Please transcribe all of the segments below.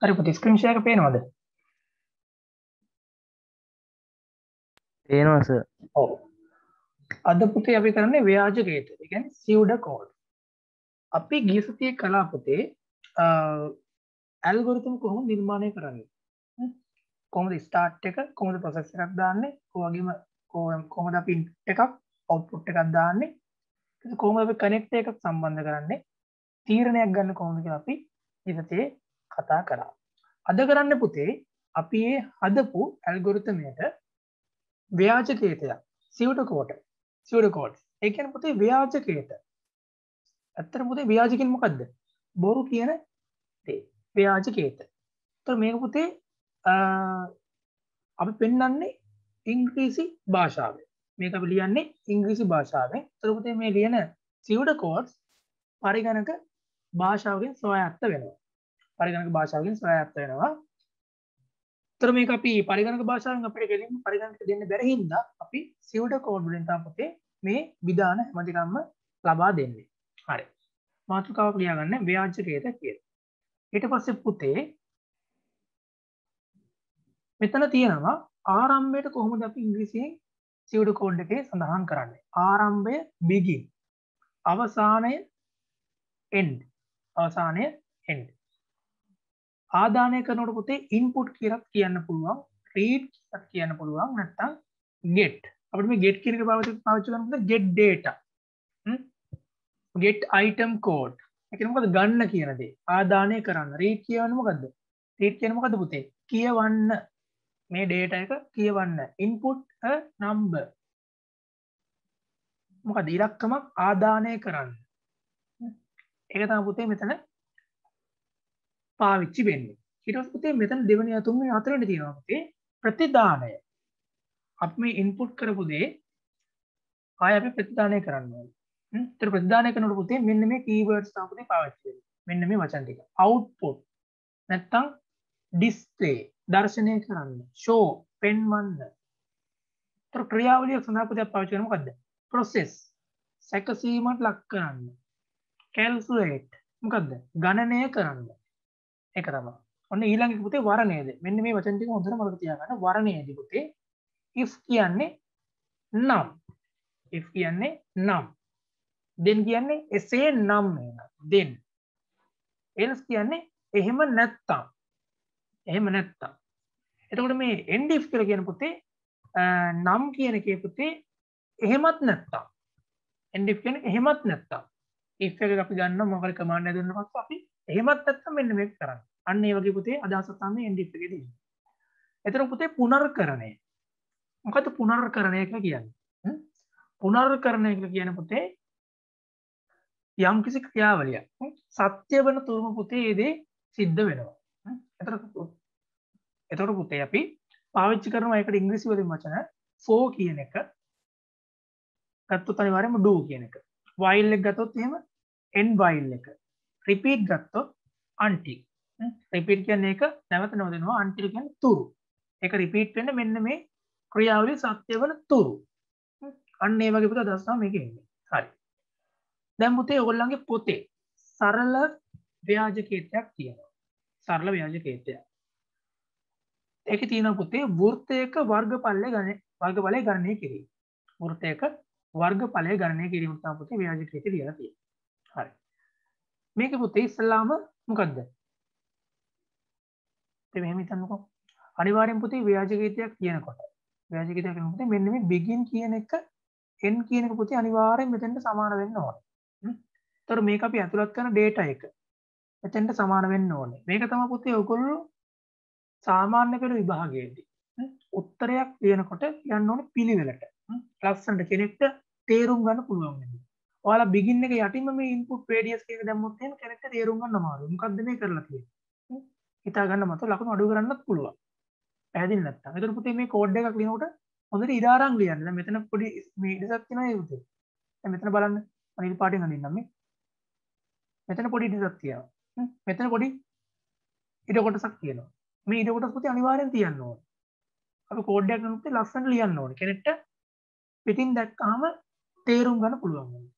හරි පුතේ screen share එක පේනවද? පේනවා සර්. ඔව්. අද පුතේ අපි කරන්නේ ව්‍යාජ ගේත. ඒ කියන්නේ pseudo code. අපි ගිය සතියේ කළා පුතේ ඇල්ගොරිතම් කොහොමද නිර්මාණය කරන්නේ? කොහොමද ස්ටාර්ට් එක කොහොමද ප්‍රොසෙස් එකක් දාන්නේ? කොහොමද කොහොමද අපි ඉන්පුට් එකක් අවුට්පුට් එකක් දාන්නේ? කොහොමද අපි කනෙක්ට් එකක් සම්බන්ධ කරන්නේ? තීරණයක් ගන්න කොහොමද කියලා අපි ගිය සතියේ කතා කරා. අද කරන්න පුතේ අපි මේ හදපු ඇල්ගොරිතමයට ව්‍යාජ කේතයක් pseudo code ඒ කියන්නේ පුතේ ව්‍යාජ කේත. ඇත්තටම පුතේ ව්‍යාජ කියන්නේ මොකද්ද? බොරු කියන දේ. ව්‍යාජ කේත. ඒතර මේක පුතේ අපි පෙන්වන්නේ ඉංග්‍රීසි භාෂාවෙන්. මේක අපි ලියන්නේ ඉංග්‍රීසි භාෂාවෙන්. ඒතර පුතේ මේ ලියන pseudo codes පරිගණක භාෂාවකින් ස්වායත්ත වෙනවා. පරිගණක භාෂාවකින් ස්වායත්ත වෙනවා. ඒතර මේක අපි පරිගණක භාෂාවෙන් අපිට ගෙලින්ම පරිගණක දෙන්න බැරි හින්දා අපි pseudo code වලින් තමයි පුතේ මේ විධාන හැමතිකම්ම ලබා දෙන්නේ. හරි. මාතෘකාවක් ලියාගන්න ව්‍යාජ කේත කියලා. ඊට පස්සේ පුතේ මෙතන තියෙනවා ආරම්භයට කොහොමද අපි ඉංග්‍රීසියෙන් pseudo code එකේ සඳහන් කරන්නේ. ආරම්භය begin. අවසානය end. අවසානය end. ආදානය කරනකොට පුතේ input කියලා කියන්න පුළුවන්, read කියලා කියන්න පුළුවන්, නැත්නම් get. අපිට මේ get කියන එක පාවිච්චි කරනකොට get data. get item code. ඒ කියන්නේ මොකද ගන්න කියන දේ. ආදානය කරන්න. read කියන්නේ මොකද්ද? read කියන්නේ මොකද්ද පුතේ? කියවන්න. මේ data එක කියවන්න. input a number. මොකද ඉලක්කමක් ආදානය කරන්න. ඒක තමයි පුතේ මෙතන පාවිච්චි වෙන්නේ. ඊට පස්සේ පුතේ මෙතන දෙවෙනි තුන්වෙනි හතරවෙනි තියෙනවා පුතේ ප්‍රතිදානය. අපි මේ ඉන්පුට් කරපු දේ ආය අපි ප්‍රතිදානය කරන්න ඕනේ. ඒතර ප්‍රතිදානය කරනකොට පුතේ මෙන්න මේ කීවර්ඩ්ස් තමයි පුතේ පාවිච්චි වෙන්නේ. මෙන්න මේ වචන ටික. output නැත්තම් display දර්ශනය කරන්න. show පෙන්වන්න. ඒතර ක්‍රියාවලිය සඳහා පුතේ පාවිච්චි කරන්නේ මොකද්ද? process සැකසීමට ලක් කරන්න. calculate මොකද්ද? ගණනය කරන්න. ඒක තමයි. ඔන්න ඊළඟ එක පුතේ වර්ණයද. මෙන්න මේ වචන ටික හොඳට මතක තියාගන්න. වර්ණයේදී පුතේ if කියන්නේ නම්. if කියන්නේ නම්. then කියන්නේ එසේ නම් වෙන. then. else කියන්නේ එහෙම නැත්තම්. එහෙම නැත්තම්. එතකොට මේ end if කියලා කියන පුතේ නම් කියන එකේ පුතේ එහෙමත් නැත්තම්. end if කියන්නේ එහෙමත් නැත්තම්. if එක අපි ගන්න මොකද කමාන්ඩ් එක දුන්න පස්සේ අපි එහෙමත් නැත්තම් මෙන්න මේක කරන්නේ. අන්න ඒ වගේ පුතේ අදහසක් තමයි end if එකේ තියෙන්නේ. එතන පුතේ පුනර්කරණය. මොකද පුනර්කරණය කියලා කියන්නේ? පුනර්කරණය කියලා කියන පුතේ යම් කිසි ක්‍රියාවලියක් සත්‍ය වෙන තුරුම පුතේ ඒ දේ සිද්ධ වෙනවා. එතකොට පුතේ අපි පාවිච්චි කරනවා ඒකට ඉංග්‍රීසි වලින් වචන for කියන එක ගත්තොත් අනිවාර්යයෙන්ම do කියන එක. while එක ගත්තොත් එහෙම end while එක. repeat ගත්තොත් until. repeat කියන්නේ ඒක නැවත නොදෙනවා until කියන්නේ තුරු. ඒක repeat වෙන්නේ මෙන්න මේ ක්‍රියාවලිය සත්‍ය වෙන තුරු. අන්න ඒ වගේ පුතේ අදහස් තමයි මේකේ ඉන්නේ. හරි. දැන් පුතේ ඔයගොල්ලන්ගේ පොතේ සරල ව්‍යාජ කේතයක් තියෙනවා. සරල ව්‍යාජ කේතයක්. ඒකේ තියෙනවා පුතේ වෘත්තයක වර්ගඵලය ගණනය කිරීම. වෘත්තයක වර්ගඵලය ගණනය කිරීම තමයි පුතේ ව්‍යාජ කේතේ ලියලා තියෙන්නේ. හරි. මේකේ පුතේ ඉස්සල්ලාම මොකද්ද? ඉතින් මෙහෙම හිතන්නකෝ. අනිවාර්යෙන් පුතේ ව්‍යාජ කේතයක් කියනකොට ව්‍යාජ කේතයක් කියනකොට පුතේ මෙන්න මේ begin කියන එක end කියන එක පුතේ අනිවාර්යෙන් මෙතෙන්ට සමාන වෙන්න ඕනේ. එතකොට මේක අපි ඇතුළත් කරන data එක මෙතෙන්ට සමාන වෙන්න ඕනේ. මේක තමයි පුතේ ඔයගොල්ලෝ සාමාන්‍ය පෙළ විභාගයේදී උත්තරයක් ලියනකොට යන්න ඕනේ පිළිවෙලට. ලස්සනට කෙනෙක්ට තේරුම් ගන්න පුළුවන් වෙනවා. ඔයාලා begin එක යටින්ම මේ input radius කියන දැම්මොත් එහෙම කෙනෙක්ට තේරුම් ගන්න අමාරුයි. මොකද්ද මේ කරලා තියෙන්නේ? හිතා ගන්න මත ලකුණු අඩු කරන්නත් පුළුවන්. පැහැදිලි නැත්තම්. ඒතර පුතේ මේ කෝඩ් එකක් ලියනකොට හොඳට ඉදාරම් ලියන්න. දැන් මෙතන පොඩි මේ ඉඩසක් තියෙනවා ඒ පුතේ. දැන් මෙතන බලන්න. අනිත් පාටින් අඳින්නම් මේ. මෙතන පොඩි ඉඩසක් තියෙනවා. මෙතන පොඩි ඉඩ කොටසක් තියෙනවා. මේ ඉඩ කොටස පුතේ අනිවාර්යෙන් තියන්න ඕනේ. අපි කෝඩ් එකක් ගන්නොත් ලස්සනට ලියන්න ඕනේ. කෙනෙක්ට පිටින් දැක්කම තේරුම් ගන්න පුළුවන් වෙනවා.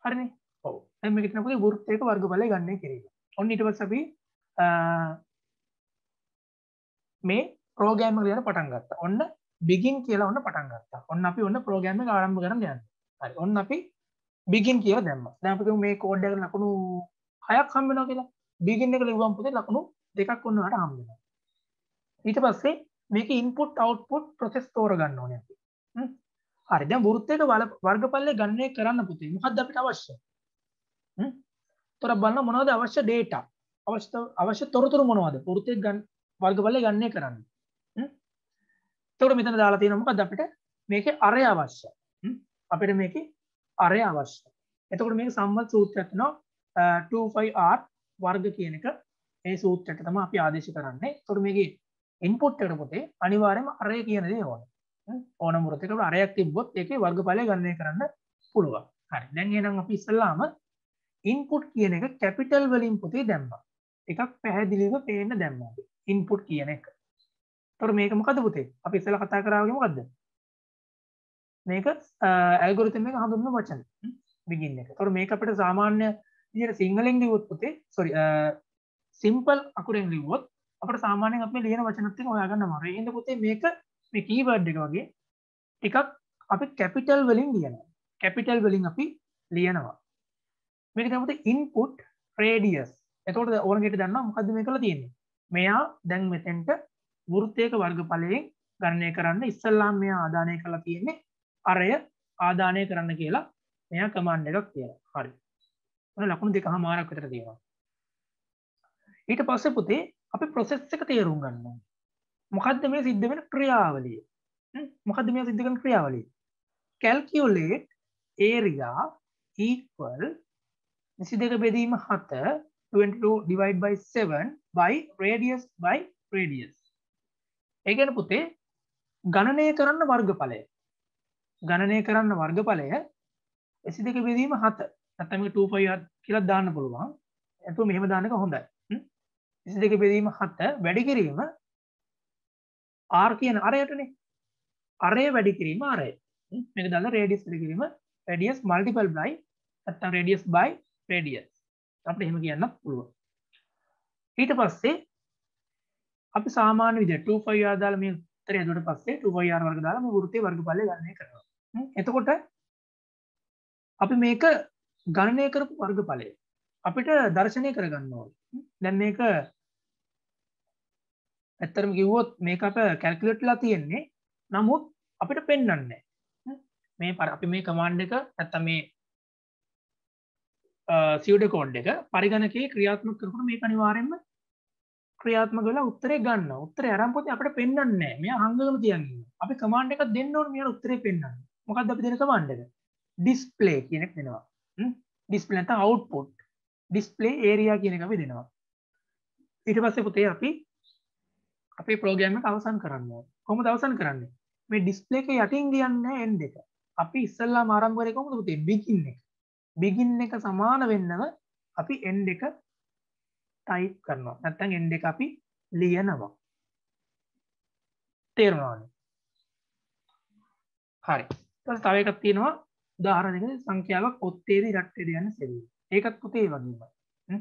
හරිනේ? ඔව්. දැන් මේක තියෙන පුතේ වෘත්තයක වර්ගඵලය ගණනය කිරීම. ඔන්න ඊට පස්සේ අපි මේ ප්‍රෝග්‍රෑම් එක ලියන්න පටන් ගත්තා. ඔන්න begin කියලා ඔන්න පටන් ගත්තා. ඔන්න අපි ඔන්න ප්‍රෝග්‍රෑම් එක ආරම්භ කරන්න යනවා. හරි. ඔන්න අපි begin කියලා දැම්මා. දැන් අපි මේ කෝඩ් එකට ලකුණු 6ක් හම්බ වෙනවා කියලා. begin එක ලිව්වම පුතේ ලකුණු 2ක් ඔන්න ඔයාලට හම්බ වෙනවා. ඊට පස්සේ මේක input output process තෝරගන්න ඕනේ අපි. හරි. දැන් වෘත්තයක වර්ගඵලය ගණනය කරන්න පුතේ මොකක්ද අපිට අවශ්‍ය? තොර බලන්න මොනවද අවශ්‍ය data? අවශ්‍ය තොරතුරු මොනවද? වෘත්තයක වර්ගඵලය ගණනය කරන්න. එතකොට මෙතන දාලා තියෙනවා මොකද්ද අපිට මේකේ array අවශ්‍යයි. අපිට මේකේ array අවශ්‍යයි. එතකොට මේක සම්මත සූත්‍රයක් තියෙනවා 25r වර්ග කියන එක ඒ සූත්‍රයට තමයි අපි ආදේශ කරන්නේ. එතකොට මේකේ ඉන්පුට් එකට පොතේ අනිවාර්යයෙන්ම array කියන දේ ඕනේ. ඕනම වෘත්තයකට array එකක් තිබ්බොත් ඒකේ වර්ගඵලය ගණනය කරන්න පුළුවන්. හරි. දැන් එහෙනම් අපි ඉස්සෙල්ලාම ඉන්පුට් කියන එක කැපිටල් වලින් පොතේ දැම්මා. එකක් පැහැදිලිව පේන්න දැම්මා. ඉන්පුට් කියන එක. එතකොට මේක මොකද පුතේ? අපි ඉස්සෙල්ලා කතා කරා වගේ මොකද්ද? මේක ඇල්ගොරිතම් එක හඳුන්වන වචන. begin එක. එතකොට මේක අපිට සාමාන්‍ය විදිහට සිංහලෙන් ලියුවොත් පුතේ සිම්පල් අකුරෙන් ලිව්වොත් අපිට සාමාන්‍යයෙන් අපි ලියන වචනත් එක්ක හොයාගන්න අමාරුයි. ඒ හින්දා පුතේ මේක මේ කීවර්ඩ් එක වගේ ටිකක් අපි කැපිටල් වලින් ලියනවා. කැපිටල් වලින් අපි ලියනවා. මේක තමයි පුතේ input radius. එතකොට ඕන කෙනෙක් දන්නවා මොකද්ද මේ කරලා තියෙන්නේ? මෙයා දැන් මෙතෙන්ට වෘත්තයක වර්ගඵලයෙන් ගණනය කරන්න ඉස්සල්ලාම මෙයා ආදානය කරලා තියෙන්නේ array ආදානය කරන්න කියලා මෙයා කමාන්ඩ් එකක් කියලා. හරි. ඔන්න ලකුණු 2මාරක් විතර තියෙනවා. ඊට පස්සේ පුතේ අපි process එක තේරුම් ගන්න ඕනේ. මොකද්ද මේ සිද්ධ වෙන ක්‍රියාවලිය? මොකද්ද මේ සිද්ධ කරන ක්‍රියාවලිය? calculate area equal 22 බෙදීම 7 22 divide by 7 by radius by radius. ඒ කියන්නේ පුතේ ගණනය කරන්න වර්ගඵලය. ගණනය කරන්න වර්ගඵලය 22 බෙදීම 7. නැත්නම් මේක 25 කියලා දාන්න පුළුවන්. එතකොට මෙහෙම දාන්න එක හොඳයි. 22 බෙදීම 7 වැඩි කිරීම r කියන arrayටනේ. array වැඩි කිරීම array. මේක දාලා radius වැඩි කිරීම radius multiple by නැත්නම් radius by radius. අපිට එහෙම කියන්නත් පුළුවන්. ඊට පස්සේ අපි සාමාන්‍ය විදිහට 25r දාලා මේ උත්තරය හදුවට පස්සේ 25r වර්ග දාලා මේ වෘත්තයේ වර්ගඵලය ගණනය කරනවා. එතකොට අපි මේක ගණනය කරපු වර්ගඵලය අපිට දර්ශනය කරගන්න ඕනේ. දැන් මේක ඇත්තටම කිව්වොත් මේක අප කැල්කියුලේට් වෙලා තියෙන්නේ. නමුත් අපිට පෙන්වන්නේ නැහැ. මේ අපි මේ කමාන්ඩ් එක නැත්තම් මේ pseudo code එක පරිගණකයේ ක්‍රියාත්මක කරනකොට මේක අනිවාර්යයෙන්ම ක්‍රියාත්මක වෙලා උත්තරේ ගන්නවා. උත්තරේ අරන් පොතේ අපිට පෙන්වන්නේ නැහැ. මෙයා හංගගෙන තියන් ඉන්නවා. අපි කමාන්ඩ් එකක් දෙන්න ඕනේ මෙයාට උත්තරේ පෙන්වන්න. මොකද්ද අපි දෙන කමාන්ඩ් එක? display කියන එක දෙනවා. display නැත්නම් output. display area කියන එක අපි දෙනවා. ඊට පස්සේ පුතේ අපි අපේ ප්‍රෝග්‍රෑම් එක අවසන් කරන්න ඕනේ. කොහොමද අවසන් කරන්නේ? මේ display එක යටින් ලියන්නේ end එක. අපි ඉස්සල්ලාම ආරම්භ කරේ කොහොමද පුතේ? begin එක. begin එක සමාන වෙන්නම අපි end එක type කරනවා. නැත්නම් end එක අපි ලියනවා. තේරුණාද? හරි. ඊට තව එකක් තියෙනවා උදාහරණයකට සංඛ්‍යාවක් ඔත්තේද ඉරට්ටේද යන සෙවීම. ඒකත් පුතේ ඒ වගේමයි.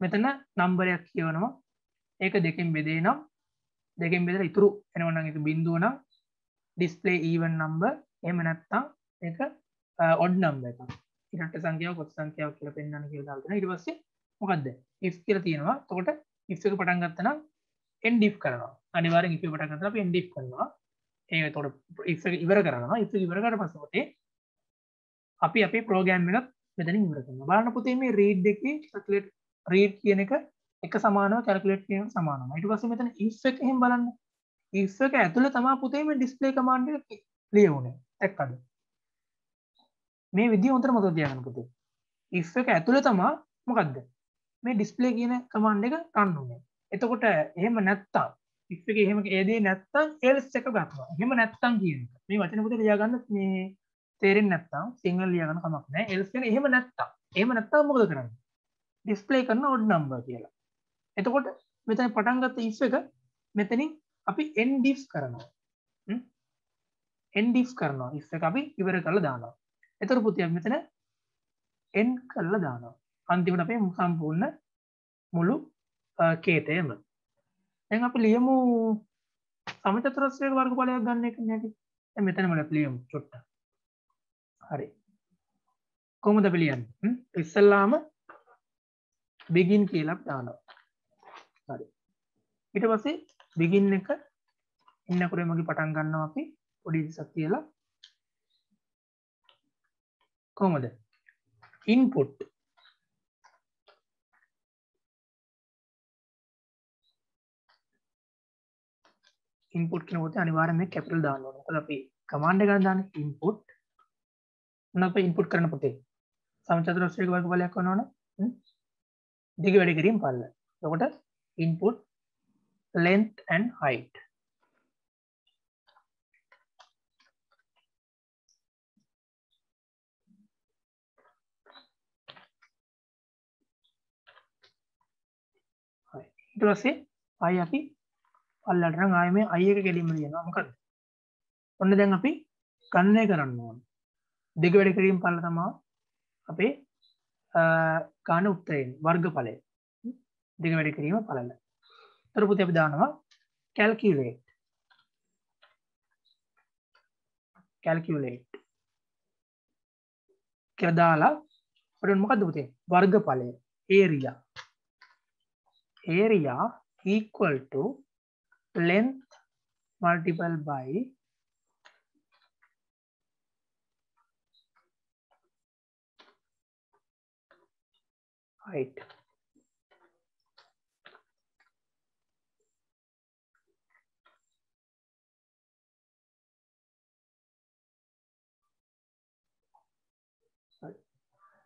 මෙතන නම්බරයක් කියවනවා. ඒක දෙකෙන් බෙදේනම් දෙකෙන් බෙදලා ඉතුරු එනවා නම් ඒක බිඳුව නම් display even number එහෙම නැත්නම් ඒක odd number එකක්. ඉරට්ට සංඛ්‍යාවක් ඔත් සංඛ්‍යාවක් කියලා පෙන්නන්න කියලා දාලා දෙනවා. ඊට පස්සේ මොකද්ද? if කියලා තියෙනවා. එතකොට if එක පටන් ගත්තා නම් end if කරනවා. අනිවාර්යෙන් if එක පටන් ගත්තා අපි end if කරනවා. ඒක එතකොට if එක ඉවර කරනවා. if එක ඉවර කරලා පස්සේ පුතේ අපි අපේ ප්‍රෝග්‍රෑම් එකත් මෙතනින් ඉවර කරනවා. බලන්න පුතේ මේ read එකේ calculate read කියන එක සමානව calculate කියන එක සමානයි. ඊට පස්සේ මෙතන if එක එහෙම බලන්න. if එක ඇතුලේ තමයි පුතේ මේ display command එක ලියුනේ. දැක්කද? මේ විදිය හොඳට මතක තියාගන්න පුතේ. if එක ඇතුලේ තමයි මොකද්ද? මේ display කියන command එක run වෙන්නේ. එතකොට එහෙම නැත්තම් if එකේ එහෙම ඒ දේ නැත්තම් else එක ගන්නවා. එහෙම නැත්තම් කියන එක. මේ වචන පුතේ ලියාගන්න මේ තේරෙන්නේ නැත්තම් සිංහල ලියාගන්න කමක් නැහැ. else කියන්නේ එහෙම නැත්තම්. එහෙම නැත්තම් මොකද කරන්නේ? display කරන odd number කියලා. එතකොට මෙතන පටන් ගත්ත if එක මෙතනින් අපි end if කරනවා. end if කරනවා. if එක අපි ඉවර කරලා දානවා. එතකොට පුතේ අපි මෙතන end කරලා දානවා. අන්තිමට අපේ සම්පූර්ණ මුළු කේතයම. දැන් අපි ලියමු සමචතුරස්‍රයක වර්ගඵලයක් ගන්න එක නැති. දැන් මෙතනම අපි ලියමු චොට්ට. හරි. කොහොමද අපි ලියන්නේ? ඉස්සල්ලාම begin කියලා අපි දානවා. හරි. ඊට පස්සේ begin එක ඉන්නකොට මගේ පටන් ගන්නවා අපි පොඩි ඉස්සක් කියලා. කොහොමද? input කියනකොට අනිවාර්යයෙන් මේ කැපිටල් දාන්න ඕනේ. මොකද අපි කමාන්ඩ් එක ගන්න දාන්නේ input. මොනවද අපි input කරන්න පුතේ? සමචතුරස්‍රයක වර්ගඵලයක් කරනවනේ. දිග වැඩි කිරීම පල්ල. එතකොට input length and height. ඊට පස්සේ ආයි අපි පල්ලට නම් ආයෙ මේ i එක කෙලින්ම ලියනවා. මොකද? ඔන්න දැන් අපි ගණනය කරන්න ඕන. දිග වැඩි කිරීම පල්ල තමයි අපේ ගාන උත්තරේ වර්ගඵලය. දිග වැඩි කිරීම පළල. ඊට පුතේ අපි දානවා calculate කියලා දාලා අපිට මොකද්ද පුතේ? වර්ගඵලය area equal to length multiplied by height.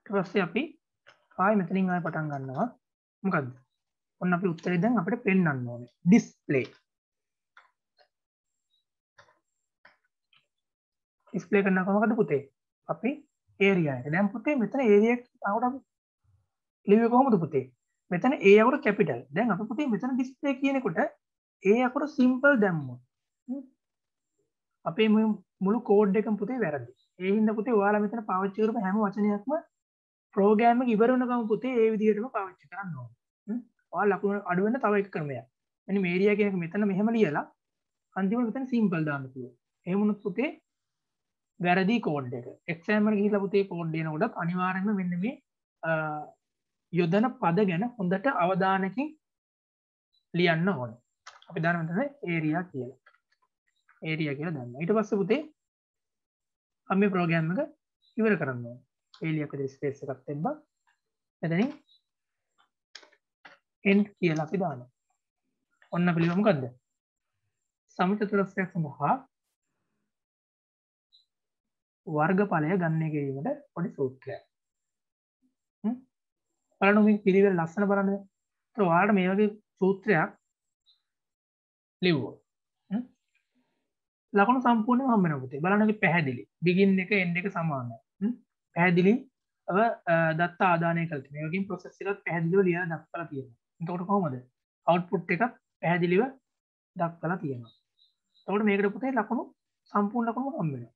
ඊට පස්සේ අපි ආයෙ මෙතනින් ආයෙ පටන් ගන්නවා. මොකද්ද? ඔන්න අපි උත්තරේ දැන් අපිට පෙන්වන්න ඕනේ. display කරනකොට මොකද පුතේ? අපි area එක. දැන් පුතේ මෙතන area එක ආවට අපි ලිව්වේ කොහොමද පුතේ? මෙතන A අකුර capital. දැන් අපි පුතේ මෙතන display කියනකොට A අකුර simple දැම්මොත් අපේ මුළු කෝඩ් එකම පුතේ වැරදි. ඒ හින්දා පුතේ ඔයාලා මෙතන පාවිච්චි කරපු හැම වචනයක්ම ප්‍රෝග්‍රෑම් එක ඉවර වෙනකම් පුතේ ඒ විදිහටම පාවිච්චි කරන්න ඕනේ. ඔයාලා ලකුණු අඩු වෙන තව එක ක්‍රමයක්. මෙන්න මේ area කියන එක මෙතන මෙහෙම ලියලා අන්තිමට මෙතන simple දාන්න පුළුවන්. එහෙම වුණොත් පුතේ වැරදි කෝඩ් එක. එක්සෑම් එකට ගිහිල්ලා පුතේ කෝඩ් දෙනකොට අනිවාර්යයෙන්ම මෙන්න මේ යොදන පද ගැන හොඳට අවධානයකින් ලියන්න ඕනේ. අපි දාන මෙතන area කියලා. දැම්මා. ඊට පස්සේ පුතේ අපි මේ ප්‍රෝග්‍රෑම් එක ඉවර කරන්න ඕනේ. එලියක් විතර ස්පේස් එකක් තිබ්බා. එතනින් end කියලා අපි දානවා. ඔන්න අපි ලියමු මොකද්ද? සමචතුරස්‍රයක් සඳහා වර්ගඵලය ගණනය කිරීමට පොඩි සූත්‍රයක්. බලන්න මේ පිළිවෙල ලස්සන බලන්න. ඒත් ඔයාලට මේ වගේ සූත්‍රයක් ලිව්වොත් ලකුණු සම්පූර්ණයෙන්ම හම්බ වෙනවා පුතේ. බලන්න මේක පැහැදිලි. begin එක end එක සමානයි. පැහැදිලිව දත්ත ආදානය කළ තියෙනවා. මේ වගේම process එකත් පැහැදිලිව ලියලා දක්වලා තියෙනවා. එතකොට කොහොමද? output එකක් පැහැදිලිව දක්වලා තියෙනවා. එතකොට මේකට පුතේ ලකුණු සම්පූර්ණ ලකුණු හම්බ වෙනවා.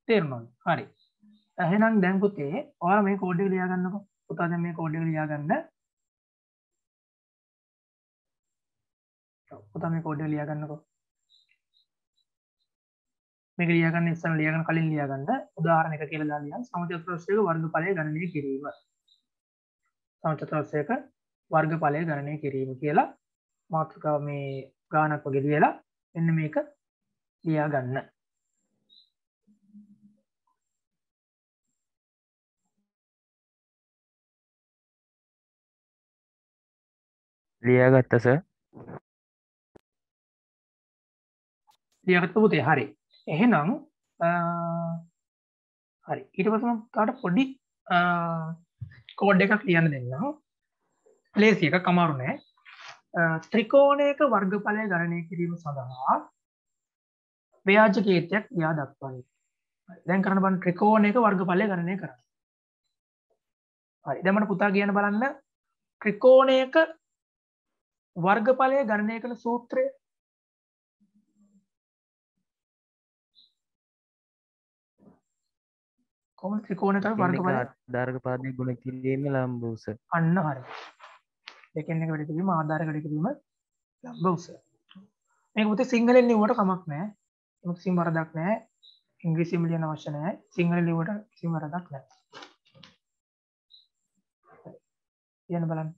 තේරුණාද? හරි. එහෙනම් දැන් පුතේ ඔයාලා මේ කෝඩ් එක ලියා ගන්නකො. පුතා දැන් මේ කෝඩ් එක ලියා ගන්න. පුතා මේ කෝඩ් එක ලියා ගන්නකො. මේක ලියා ගන්න ඉස්සෙල්ලා ලියා ගන්න කලින් ලියා ගන්න උදාහරණයක කියලා දාලා ලියන්න සමචතුරස්‍රයක වර්ගඵලය ගණනය කිරීම. සමචතුරස්‍රයක වර්ගඵලය ගණනය කිරීම කියලා මාතෘකාව මේ ගානක් වගේ ලියලා මෙන්න මේක ලියා ගන්න. ලියාගත්තා සර්. ලියාගත්ත පුතේ හරි. එහෙනම් හරි ඊට පස්සේ මම කාට පොඩි කෝඩ් එකක් ලියන්න දෙන්නම්. ලේසි එකක් අමාරු නෑ. ත්‍රිකෝණයක වර්ගඵලය ගණනය කිරීම සඳහා ව්‍යාජකීයත්වයක් ලියා දක්වන්න. දැන් කරන්න බලන්න ත්‍රිකෝණයක වර්ගඵලය ගණනය කරන්න. හරි දැන් මට පුතා කියන්න බලන්න ත්‍රිකෝණයක වර්ගඵලය ගණනය කරන සූත්‍රය. කොහොමද ත්‍රිකෝණයක වර්ගඵලය ආධාරක පාදනය ගුණ කිරීම ලම්බ වූ සර්. අන්න හරි. දෙකෙන් එක වැඩි කිරීම ආධාරක වැඩි කිරීම ලම්බ උස. මේක පුතේ සිංහලෙන් ලිව්වට කමක් නැහැ. මොකද කිසිම වරදක් නැහැ. ඉංග්‍රීසියෙන් ලියන්න අවශ්‍ය නැහැ. සිංහලෙන් ලිව්වට කිසිම වරදක් නැහැ. කියන්න බලන්න.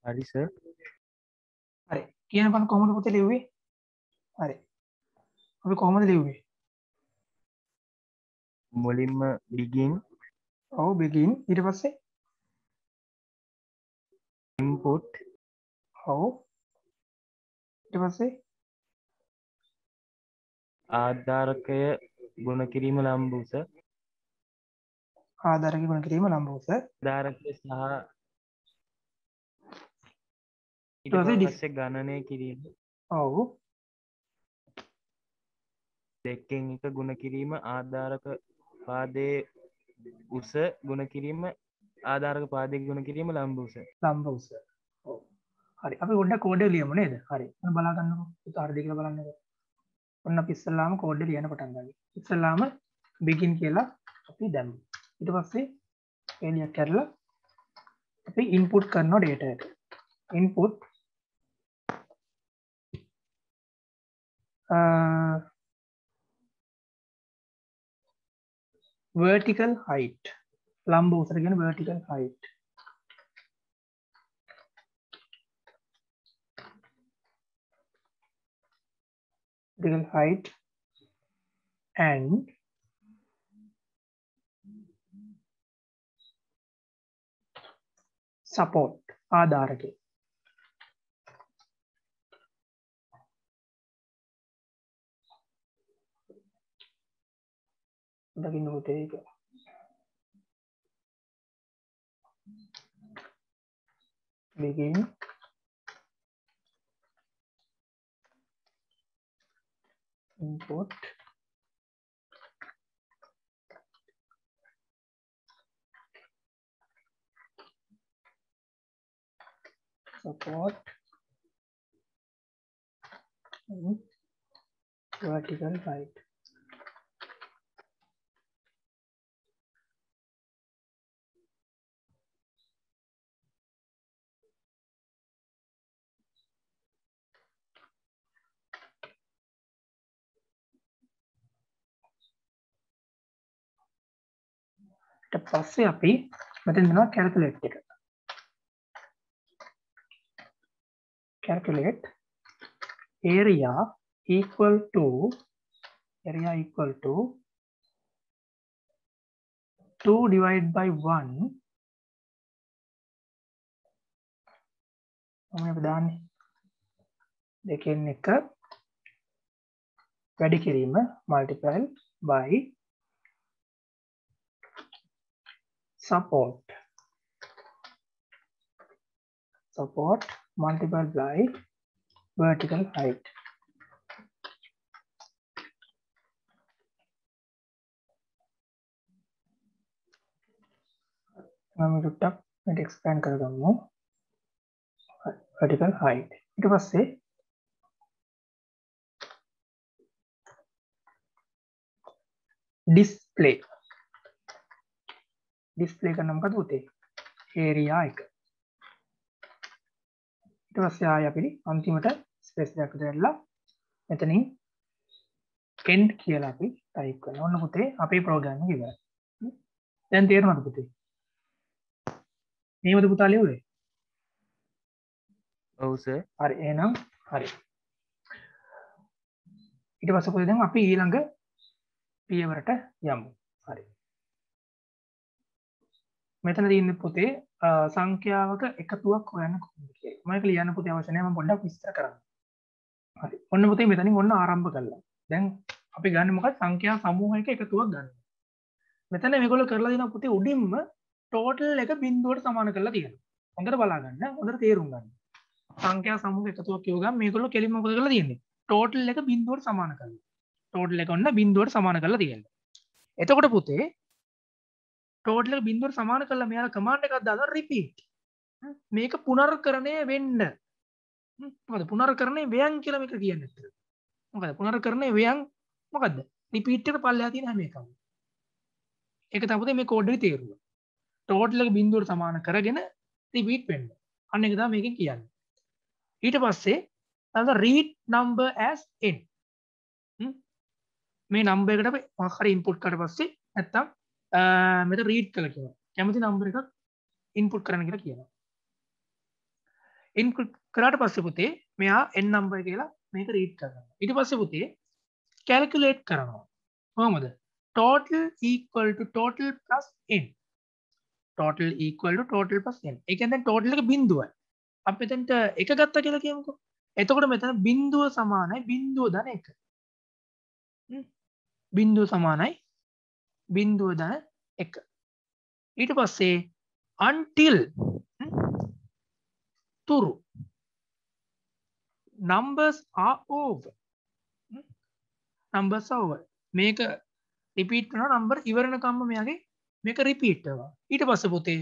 හරි සර්. හරි. කියන්න බලන්න කොහොමද පුතේ ලිව්වේ? හරි. අපි කොහොමද ලිව්වේ? මුලින්ම begin ඔව් begin ඊට පස්සේ input ඔව් ඊට පස්සේ ආධාරකය ගුණ කිරීම ලම්බ උස ආධාරක ගුණ කිරීම ලම්බ උස ආධාරකය සහ ඊට ඊට පස්සේ පස්සේ ගණනය කිරීම ඔව් දෙකෙන් එක ගුණ කිරීම ආධාරක පාදයේ උස ගුණ කිරීම ආධාරක පාදයේ ගුණ කිරීම ලම්බ උස. ලම්බ උස. ඔව්. හරි. අපි පොඩ්ඩක් කෝඩ් එක ලියමු නේද? හරි. ඔන්න බලා ගන්නකො. පුතා හරිද කියලා බලන්නකො. ඔන්න අපි ඉස්සල්ලාම කෝඩ් එක ලියන්න පටන් ගමු. ඉස්සල්ලාම begin කියලා අපි දැම්මු. ඊට පස්සේ එලියක් කරලා අපි input කරනවා data එක. input vertical height ලම්බ උසට කියන vertical height and support ආධාරකය දකින්න පුතේ ඒක begin input support and vertical height. ඊට පස්සේ අපි මෙතන දෙනවා calculate එක. calculate area equal to 2 divided by 1 මොනවද දාන්නේ දෙකෙන් එක වැඩි කිරීම multiply by support multiplied by vertical height. हम टुट्टක් මේක expand කරගමු vertical height. ඊට පස්සේ display කරන මොකද උතේ area එක. ඊට පස්සේ ආය අපි අන්තිමට ස්පේස් දෙකක් දාලා මෙතනින් end කියලා අපි ටයිප් කරනවා. ඔන්න පුතේ අපේ ප්‍රෝග්‍රෑම් එක ඉවරයි. දැන් තේරුණාද පුතේ? මේවද පුතා ලියුවේ? ඔව් සර්. හරි එහෙනම් හරි. ඊට පස්සේ පුතේ දැන් අපි ඊළඟ පියවරට යමු. හරි. මෙතන තියෙන්නේ පුතේ සංඛ්‍යාවක එකතුවක් හොයන්න කොහොමද කියලා. මම ඒක ලියන්න පුතේ අවශ්‍ය නැහැ මම පොඩ්ඩක් විස්තර කරන්න. හරි. ඔන්න පුතේ මෙතනින් ඔන්න ආරම්භ කළා. දැන් අපි ගන්න මොකක්ද සංඛ්‍යා සමූහයක එකතුවක් ගන්න. මෙතන මේගොල්ලෝ කරලා දෙනවා පුතේ උඩින්ම ටෝටල් එක බිඳුවට සමාන කරලා තියෙනවා. හොඳට බලා ගන්න. හොඳට තේරුම් ගන්න. සංඛ්‍යා සමූහ එකතුවක් කියව ගමන් මේගොල්ලෝ කෙලින්ම මොකද කරලා තියෙන්නේ? ටෝටල් එක බිඳුවට සමාන කරලා. ටෝටල් එක ඔන්න බිඳුවට සමාන කරලා තියෙනවා. එතකොට පුතේ ටෝටල් එක බිඳුවට සමාන කරලා මෙයාලා කමාන්ඩ් එකක් දාලා රිපීට්. මේක පුනර්කරණය වෙන්න. මොකද පුනර්කරණය ව්‍යං කියලා මේක කියන්නේ ඇත්තට. මොකද පුනර්කරණය ව්‍යං මොකද්ද? රිපීට් එක පල්ලෙහා තියෙන හැම එකම. ඒක තමයි පුතේ මේ කෝඩ් එකේ තේරුම. ටෝටල් එක බිඳුවට සමාන කරගෙන රිපීට් වෙන්න. අන්න ඒක තමයි මේකෙන් කියන්නේ. ඊට පස්සේ තමයි read number as n. මේ නම්බර් එකට අපි මොකක් හරි ඉන්පුට් කරලා පස්සේ නැත්තම් මෙතන රීඩ් කරලා කියනවා. කැමති නම්බර් එකක් ඉන්පුට් කරන්න කියලා කියනවා. ඉන්පුට් කරාට පස්සේ පුතේ මෙයා n නම්බර් කියලා මේක රීඩ් කරනවා. ඊට පස්සේ පුතේ කැල්කියුලේට් කරනවා. කොහොමද? total equal to total plus n. total equal to total plus n. ඒ කියන්නේ දැන් total එක බිඳුවයි. අපි මෙතනට එක ගත්තා කියලා කියමුකෝ. එතකොට මෙතන බිඳුව සමානයි බිඳුව ධන 1. බිඳුව සමානයි බිඳුව ධන 1. ඊට පස්සේ until තුරු numbers are over. numbers are over. මේක රිපීට් කරනවා නම්බර් ඉවරනකම්ම මෙයාගේ මේක රිපීට් වෙනවා. ඊට පස්සේ පුතේ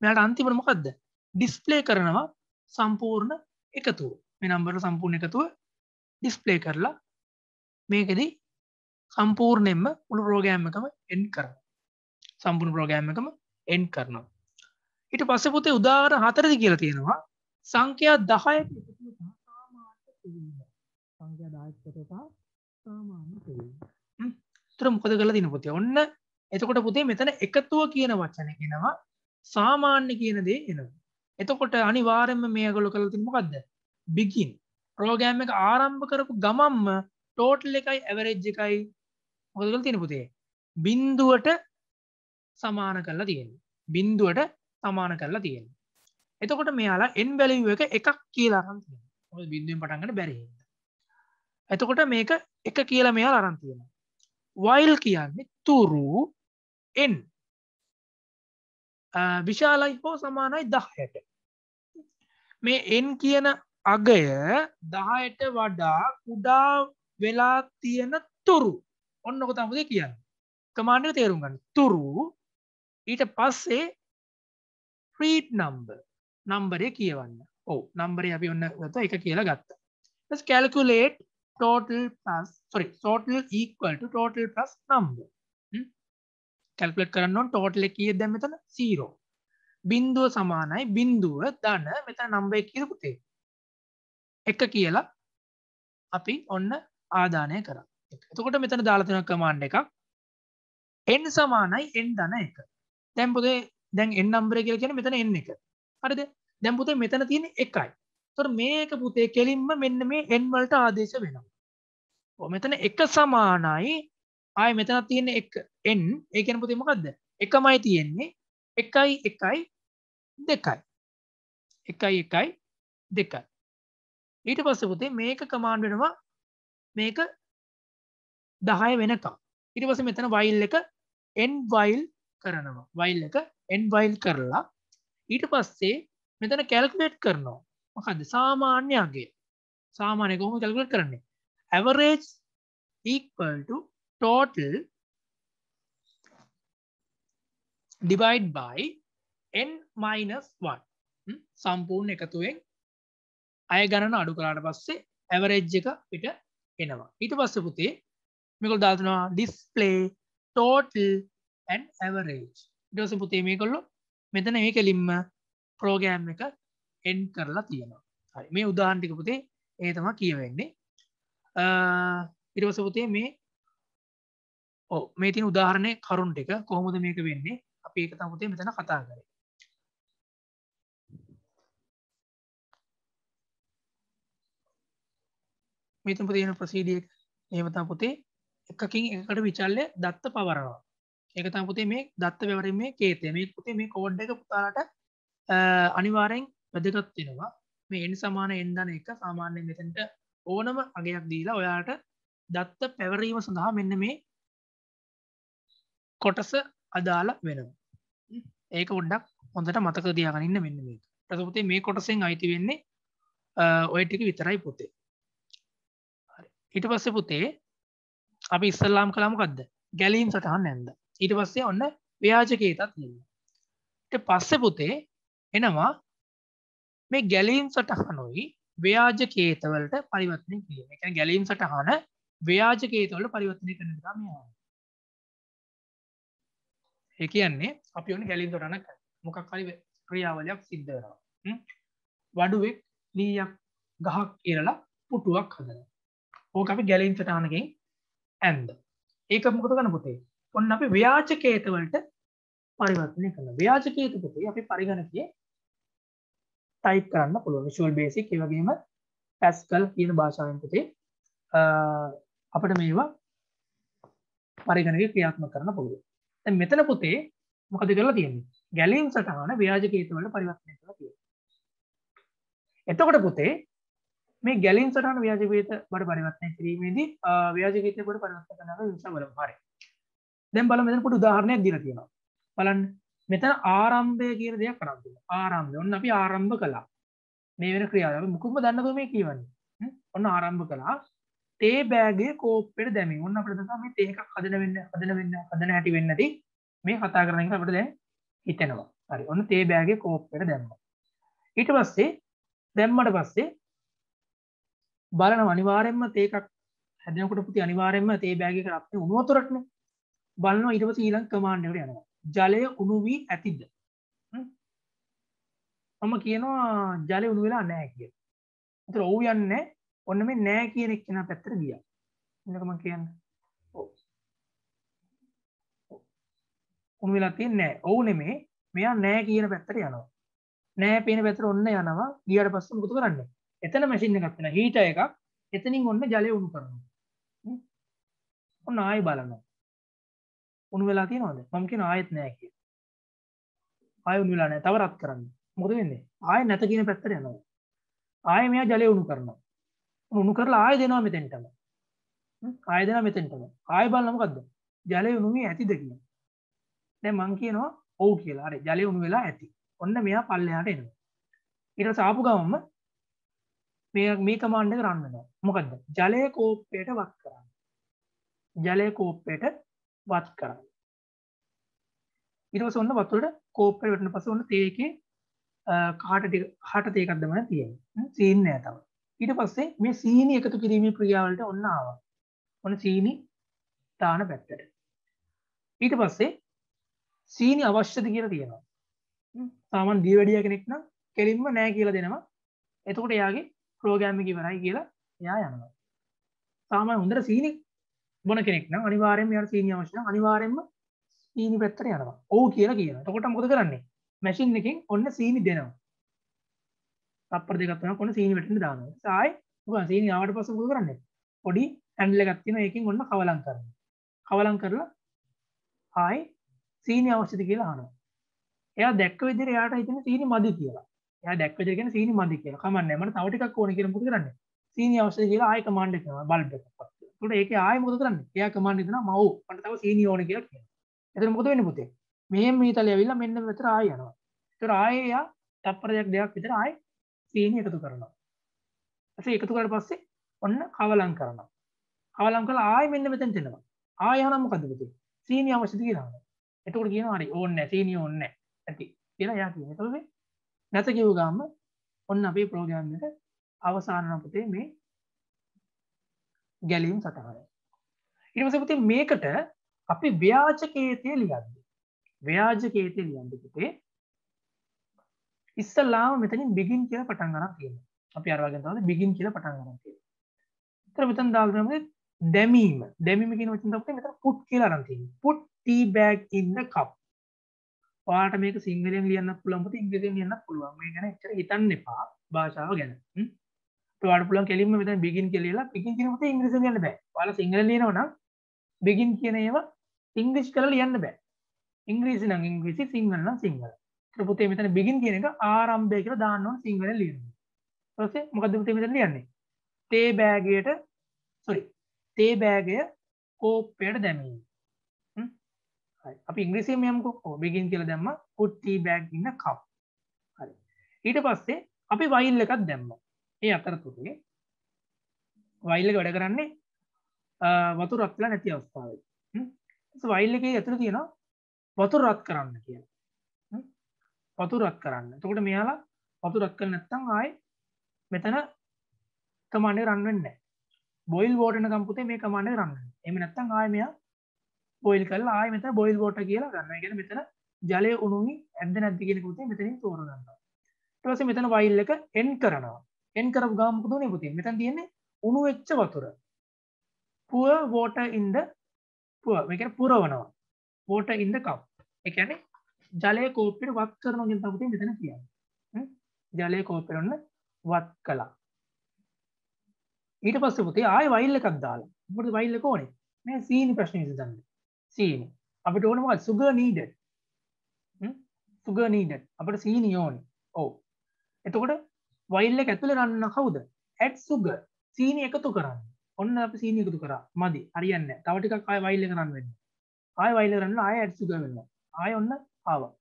මෙයාට අන්තිමට මොකද්ද? ඩිස්ප්ලේ කරනවා සම්පූර්ණ එකතුව. මේ නම්බර සම්පූර්ණ එකතුව ඩිස්ප්ලේ කරලා මේකෙදි සම්පූර්ණයෙන්ම මුළු ප්‍රෝග්‍රෑම් එකම එන්ඩ් කරනවා. සම්පූර්ණ ප්‍රෝග්‍රෑම් එකම එන්ඩ් කරනවා. ඊට පස්සේ පුතේ උදාහරණ 4දී කියලා තියෙනවා සංඛ්‍යා 10ක එකතුව සාමාන්‍ය කිරීම. සංඛ්‍යා 10ක එකතුව සාමාන්‍ය කිරීම. ඒතර මොකද කරලා තියෙන්නේ පුතේ? ඔන්න එතකොට පුතේ මෙතන එකතුව කියන වචනේ එනවා සාමාන්‍ය කියන දේ එනවා. එතකොට අනිවාර්යයෙන්ම මේගොල්ලෝ කරලා තියෙන්නේ මොකද්ද? begin ප්‍රෝග්‍රෑම් එක ආරම්භ කරපු ගමන්ම ටෝටල් එකයි ඇවරේජ් එකයි මොකද කරලා තියෙන්නේ පුතේ? බිඳුවට සමාන කරලා තියෙන්නේ. බිඳුවට සමාන කරලා තියෙන්නේ. එතකොට මෙයාලා n value එක එකක් කියලා අරන් තියෙනවා. මොකද බිඳුවෙන් පටන් ගන්න බැරි හින්දා. එතකොට මේක එක කියලා මෙයාලා අරන් තියෙනවා. while කියන්නේ තුරු n විශාලයි හෝ සමානයි 10ට. මේ n කියන අගය 10ට වඩා කුඩා වෙලා තියෙන තුරු. ඔන්න ඔක තමයි කියන්නේ. කමාන්ඩ් එක තේරුම් ගන්න. තුරු ඊට පස්සේ read number. නම්බරය කියවන්න. ඔව් නම්බරය අපි ඔන්න ගත්තා එක කියලා ගත්තා. ඊට calculate total equal to total plus number. Calculate කරන්න ඕන ටෝටල් එක කීයද දැන් මෙතන 0. බිඳුව සමානයි බිඳුව ධන මෙතන නම්බර් එක කීයද පුතේ? 1 කියලා අපි ඔන්න ආදානය කරා. එතකොට මෙතන දාලා තියෙන කමාන්ඩ් එකක් n සමානයි n ධන 1. දැන් පුතේ දැන් n නම්බරය කියලා කියන්නේ මෙතන n එක. හරිද? දැන් පුතේ මෙතන තියෙන්නේ 1යි. ඒතකොට මේක පුතේ කෙලින්ම මෙන්න මේ n වලට ආදේශ වෙනවා. ඔව් මෙතන 1 සමානයි ආයේ මෙතන තියෙන 1 n ඒ කියන්නේ පුතේ මොකද්ද? එකමයි තියෙන්නේ 1 1 2යි. 1 1 2යි. ඊට පස්සේ පුතේ මේක කමාන්ඩ් වෙනවා මේක 10 වෙනකම්. ඊට පස්සේ මෙතන while එක n while කරනවා. while එක n while කරලා ඊට පස්සේ මෙතන calculate කරනවා. මොකද්ද? සාමාන්‍ය අගය. සාමාන්‍ය කොහොමද calculate කරන්නේ? average equal to total divide by n minus 1. සම්පූර්ණ එකතුවෙන් අය ගණන අඩු කළාට පස්සේ average එක පිට එනවා. ඊට පස්සේ පුතේ මේගොල්ලෝ දාලා දෙනවා display total and average. ඊට පස්සේ පුතේ මේගොල්ලෝ මෙතන මේ කෙලින්ම program එක end කරලා තියෙනවා. හරි. මේ උදාහරණ ටික පුතේ ඒ තමයි කියවෙන්නේ. ඊට පස්සේ පුතේ මේ තියෙන උදාහරණේ කරුණු ටික කොහොමද මේක වෙන්නේ? අපි ඒක තමයි පුතේ මෙතන කතා කරේ. මෙතන පුතේ තියෙන ප්‍රොසීඩියර් එක එහෙම තමයි පුතේ එකකින් එකකට විචල්‍ය දත්ත පවරනවා. ඒක තමයි පුතේ මේ දත්ත විවරණයේ කේතය. මේ පුතේ මේ කෝඩ් එක පුතාලට අනිවාර්යෙන් වැදගත් වෙනවා. මේ n සමාන n ධන 1 සාමාන්‍යයෙන් මෙතනට ඕනම අගයක් දීලා ඔයාලට දත්ත පැවරීම සඳහා මෙන්න මේ කොටස අදාළ වෙනවා. ඒක පොඩ්ඩක් හොඳට මතක තියාගන්න ඉන්න මෙන්න මේක. ඊට පස්සේ පුතේ මේ කොටසෙන් අයිති වෙන්නේ ඔය ටික විතරයි පුතේ. හරි. ඊට පස්සේ පුතේ අපි ඉස්සල්ලාම් කළා මොකද්ද? ගැලීම් සටහන් නැන්ද. ඊට පස්සේ ඔන්න ව්‍යාජකේතත් ලියනවා. ඊට පස්සේ පුතේ එනවා මේ ගැලීම් සටහනොයි ව්‍යාජකේත වලට පරිවර්තනය කිරීම. ඒ කියන්නේ ගැලීම් සටහන ව්‍යාජකේත වලට පරිවර්තනය කරන එක තමයි ආවේ. ඒ කියන්නේ අපි ඔන්න ගැලීම් සටහනක් මොකක් හරි ක්‍රියාවලියක් සිද්ධ වෙනවා. වඩුවෙක් ලීයක් ගහක් ඉරලා පුටුවක් හදනවා. ඕක අපි ගැලීම් සටහනකින් ඇන්ද. ඒක මොකද කරන්න පුතේ? ඔන්න අපි ව්‍යාජකේත වලට පරිවර්තනය කරනවා. ව්‍යාජකේත පුතේ අපි පරිගණකයේ ටයිප් කරන්න පුළුවන්. Visual Basic ඒ වගේම Pascal කියන භාෂාවෙන් පුතේ අපිට මේවා පරිගණකයේ ක්‍රියාත්මක කරන්න පුළුවන්. දැන් මෙතන පුතේ මොකද කරලා තියෙන්නේ? ගැලීම් සටහන ව්‍යාජකේත වලට පරිවර්තනය කරලා තියෙනවා. එතකොට පුතේ මේ ගැලීම් සටහන ව්‍යාජකේත වලට පරිවර්තනය කිරීමේදී ව්‍යාජකේත වලට පරිවර්තන කරනවා විශේෂ බලමු. හරි. දැන් බලමු මෙතන පොඩි උදාහරණයක් දීලා තියෙනවා. බලන්න. මෙතන ආරම්භය කියන දෙයක් කරන් තියෙනවා. ආරම්භය. ඔන්න අපි ආරම්භ කළා. මේ වෙන ක්‍රියාව. අපි මුකුත්ම දන්නව මේ කියවන්නේ. ඔන්න ආරම්භ කළා. තේ බෑගයේ කෝප්පෙට දැමීම. ඔන්න අපිට දැන් මේ තේ එකක් හදන හැටි වෙන්නේ නැති මේ කතා කරන එක අපිට දැන් හිතෙනවා. හරි. ඔන්න තේ බෑගයේ කෝප්පෙට දැම්මා. ඊට පස්සේ දැම්මට පස්සේ බලනවා අනිවාර්යයෙන්ම තේ එකක් හැදෙනකොට පුතේ අනිවාර්යයෙන්ම තේ බෑගයක රත්නේ උණු වතුරටනේ. බලනවා ඊට පස්සේ ඊළඟ කමාන්ඩ් එකට යනවා. ජලය උණු වී ඇතිද? මම කියනවා ජලය උණු වෙලා නැහැ කියලා. ඒතර ඔව් යන්නේ ඔන්න මේ නැහැ කියන එක කෙනා පැත්තට ගියා. එන්නක මම කියන්නේ. ඔව්. උණු වෙලා තියන්නේ නැහැ. ඔව් නෙමේ. මෙයා නැහැ කියන පැත්තට යනවා. නැහැ පේන පැත්තට ඔන්න යනවා. ගියාට පස්සේ මොකද කරන්නේ? එතන මැෂින් එකක් තියෙනවා. හීටර් එකක්. එතනින් ඔන්න ජලය උණු කරනවා. ඔන්න ආයෙ බලනවා. උණු වෙලා තියෙනවද? මම කියන ආයෙත් නැහැ කියලා. ආයෙ උණු වෙලා නැහැ. තව රත් කරන්න. මොකද වෙන්නේ? ආයෙ නැත කියන පැත්තට යනවා. ආයෙ මෙයා ජලය උණු කරනවා. උණු කරලා ආයෙ දෙනවා මෙතෙන්ටම. ආයෙ දෙනවා මෙතෙන්ටම. ආයෙ බලන්න මොකද්ද? ජලය උණු වී ඇතිද කියලා. දැන් මං කියනවා ඔව් කියලා. හරි ජලය උණු වෙලා ඇති. ඔන්න මෙයා පල්ලෙහාට එනවා. ඊට පස්සේ ආපු ගමන්ම මේ කමාන්ඩ් එක රන් වෙනවා. මොකද්ද? ජලය කෝප්පයට වත් කරන්න. ජලය කෝප්පයට වත් කරන්න. ඊට පස්සේ ඔන්න වතුරට කෝප්පෙට වැටෙන පස්සේ ඔන්න තේ එකේ කාට තේ එකක් දැමලා තියෙනවා. සීනි නෑ තව. ඊට පස්සේ මේ සීනි එකතු කිරීමේ ක්‍රියාවලට ඔන්න ආවා. ඔන්න සීනි දාන පැත්තට. ඊට පස්සේ සීනි අවශ්‍යද කියලා තියෙනවා. සාමාන්‍ය දියවැඩියා කෙනෙක් නම් කෙලින්ම නෑ කියලා දෙනවා. එතකොට එයාගේ ප්‍රෝග්‍රෑම් එක ඉවරයි කියලා එයා යනවා. සාමාන්‍ය හොඳට සීනි බොන කෙනෙක් නම් අනිවාර්යෙන්ම එයාට සීනි අවශ්‍ය නම් අනිවාර්යෙන්ම සීනි පැත්තට යනවා. ඔව් කියලා කියනවා. එතකොට මොකද කරන්නේ? මැෂින් එකෙන් ඔන්න සීනි දෙනවා. තප්පර දෙකක් තුනක් ඔන්න සීනි වැටෙන්න දානවා. ඊට පස්සේ ආයෙ මොකද සීනි ආවට පස්සේ මොකද කරන්නේ? පොඩි හැන්ඩල් එකක් තියෙනවා. ඒකෙන් ඔන්න කවලම් කරනවා. කවලම් කරලා ආයෙ සීනි අවශ්‍යද කියලා අහනවා. එයා දැක්ක විදිහට එයාට හිතෙන සීනි මදි කියලා. එයා දැක්ක විදිහට කියන සීනි මදි කියලා. කමන්නේ මට තව ටිකක් ඕනේ කියලා මොකද කරන්නේ? සීනි අවශ්‍යද කියලා ආයෙ කමාන්ඩ් එක කරනවා බල්බ් එකක් පත් කරලා. ඒකට ඒකේ ආයෙ මොකද කරන්නේ? එයා කමාන්ඩ් දෙනවා මව් මට තව සීනි ඕනේ කියලා කියනවා. එතන මොකද වෙන්නේ පුතේ? මෙහෙම මීතලේ ඇවිල්ලා මෙන්න මෙතන ආයෙ යනවා. ඒතර ආයෙ එයා තප්පර දෙකක් විතර ආයෙ සීනි එකතු කරනවා. ඊට එකතු කරලා පස්සේ ඔන්න කවලම් කරනවා. කවලම් කරලා ආයෙ මෙන්න මෙතෙන්ට එනවා. ආයෙ යනවා මොකද පුතේ? සීනි අවශ්‍යද කියලා අහනවා. එතකොට කියනවා හරි ඕනේ නැහැ සීනි ඕනේ නැහැ. ඇති කියලා එයා කියනවා. එතකොට නැත කිව්ව ගාම ඔන්න අපේ ප්‍රෝග්‍රෑම් එක අවසාන පුතේ මේ ගැලීම් සටහන. ඊට පස්සේ පුතේ මේකට අපි ව්‍යාජකේතය ලියන්නේ. ව්‍යාජකේතය ලියන්නේ පුතේ ඉස්සල්ලාම මෙතනින් begin කියලා පටන් ගන්න තියෙනවා. අපි අර වගේ තමයි begin කියලා පටන් ගන්න තියෙනවා. ඊට මෙතන දාගෙන තමයි දැමීම. දැමීම කියන වචන තමයි මෙතන put කියලා අරන් තියෙන්නේ. put tea bag in the cup. ඔයාලට මේක සිංහලෙන් ලියන්නත් පුළුවන් පුතේ ඉංග්‍රීසියෙන් ලියන්නත් පුළුවන්. මේ ගැන එච්චර හිතන්න එපා භාෂාව ගැන. ඔයාලට පුළුවන් කෙලින්ම මෙතන begin කියලා ලියලා begin කියන පුතේ ඉංග්‍රීසියෙන් ලියන්න බෑ. ඔයාලා සිංහලෙන් ලියනවා නම් begin කියන ඒවා ඉංග්‍රීසි කරලා ලියන්න බෑ. ඉංග්‍රීසි නම් ඉංග්‍රීසි සිංහල නම් සිංහල. ඊට පුතේ මෙතන begin කියන එක ආරම්භය කියලා දාන්න ඕන සිංහලෙන් ලියනවා. ඊට පස්සේ මොකද්ද පුතේ මෙතන ලියන්නේ? තේ බෑගයට තේ බෑගය කෝප්පයට දැමීම. හරි. අපි ඉංග්‍රීසියෙන් යමුකෝ. ඔව් begin කියලා දැම්මා put tea bag in a cup. හරි. ඊට පස්සේ අපි while එකක් දැම්මා. ඒ අතරතුරේ while එක වැඩ කරන්නේ වතුර රත් වෙලා නැති අවස්ථාවේ. while එකේ ඇතුළේ තියෙනවා වතුර රත් කරන්න කියලා. වතුර රත් කරන්න. එතකොට මෙයාලා වතුර රත් කරන්නේ නැත්නම් ආයේ මෙතන කමාන්ඩ් එක රන් වෙන්නේ නැහැ. බොයිල් වෝටර් එකනම් පුතේ මේ කමාන්ඩ් එක රන් වෙනවා. එහෙම නැත්නම් ආයේ මෙයා බොයිල් කරලා ආයේ මෙතන බොයිල් වෝටර් කියලා ගන්නවා. ඒ කියන්නේ මෙතන ජලය උණුවි ඇද්ද නැද්ද කියන එක පුතේ මෙතනින් තෝරගන්නවා. ඊට පස්සේ මෙතන while එක end කරනවා. end කරපු ගාම මොකද උනේ පුතේ? මෙතන තියෙන්නේ උණු වෙච්ච වතුර. pour water in the pour. මේ කියන්නේ පුරවනවා. water in the cup. ඒ කියන්නේ ජලය කෝප්පෙට වත් කරනවා කියන තමයි මෙතන කියන්නේ. ජලය කෝප්පෙට ඔන්න වත් කළා. ඊට පස්සේ පුතේ ආයෙ while එකක් දාලා. මොකද while එක ඕනේ? මේ සීනි ප්‍රශ්නේ විසඳන්න. සීනි. අපිට ඕනේ මොකක්ද? sugar needed. sugar needed. අපිට සීනි ඕනේ. ඔව්. එතකොට while එක ඇතුලේ රන්න කවුද? add sugar. සීනි එකතු කරන්න. ඔන්න අපි සීනි එකතු කරා. මදි. හරියන්නේ නැහැ. තව ටිකක් ආයෙ while එක රන් වෙන්න. ආයෙ while එක රන් ආයෙ add sugar වෙනවා. ආයෙ ඔන්න ආවා.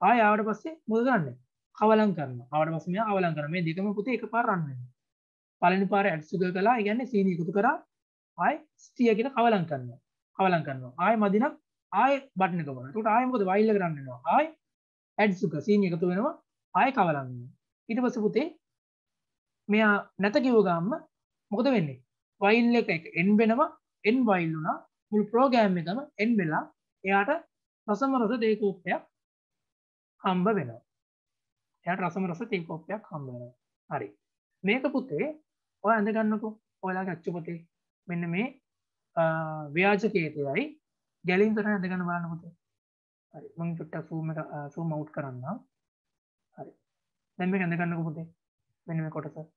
ආයෙ ආවට පස්සේ මොකද කරන්නේ? කවලම් කරනවා. ආවට පස්සේ මෙයා කවලම් කරනවා. මේ දෙකම පුතේ එකපාර රන් වෙනවා. පළවෙනි පාරේ add sugar කළා. ඒ කියන්නේ සීනි එකතු කරා. ආයෙ ස්ටිය කියන කවලම් කරනවා. කවලම් කරනවා. ආයෙ මදි නම් ආයෙ බටන් එක බලනවා. එතකොට ආයෙ මොකද while එක රන් වෙනවා. ආයෙ add sugar සීනි එකතු වෙනවා. ආයෙ කවලම් වෙනවා. ඊට පස්සේ පුතේ මෙයා නැත කිව්ව ගාම මොකද වෙන්නේ? while එක end වෙනවා. end while වුණා. මුළු ප්‍රෝග්‍රෑම් එකම end වෙලා එයාට රසම රස තේ කෝප්පයක් හම්බ වෙනවා. එයාට රසම රස තේ කෝප්පයක් හම්බ වෙනවා. හරි. මේක පුතේ ඔය අඳ ගන්නකෝ. ඔයාලගේ අච්චු පුතේ. මෙන්න මේ ව්‍යාජකේතයයි ගැලීම් තරහ අඳ ගන්න බලන්න පුතේ. හරි. මම චුට්ටක් zoom out කරන්නම්. හරි. දැන් මේක අඳ ගන්නකෝ පුතේ. මෙන්න මේ කොටස.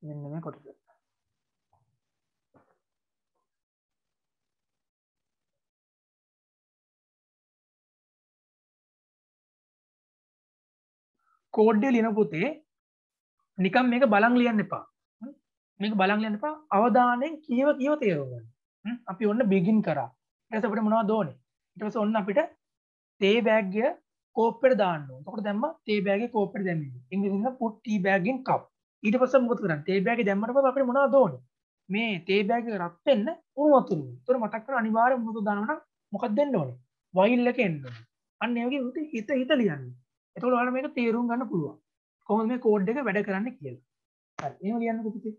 මෙන්න මේ කොටස. කෝඩ් එක ලියන පුතේ නිකන් මේක බලන් ලියන්න එපා. මේක බලන් ලියන්න එපා. අවධානයෙන් කියව තේරුම් ගන්න. අපි ඔන්න begin කරා. ඊට පස්සේ අපිට මොනවද ඕනේ? ඊට පස්සේ ඔන්න අපිට තේ බෑග් එක කෝප්පෙට දාන්න ඕනේ. එතකොට දැම්මා තේ බෑග් එක කෝප්පෙට දැම්මේ. ඉංග්‍රීසියෙන් put tea bag in cup. ඊට පස්සේ මොකද කරන්නේ? තේ බෑග් එක දැම්මට පස්සේ අපිට මොනවද ඕනේ? මේ තේ බෑග් එක රත් වෙන්න උණු වතුර. ඒතර මතක් කරගන්න අනිවාර්යෙන් මොකද දානවා නම් මොකක්ද දෙන්න ඕනේ? while එක එන්න ඕනේ. අන්න ඒ වගේ හිත ලියන්න. එතකොට ඔයාලට මේක තේරුම් ගන්න පුළුවන්. කොහොමද මේ කෝඩ් එක වැඩ කරන්නේ කියලා. හරි. එහෙම ලියන්නකෝ පුතේ.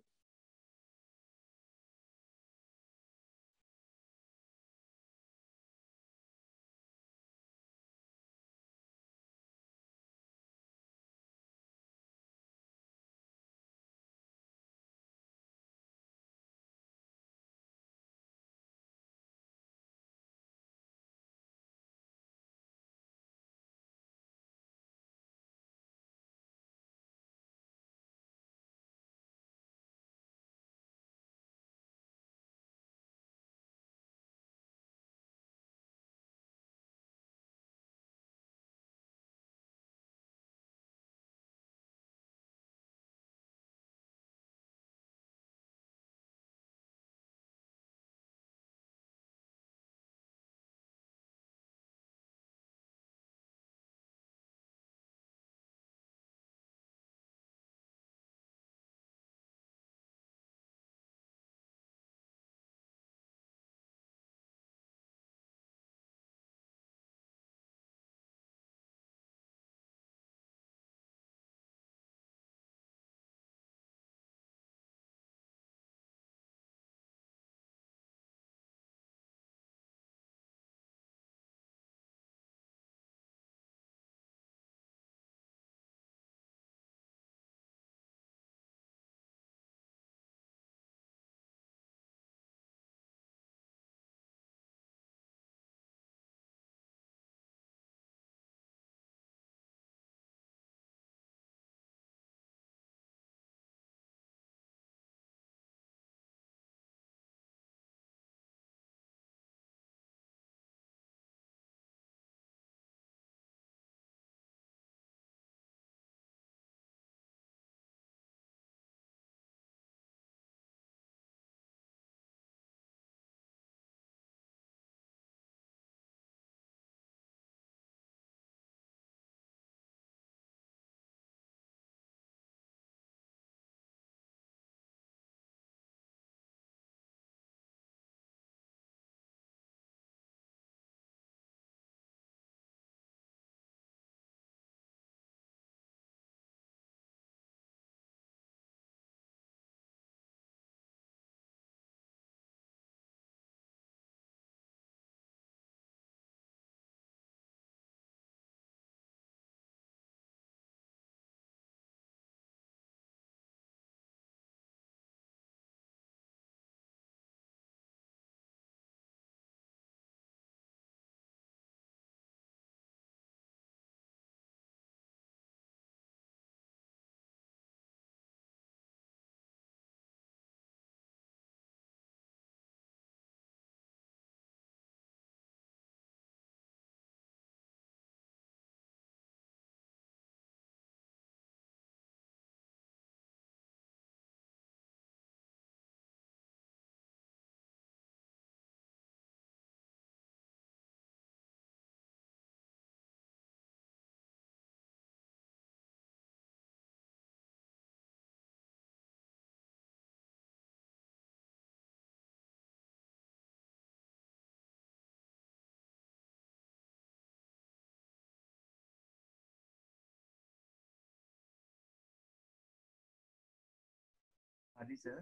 හරි සර්.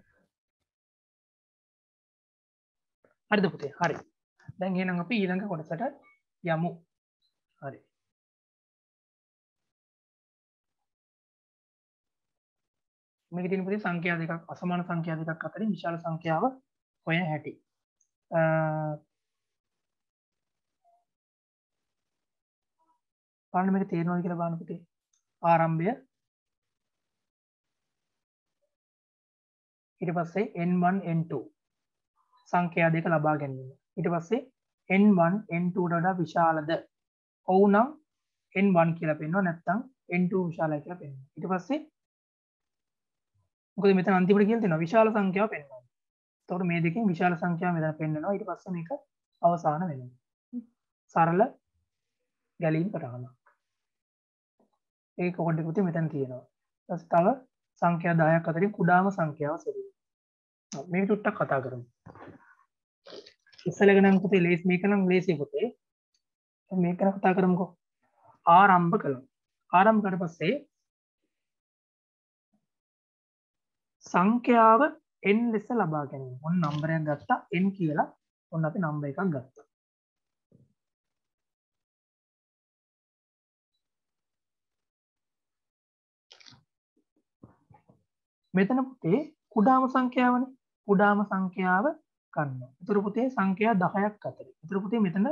හරිද පුතේ? හරි. දැන් එහෙනම් අපි ඊළඟ කොටසට යමු. හරි. මේකේ තියෙන පුතේ සංඛ්‍යා දෙකක් අසමාන සංඛ්‍යා දෙකක් අතරින් විශාල සංඛ්‍යාව හොයන හැටි. බලන්න මේක තේරෙනවද කියලා බලන්න පුතේ. ආරම්භය ඊට පස්සේ n1 n2 සංඛ්‍යා දෙක ලබා ගැනීම. ඊට පස්සේ n1 n2 ට වඩා විශාලද? ඔව් නම් n1 කියලා පෙන්නනවා නැත්නම් n2 විශාලයි කියලා පෙන්නනවා. ඊට පස්සේ මොකද මෙතන අන්තිමට කියලා තියෙනවා විශාල සංඛ්‍යාව පෙන්නනවා. එතකොට මේ දෙකෙන් විශාල සංඛ්‍යාව මෙතන පෙන්නනවා. ඊට පස්සේ මේක අවසාන වෙනවා. සරල ගැලීම් ප්‍රමාණයක්. ඒක කොහොමද පුතේ මෙතන තියෙනවා. ඊට පස්සේ තව සංඛ්‍යා 10ක් අතරින් කුඩාම සංඛ්‍යාව සෙවීම. මේක ටුට්ටක් කතා කරමු. ඉස්සෙල්ලා නම් පුතේ මේක නම් ලේසි පුතේ. මේක ගැන කතා කරමුකෝ. ආරම්භ කළා. ආරම්භ කරලා පස්සේ සංඛ්‍යාව n ලෙස ලබා ගැනීම. ඔන්න නම්බරයක් ගත්තා n කියලා. ඔන්න අපි නම්බර එකක් ගත්තා. මෙතන පුතේ කුඩාම සංඛ්‍යාවනේ. කුඩාම සංඛ්‍යාව ගන්නවා. ඒතර පුතේ සංඛ්‍යා 10ක් අතර. ඒතර පුතේ මෙතන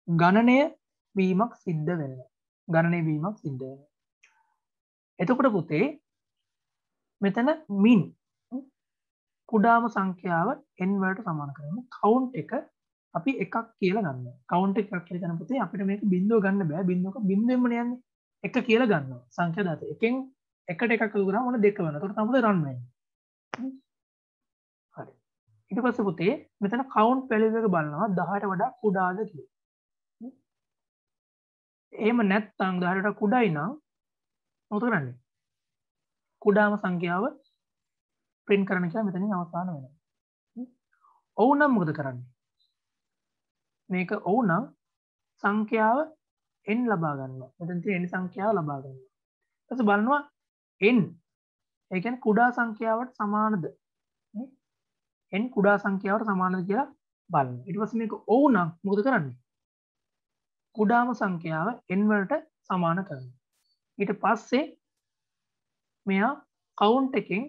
ගණනය වීමක් සිද්ධ වෙනවා. ගණනය වීමක් සිද්ධ වෙනවා. එතකොට පුතේ මෙතන මින් කුඩාම සංඛ්‍යාව n වලට සමාන කරනවා. කවුන්ට් එක අපි එකක් කියලා ගන්නවා. කවුන්ට් එකක් කියලා ගන්න පුතේ අපිට මේක බිඳුව ගන්න බෑ. බිඳුවක බිඳුවෙන්මනේ යන්නේ. එක කියලා ගන්නවා. සංඛ්‍යා 10. එකෙන් එකට එකක් එකතු කරාම මොන දෙක වෙනවා. එතකොට තමයි රන් වෙන්නේ. හරි. ඊට පස්සේ පුතේ මෙතන කවුන්ට් වැලියු එක බලනවා 10ට වඩා කුඩාද කියලා. එහෙම නැත්නම් 10ට වඩා කුඩායි නම් මොකද කරන්නේ? කුඩාම සංඛ්‍යාව print කරන්න කියලා මෙතනින් අවසාන වෙනවා. ඔව් නම් මොකද කරන්නේ? මේක ඔව් නම් සංඛ්‍යාව n ලබා ගන්නවා. මෙතන තියෙන n සංඛ්‍යාව ලබා ගන්නවා. ඊට පස්සේ බලනවා n ඒ කියන්නේ කුඩා සංඛ්‍යාවට සමානද? n කුඩා සංඛ්‍යාවට සමානද කියලා බලනවා. ඊට පස්සේ මේක ඔව් නම් මොකද කරන්නේ? කුඩාම සංඛ්‍යාව n වලට සමාන කරනවා. ඊට පස්සේ මෙයා කවුන්ට් එකෙන්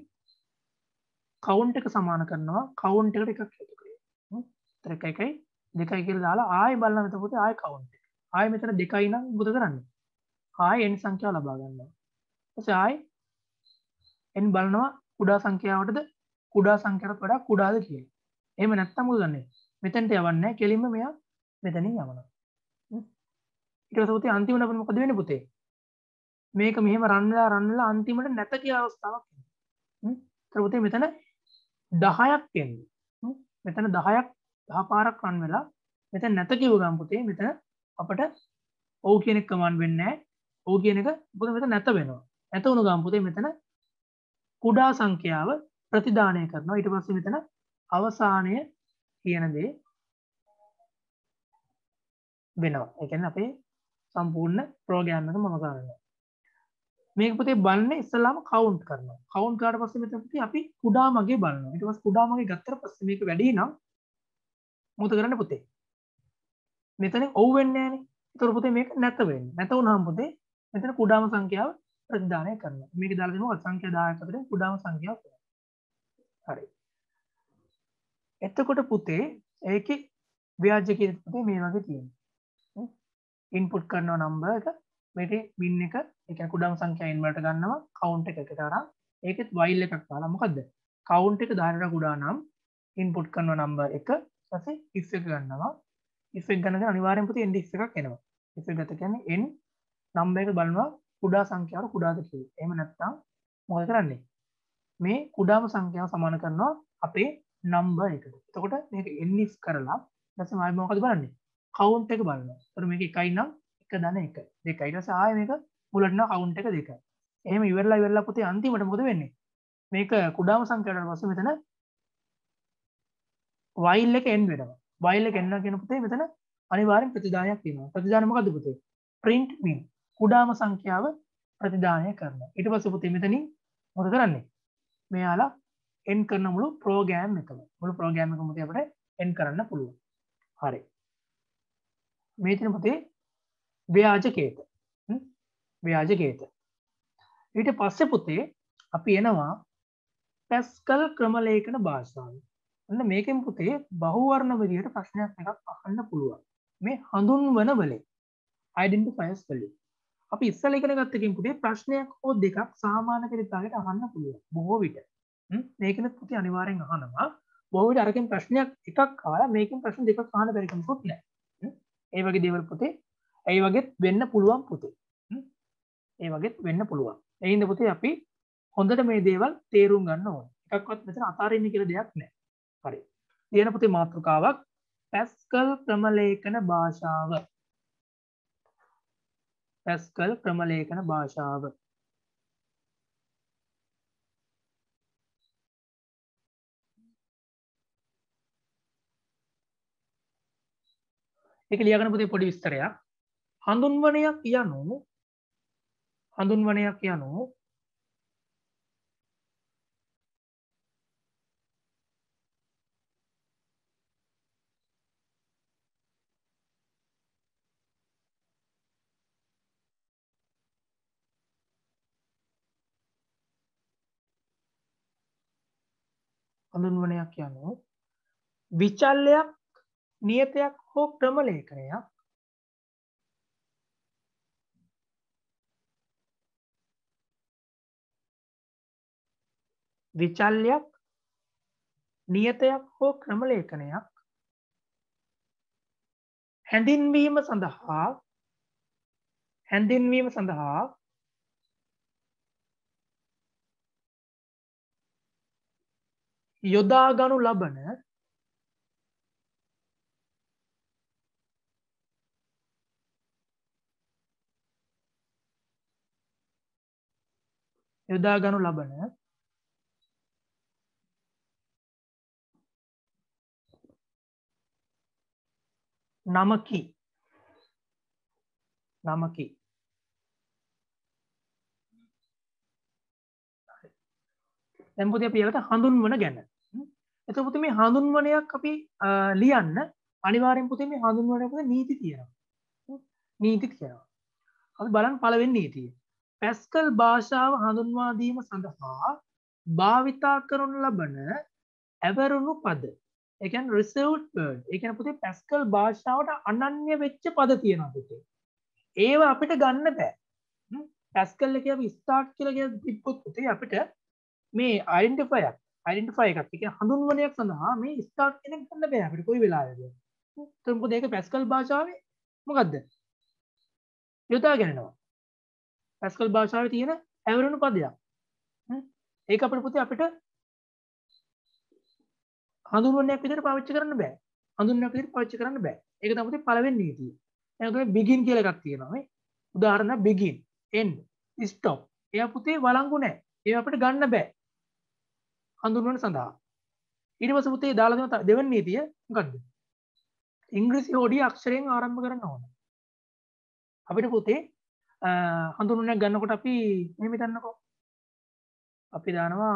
කවුන්ට් එක සමාන කරනවා කවුන්ට් එකට එකක් එකතු කරනවා. ඒතර 1යි 2යි කියලා දාලා ආයෙ බලන්න එතකොට ආයෙ කවුන්ට් එක. ආයෙ මෙතන 2යි නම් මොකද කරන්නේ? ආයෙ n සංඛ්‍යාව ලබා ගන්නවා. ඊපස්සේ ආයෙ n බලනවා කුඩා සංඛ්‍යාවටද කුඩා සංඛ්‍යාවට වඩා කුඩාද කියලා. එහෙම නැත්නම් මොකද ගන්නෙ? මෙතනට යවන්නේ නැහැ. කෙලින්ම මෙයා මෙතනින් යවනවා. ඊට පස්සේ පුතේ අන්තිමට අපිට මොකද වෙන්නේ පුතේ? මේක මෙහෙම රන් වෙලා අන්තිමට නැත කියලා අවස්ථාවක් එනවා. ඒතර පුතේ මෙතන 10ක් එන්නේ. මෙතන 10ක් 10 පාරක් රන් වෙලා මෙතන නැත කිව්ව ගමන් පුතේ මෙතන අපිට ඔව් කියන එක කමාන්ඩ් වෙන්නේ නැහැ. ඔව් කියන එක මොකද මෙතන නැත වෙනවා. නැත වුණ ගමන් පුතේ මෙතන කුඩා සංඛ්‍යාව ප්‍රතිදානය කරනවා. ඊට පස්සේ මෙතන අවසානය කියන දේ වෙනවා. ඒ කියන්නේ අපේ සම්පූර්ණ ප්‍රෝග්‍රෑම් එක මම කරනවා. මේක පුතේ බලන්නේ ඉස්සලාම කවුන්ට් කරනවා. කවුන්ට් කරාට පස්සේ මෙතන පුතේ අපි කුඩා මගේ බලනවා. ඊට පස්සේ කුඩා මගේ ගත්තට පස්සේ මේක වැඩි නම් මොකද කරන්නේ පුතේ? මෙතන ඔව් වෙන්නේ නැහනේ. ඒතර පුතේ මේක නැත වෙන්නේ. නැත වුණාම පුතේ මෙතන කුඩාම සංඛ්‍යාව ප්‍රතිදානය කරනවා. මේක දාලා දෙනවා සංඛ්‍යා 10ක් අතරින් කුඩාම සංඛ්‍යාව. හරි. එතකොට පුතේ ඒකේ ව්‍යාජ්‍ය කියන පුතේ මේ වගේ තියෙනවා. ඉන්පුට් කරනවා නම්බර් එක මේකේ බින් එක ඒ කියන්නේ කුඩාම සංඛ්‍යාව n වලට ගන්නවා කවුන්ට් එකකට අරන් ඒකෙත් while එකක් දාලා මොකද්ද කවුන්ට් එක 10ට කුඩා නම් ඉන්පුට් කරනවා නම්බර් එක ඊපස්සේ if එක ගන්නවා if එක ගන්නකන් අනිවාර්යෙන් පුතේ end if එකක් එනවා if එක ගත්ත කියන්නේ n නම්බර් එක බලනවා කුඩා සංඛ්‍යාවට කුඩාද කියලා. එහෙම නැත්නම් මොකද කරන්නේ? මේ කුඩාම සංඛ්‍යාව සමාන කරනවා අපේ නම්බර් එකට. එතකොට මේක n if කරලා ඊට පස්සේ ආයෙ මොකද බලන්නේ? කවුන්ට් එක බලනවා. ඒතර මේක 1යි නම් 1 ධන 1 2යි. ඊට පස්සේ ආයෙ මේක මුලට නම් කවුන්ට් එක 2යි. එහෙම ඉවරලා පුතේ අන්තිමට මොකද වෙන්නේ? මේක කුඩාම සංඛ්‍යාවට පස්සේ මෙතන while එක n වෙනවා. while එක n කියන පුතේ මෙතන අනිවාර්යෙන් ප්‍රතිදානයක් තියෙනවා. ප්‍රතිදානය මොකද්ද පුතේ? print min. කුඩාම සංඛ්‍යාව ප්‍රතිදානය කරනවා. ඊට පස්සේ පුතේ මෙතනින් මොකද කරන්නේ? මෙයාලා එන් කරන මුළු ප්‍රෝග්‍රෑම් එකම මුළු ප්‍රෝග්‍රෑම් එකම පුතේ අපිට එන් කරන්න පුළුවන්. හරි. මේ තියෙන පුතේ ව්‍යාජකේත. ව්‍යාජකේත. ඊට පස්සේ පුතේ අපි එනවා පැස්කල් ක්‍රමලේඛන භාෂාව. අන්න මේකෙන් පුතේ බහුවර්ණ විදියට ප්‍රශ්නයක් එකක් අහන්න පුළුවන්. මේ හඳුන්වන වලින් identifiers වලින්. අපි ඉස්සෙල්ලා ඉගෙන ගත්ත එකෙන් පුතේ ප්‍රශ්නයක් හෝ දෙකක් සාමාන්‍ය පරිපාලයට අහන්න පුළුවන්. බොහෝ විට. මේකෙන් පුතේ අනිවාර්යෙන් අහනවා. බොහෝ විට අරකින් ප්‍රශ්නයක් එකක් ආවා මේකෙන් ප්‍රශ්න දෙකක් අහන්න බැරි කමකුත් නැහැ. ඒ වගේ දේවල් පුතේ ඒ වගේත් වෙන්න පුළුවන් පුතේ. ඒ වගේත් වෙන්න පුළුවන්. ඒ හින්දා පුතේ අපි හොඳට මේ දේවල් තේරුම් ගන්න ඕනේ. එකක්වත් මෙතන අතාරින්න කියලා දෙයක් නැහැ. හරි. ලියන පුතේ මාතෘකාවක් පැස්කල් ක්‍රමලේඛන භාෂාව. පැස්කල් ක්‍රමලේඛන භාෂාව. ඒක ලියාගන්න පුතේ පොඩි විස්තරයක්. හඳුන්වනයක් යනු විචල්‍යයක් නියතයක් හෝ ක්‍රමලේඛනයක් විචල්‍යයක් නියතයක් හෝ ක්‍රමලේඛනයක් හැඳින්වීම සඳහා යොදාගනු ලබන නමකි. දැන් පුතේ අපි ඊළඟට හඳුන්වන ගැන. එතකොට පුතේ මේ හඳුන්වනයක් අපි ලියන්න අනිවාර්යෙන් පුතේ මේ හඳුන්වනයේ පුතේ නීති තියෙනවා. අපි බලන්න පළවෙනි නීතිය. පැස්කල් භාෂාව හඳුන්වා දීම සඳහා භාවිතා කරනු ලබන ඇවරුණු පද. ඒ කියන්නේ reserved word. ඒ කියන්නේ පුතේ පැස්කල් භාෂාවට අනන්‍ය වෙච්ච පද තියෙනවා පුතේ. ඒව අපිට ගන්න බෑ. පැස්කල් එකේ අපි start කියලා තිබ්බොත් පුතේ අපිට මේ identify එකක්. ඒ කියන්නේ හඳුන්වනයක් සඳහා මේ start කියන එක ගන්න බෑ අපිට කොයි වෙලාවෙද. එතකොට මොකද ඒක පැස්කල් භාෂාවේ මොකද්ද? යොදා ගන්නවා. පැස්කල් භාෂාවේ තියෙන ඇවරුණු පදයක්. ඒක අපිට පුතේ අපිට හඳුන්වන්නයක් විදිහට පාවිච්චි කරන්න බෑ. ඒක තමයි පුතේ පළවෙනි නීතිය. එතකොට begin කියලා එකක් තියෙනවා නේ. උදාහරණ begin, end, stop. ඒවා පුතේ වළංගු නැහැ. ඒවා අපිට ගන්න බෑ. හඳුන්වන සඳහා. ඊට පස්සේ පුතේ දාලා දෙන දෙවෙනි නීතිය මොකද්ද? ඉංග්‍රීසි හොඩිය අක්ෂරයෙන් ආරම්භ කරන්න ඕන. අපිට පුතේ හඳුන්වන්නයක් ගන්නකොට අපි මෙහෙම හිතන්නකෝ. අපි දානවා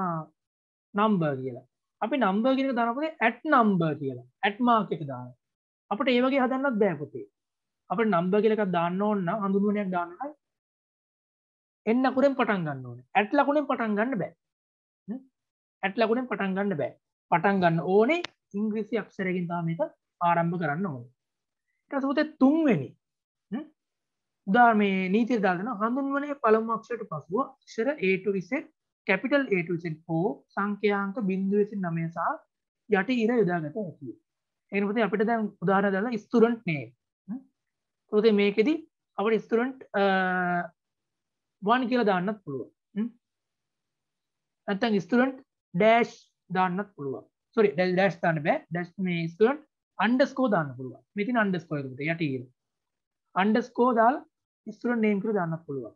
number කියලා. අපි number කියන එක දානකොට at number කියලා. at mark එක දානවා. අපිට ඒ වගේ හදන්නත් බෑ පුතේ. අපිට number කියලා එකක් දාන්න ඕන නම් හඳුන්වන්නයක් දාන්න නම් n අකුරෙන් පටන් ගන්න ඕනේ. at ලකුණෙන් පටන් ගන්න බෑ. at ලකුණෙන් පටන් ගන්න බෑ. පටන් ගන්න ඕනේ ඉංග්‍රීසි අක්ෂරයකින් තමයි මේක ආරම්භ කරන්න ඕනේ. ඊට පස්සේ පුතේ තුන්වෙනි උදාහරණ මේ නීතිය දාලා දෙනවා හඳුන්වනයේ පළමු අක්ෂරයට පසුව අක්ෂර A to Z capital A to Z හෝ සංඛ්‍යාංක 0.9 සහ යටි ඉර යොදාගත හැකියි. ඒ කියන්නේ අපිට දැන් උදාහරණ දාලා student name. පුතේ මේකෙදි අපිට student 1 කියලා දාන්නත් පුළුවන්. නැත්නම් student dash දාන්නත් පුළුවන්. sorry dash දාන්න බෑ. dash මේ student underscore දාන්න පුළුවන්. මෙතන underscore එක පුතේ යටි ඉර. underscore දාලා student name කියලා දාන්නත් පුළුවන්.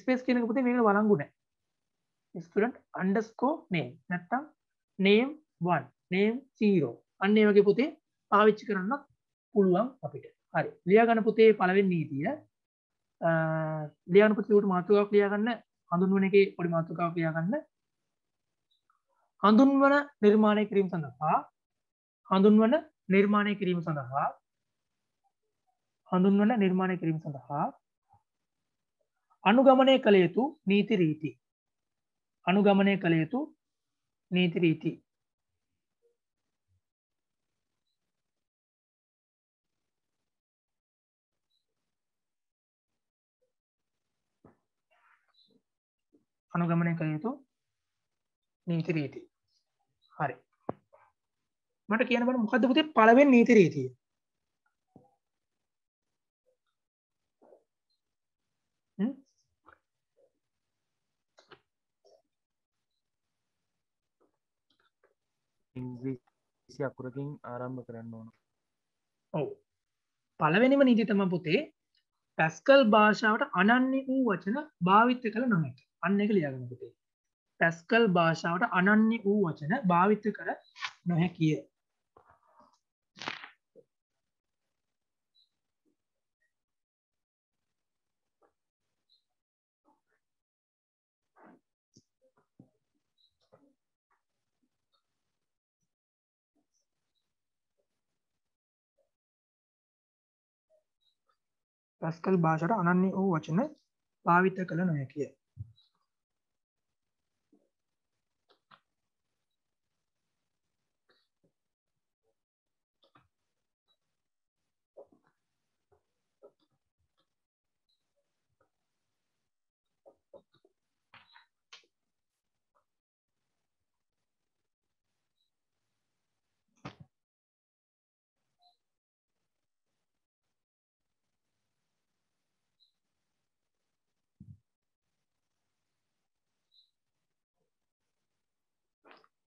space කියන එක පුතේ මේකට වළංගු නැහැ. student underscore name නැත්තම් name 1 name 0 අන්න ඒ වගේ පුතේ පාවිච්චි කරන්න පුළුවන් අපිට. හරි. ලියා ගන්න පුතේ පළවෙනි නීතිය. ලියා ගන්න පුතේ උඩ මාතෘකාවක් ලියා ගන්න හඳුන්වන එකේ පොඩි මාතෘකාවක් ලියා ගන්න. හඳුන්වන නිර්මාණය කිරීම සඳහා හඳුන්වන නිර්මාණය කිරීම සඳහා හඳුන්වන නිර්මාණය කිරීම සඳහා අනුගමනය කළ යුතු නීති රීති අනුගමනය කළ යුතු නීති රීති අනුගමනය කළ යුතු නීති රීති හරි මට කියන්න බෑ මොකද්ද පුතේ පළවෙනි නීති රීතිය ඉංග්‍රීසි අකුරකින් ආරම්භ කරන්න ඕන. ඔව් පළවෙනිම නීතිය තමයි පුතේ පැස්කල් භාෂාවට අනන්‍ය වූ වචන භාවිත කළ නොහැකි. අන්න ඒක ලියාගන්න පුතේ. පැස්කල් භාෂාවට අනන්‍ය වූ වචන භාවිත කළ නොහැකිය. පැස්කල් භාෂාවට අනන්‍ය වූ වචන භාවිත කළ නොහැකිය.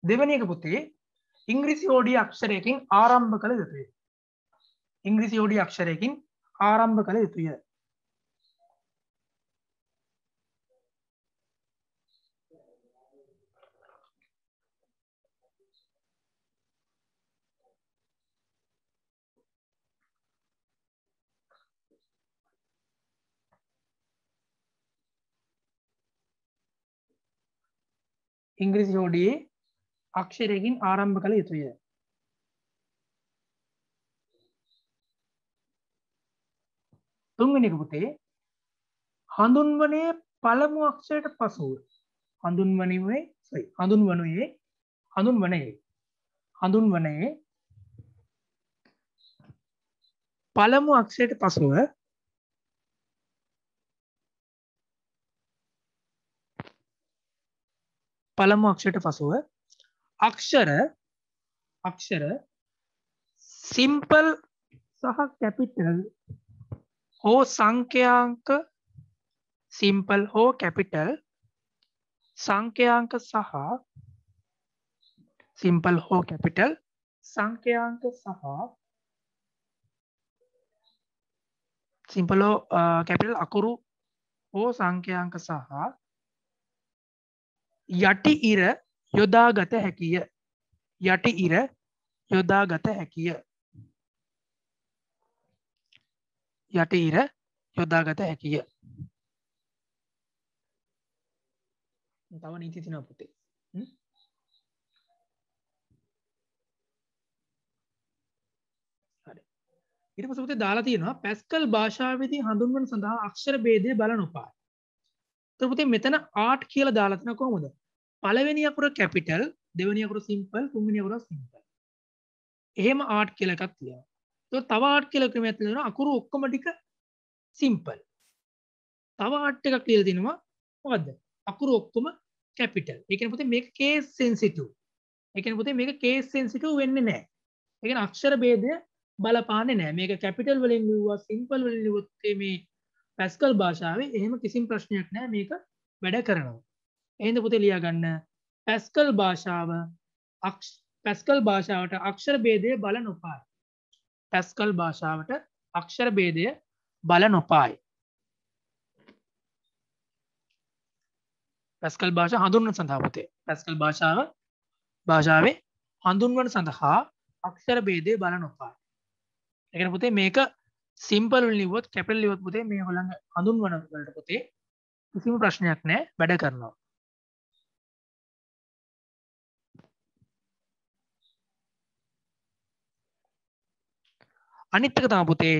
දෙවැනි එක පුතේ ඉංග්‍රීසි ඕඩිය අක්ෂරයකින් ආරම්භ කළ යුතුය. ඉංග්‍රීසි ඕඩිය අක්ෂරයකින් ආරම්භ කළ යුතුය. ඉංග්‍රීසි ඕඩියේ අක්ෂරයකින් ආරම්භ කළ යුතුය. තුන්වෙනි එක පුතේ හඳුන්වනේ පළමු අක්ෂරයට පසුව හඳුන්වනේ පළමු අක්ෂරයට පසුව අක්ෂර සිම්පල් සහ කැපිටල් හෝ සංඛ්‍යාංක සිම්පල් හෝ කැපිටල් සංඛ්‍යාංක සහ සිම්පල් හෝ කැපිටල් සංඛ්‍යාංක සහ සිම්පල් හෝ කැපිටල් අකුරු හෝ සංඛ්‍යාංක සහ යටි ඉර යොදාගත හැකිය. යටි ඉර යොදාගත හැකිය. යටි ඉර යොදාගත හැකිය. තව නීති තියෙනවා පුතේ. හරි. ඊට පස්සේ පුතේ දාලා තියෙනවා පැස්කල් භාෂාවේදී හඳුන්වන සඳහා අක්ෂර භේදය බලන උපාය. එතකොට පුතේ මෙතන ආට් කියලා දාලා තියෙනවා කොහොමද? පළවෙනි අකුර කැපිටල්, දෙවෙනි අකුර සිම්පල්, තුන්වෙනි අකුර සිම්පල්. එහෙම ආට් කියලා එකක් තියෙනවා. ඒක තව ආට් කියලා ක්‍රමයක් තියෙනවා අකුරු ඔක්කොම ටික සිම්පල්. තව ආට් එකක් කියලා තියෙනවා මොකද්ද? අකුරු ඔක්කොම කැපිටල්. ඒ කියන්නේ පුතේ මේක කේස් සෙන්සිටිව්. ඒ කියන්නේ පුතේ මේක කේස් සෙන්සිටිව් වෙන්නේ නැහැ. ඒ කියන්නේ අක්ෂර භේදය බලපාන්නේ නැහැ. මේක කැපිටල් වලින් ලිව්වා සිම්පල් වලින් ලිව්වොත් මේ පැස්කල් භාෂාවේ එහෙම කිසිම ප්‍රශ්නයක් නැහැ. මේක වැඩ කරනවා. එහෙනම් පුතේ ලියා ගන්න පැස්කල් භාෂාවට අක්ෂර භේදය බලන උපාය. පැස්කල් භාෂාවට අක්ෂර භේදය බලන උපාය. පැස්කල් භාෂාව හඳුන්වන සඳහා පුතේ පැස්කල් භාෂාවේ හඳුන්වන සඳහා අක්ෂර භේදය බලන උපාය. ඒ කියන්නේ පුතේ මේක සිම්පල් වලින් ලිව්වොත් කැපිටල් ලිව්වොත් පුතේ මේ හොලඟ හඳුන්වන වලට පුතේ කිසිම ප්‍රශ්නයක් නැහැ වැඩ කරනවා. අනිත් එක තමයි පුතේ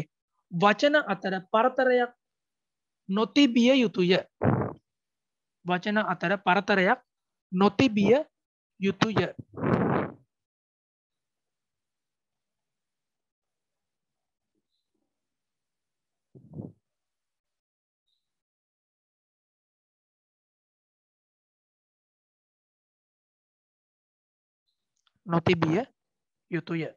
වචන අතර පරතරයක් නොතිබිය යුතුය. වචන අතර පරතරයක් නොතිබිය යුතුය. නොතිබිය යුතුය.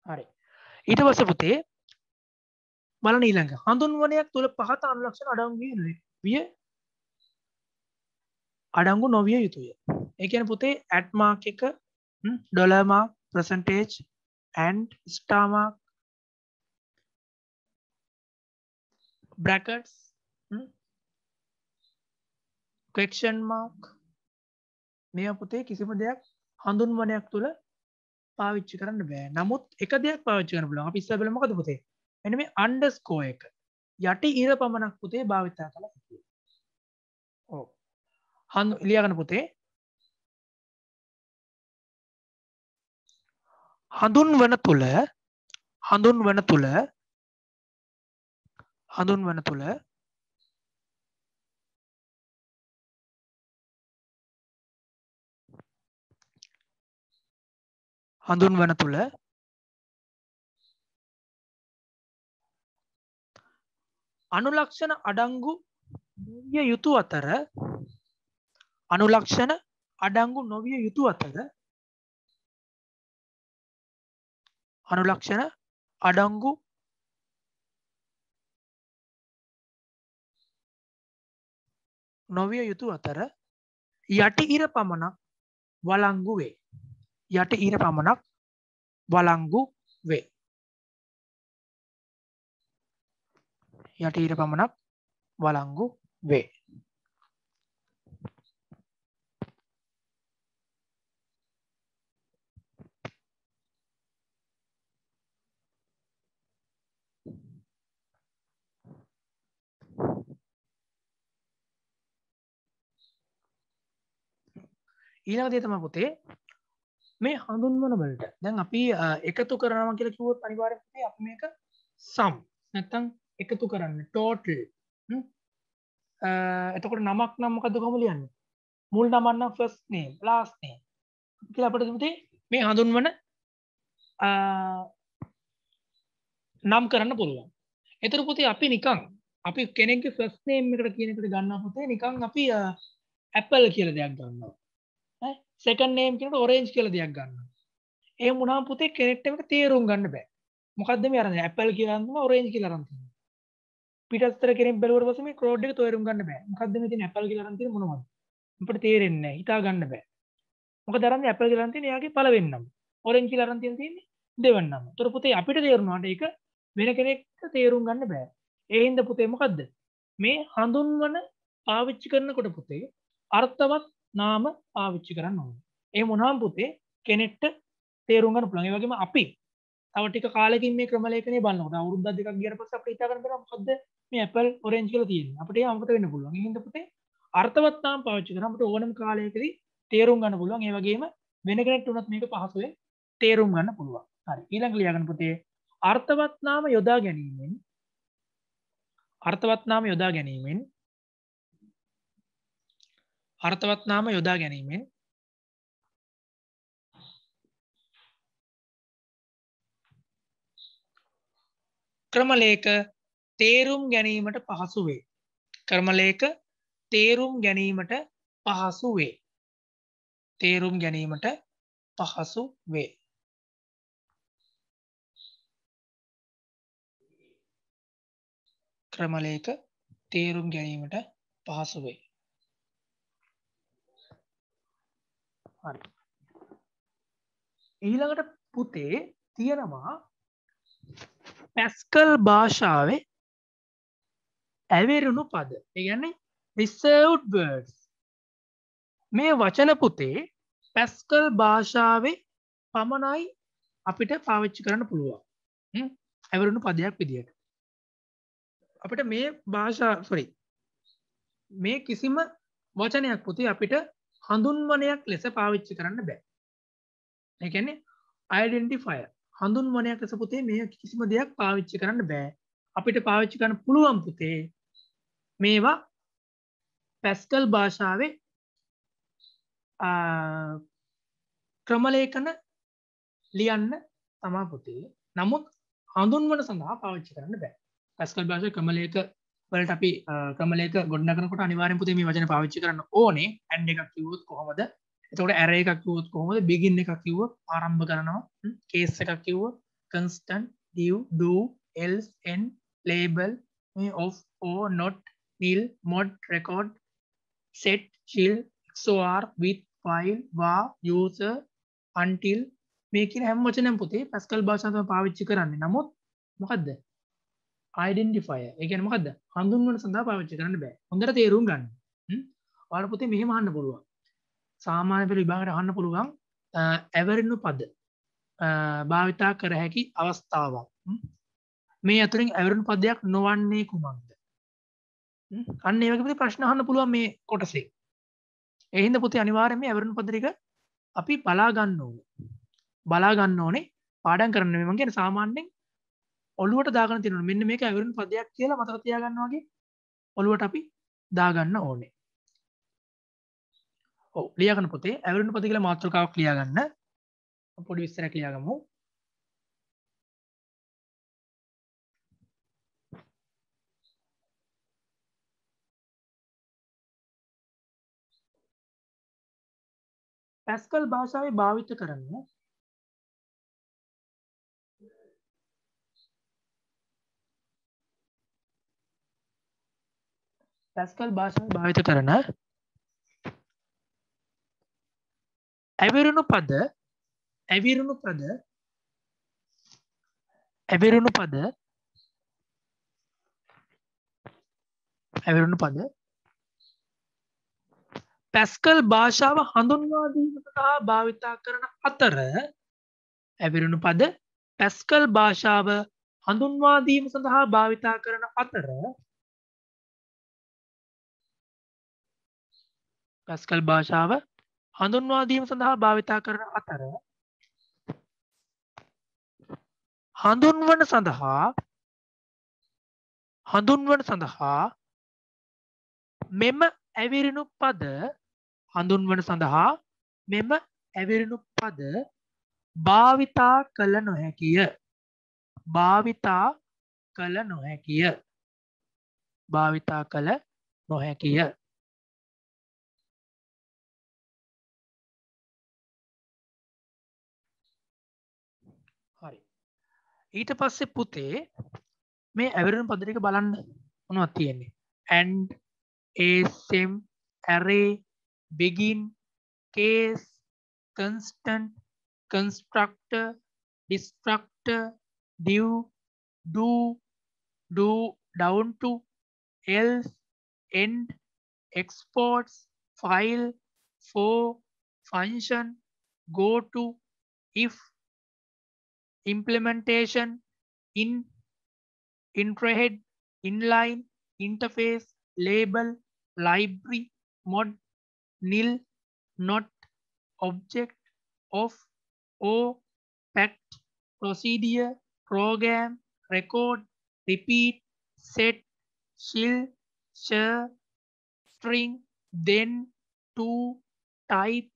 හරි. ඊට පස්සේ පුතේ බලන්න ඊළඟ හඳුන්වනයක් තුල පහත අනුලක්ෂණ අඩංගු නොවිය යුතුය. ඒ කියන්නේ පුතේ at mark එක dollar mark percentage and star mark brackets question mark මේ පුතේ කිසිම දෙයක් හඳුන්වනයක් තුල පාවිච්චි කරන්න බෑ. නමුත් එක දෙයක් පාවිච්චි කරන්න පුළුවන්. අපි ඉස්සෙල්ලා බලමු මොකද පුතේ? මෙන්න මේ underscore එක යටි ඉර පමණක් පුතේ භාවිතා කළා හැකියි. ඔව්. ලියා ගන්න පුතේ. හඳුන්වන තුල අනුලක්ෂණ අඩංගු නොවිය යුතු අතර යටි ඉර පමණක් වළංගු වේ. යටි ඉර පමණක් වළංගු වේ. ඊළඟ දේ තමයි පුතේ මේ හඳුන්වන වලට දැන් අපි එකතු කරනවා කියලා කිව්වොත් අනිවාර්යයෙන් පුතේ අපි මේක sum නැත්තම් එකතු කරන්න total එතකොට නමක් නම් මොකද්ද කොහොම ලියන්නේ මුල් නම නම් first name last name කියලා අපිට පුතේ මේ හඳුන්වන නම් කරන්න පුළුවන්. ඒතර පුතේ අපි කෙනෙක්ගේ first name එකට කියන එකට ගන්නවා පුතේ නිකන් අපි apple කියලා දෙයක් ගන්නවා. second name කියනකොට orange කියලා දෙයක් ගන්නවා. එහෙම වුණාම පුතේ කෙනෙක්ට මේක තේරුම් ගන්න බෑ. මොකද්ද මේ අරන් apple කියලා අරන් තියෙනවා orange කියලා අරන් තියෙනවා. පිටස්තර කෙනෙක් බැලුවට පස්සේ මේ code එක තේරුම් ගන්න බෑ. මොකද්ද මේ තියෙන apple කියලා අරන් තියෙන මොනවද? අපිට තේරෙන්නේ නැහැ. හිතා ගන්න බෑ. මොකද අරන් apple කියලා අරන් තියෙන එයාගේ පළවෙනි නම. orange කියලා අරන් තියෙන්නේ දෙවෙනි නම. ඒතර පුතේ අපිට තේරුණාට ඒක වෙන කෙනෙක්ට තේරුම් ගන්න බෑ. ඒ හින්දා පුතේ මොකද්ද? මේ හඳුන්වන පාවිච්චි කරනකොට පුතේ අර්ථවත් නාම පාවිච්චි කරන්න ඕනේ. එහෙම වුණාම පුතේ කෙනෙක්ට තේරුම් ගන්න පුළුවන්. ඒ වගේම අපි තව ටික කාලෙකින් මේ ක්‍රම ලේඛනය බලනකොට අවුරුද්දක් දෙකක් ගියාට පස්සේ අපිට හිතා ගන්න බැහැ මොකද්ද මේ apple orange කියලා තියෙන්නේ. අපිට ඒක අමතක වෙන්න පුළුවන්. ඒ හින්දා පුතේ අර්ථවත් නාම පාවිච්චි කරාම අපිට ඕනම කාලයකදී තේරුම් ගන්න පුළුවන්. ඒ වගේම වෙන කෙනෙක්ට උනත් මේක පහසුවෙන් තේරුම් ගන්න පුළුවන්. හරි. ඊළඟ ලියා ගන්න පුතේ අර්ථවත් නාම යොදා ගැනීමෙන් ක්‍රමලේඛ තේරුම් ගැනීමට පහසු වේ. ක්‍රමලේඛ තේරුම් ගැනීමට පහසු වේ. ක්‍රමලේඛ තේරුම් ගැනීමට පහසු වේ. හරි. ඊළඟට පුතේ තියෙනවා පැස්කල් භාෂාවේ ඇවරුණු පද. ඒ කියන්නේ reserved words. මේ වචන පුතේ පැස්කල් භාෂාවේ පමණයි අපිට පාවිච්චි කරන්න පුළුවන් ඇවරුණු පදයක් විදියට අපිට මේ භාෂා මේ කිසිම වචනයක් පුතේ අපිට හඳුන්වනයක් ලෙස පාවිච්චි කරන්න බෑ. ඒ කියන්නේ identifier හඳුන්වනයක් ලෙස පුතේ මේ කිසිම දෙයක් පාවිච්චි කරන්න බෑ. අපිට පාවිච්චි කරන්න පුළුවන් පුතේ මේවා පැස්කල් භාෂාවේ ක්‍රමලේඛන ලියන්න තමා පුතේ. නමුත් හඳුන්වන සඳහා පාවිච්චි කරන්න බෑ. පැස්කල් භාෂාවේ ක්‍රමලේඛ වලට අපි ක්‍රමලේඛ ගොඩනගනකොට අනිවාර්යෙන් පුතේ මේ වචන පාවිච්චි කරන්න ඕනේ. and එකක් කිව්වොත් කොහොමද? එතකොට array එකක් කිව්වොත් කොහොමද? begin එකක් කිව්වොත් ආරම්භ කරනවා. case එකක් කිව්වොත් constant, div, do, else, end, label, of, or, not, nil, mod, record, set, shell, xor, with, file, var, user, until මේ කියන හැම වචනයක්ම පුතේ පැස්කල් භාෂාවෙන් තමයි පාවිච්චි කරන්නේ. නමුත් මොකද්ද? identifier. ඒ කියන්නේ මොකද්ද? හඳුන්වන සඳහා පාවිච්චි කරන්න බෑ. හොඳට තේරුම් ගන්න. ඔයාලා පුතේ මෙහෙම අහන්න පුළුවන්. සාමාන්‍ය පෙළ විභාගයට අහන්න පුළුවන් ඇවරිනු පද භාවිතා කර හැකි අවස්ථාවක්. මේ අතරින් ඇවරිනු පදයක් නොවන්නේ කුමක්ද? අන්න ඒ වගේ ප්‍රශ්න අහන්න පුළුවන් මේ කොටසේ. ඒ හින්දා පුතේ අනිවාර්යයෙන්ම ඇවරිනු පද ටික අපි බලා ගන්න ඕනේ. බලා ගන්න ඕනේ පාඩම් කරන්න. මම කියන්නේ සාමාන්‍යයෙන් ඔළුවට දාගන්න තියෙනවා. මෙන්න මේක ඇවරිනු පදයක් කියලා මතක තියාගන්න වගේ ඔළුවට අපි දාගන්න ඕනේ. ඔව් ලියාගන්න පුතේ ඇවරිනු පද කියලා මාතෘකාවක් ලියාගන්න. පොඩි විස්තරයක් ලියාගමු. පැස්කල් භාෂාවේ භාවිත කරන පැස්කල් භාෂාවේ භාවිත කරන ඇවිරුණු පද පැස්කල් භාෂාව හඳුන්වා දීම සඳහා භාවිතා කරන අතර ඇවිරුණු පද පැස්කල් භාෂාව හඳුන්වා දීම සඳහා භාවිතා කරන අතර පැස්කල් භාෂාව හඳුන්වා දීම සඳහා භාවිතා කරන අතර හඳුන්වන සඳහා මෙම ඇවිරුණු පද හඳුන්වන සඳහා මෙම ඇවිරුණු පද භාවිතා කළ නොහැකිය. භාවිතා කළ නොහැකිය. හරි. ඊට පස්සේ පුතේ මේ ඇවිරුණු පද ටික බලන්න මොනවද තියෙන්නේ? and, asm, array, begin, case, constant, constructor, destructor, div, do, down to, else, end, exports, file, for, function, go to, if, implementation, in, intrahead, inline, interface, label, library, mod, nil, not, object, of, o, pact, procedure, program, record, repeat, set, shell, share, string, then, to, type,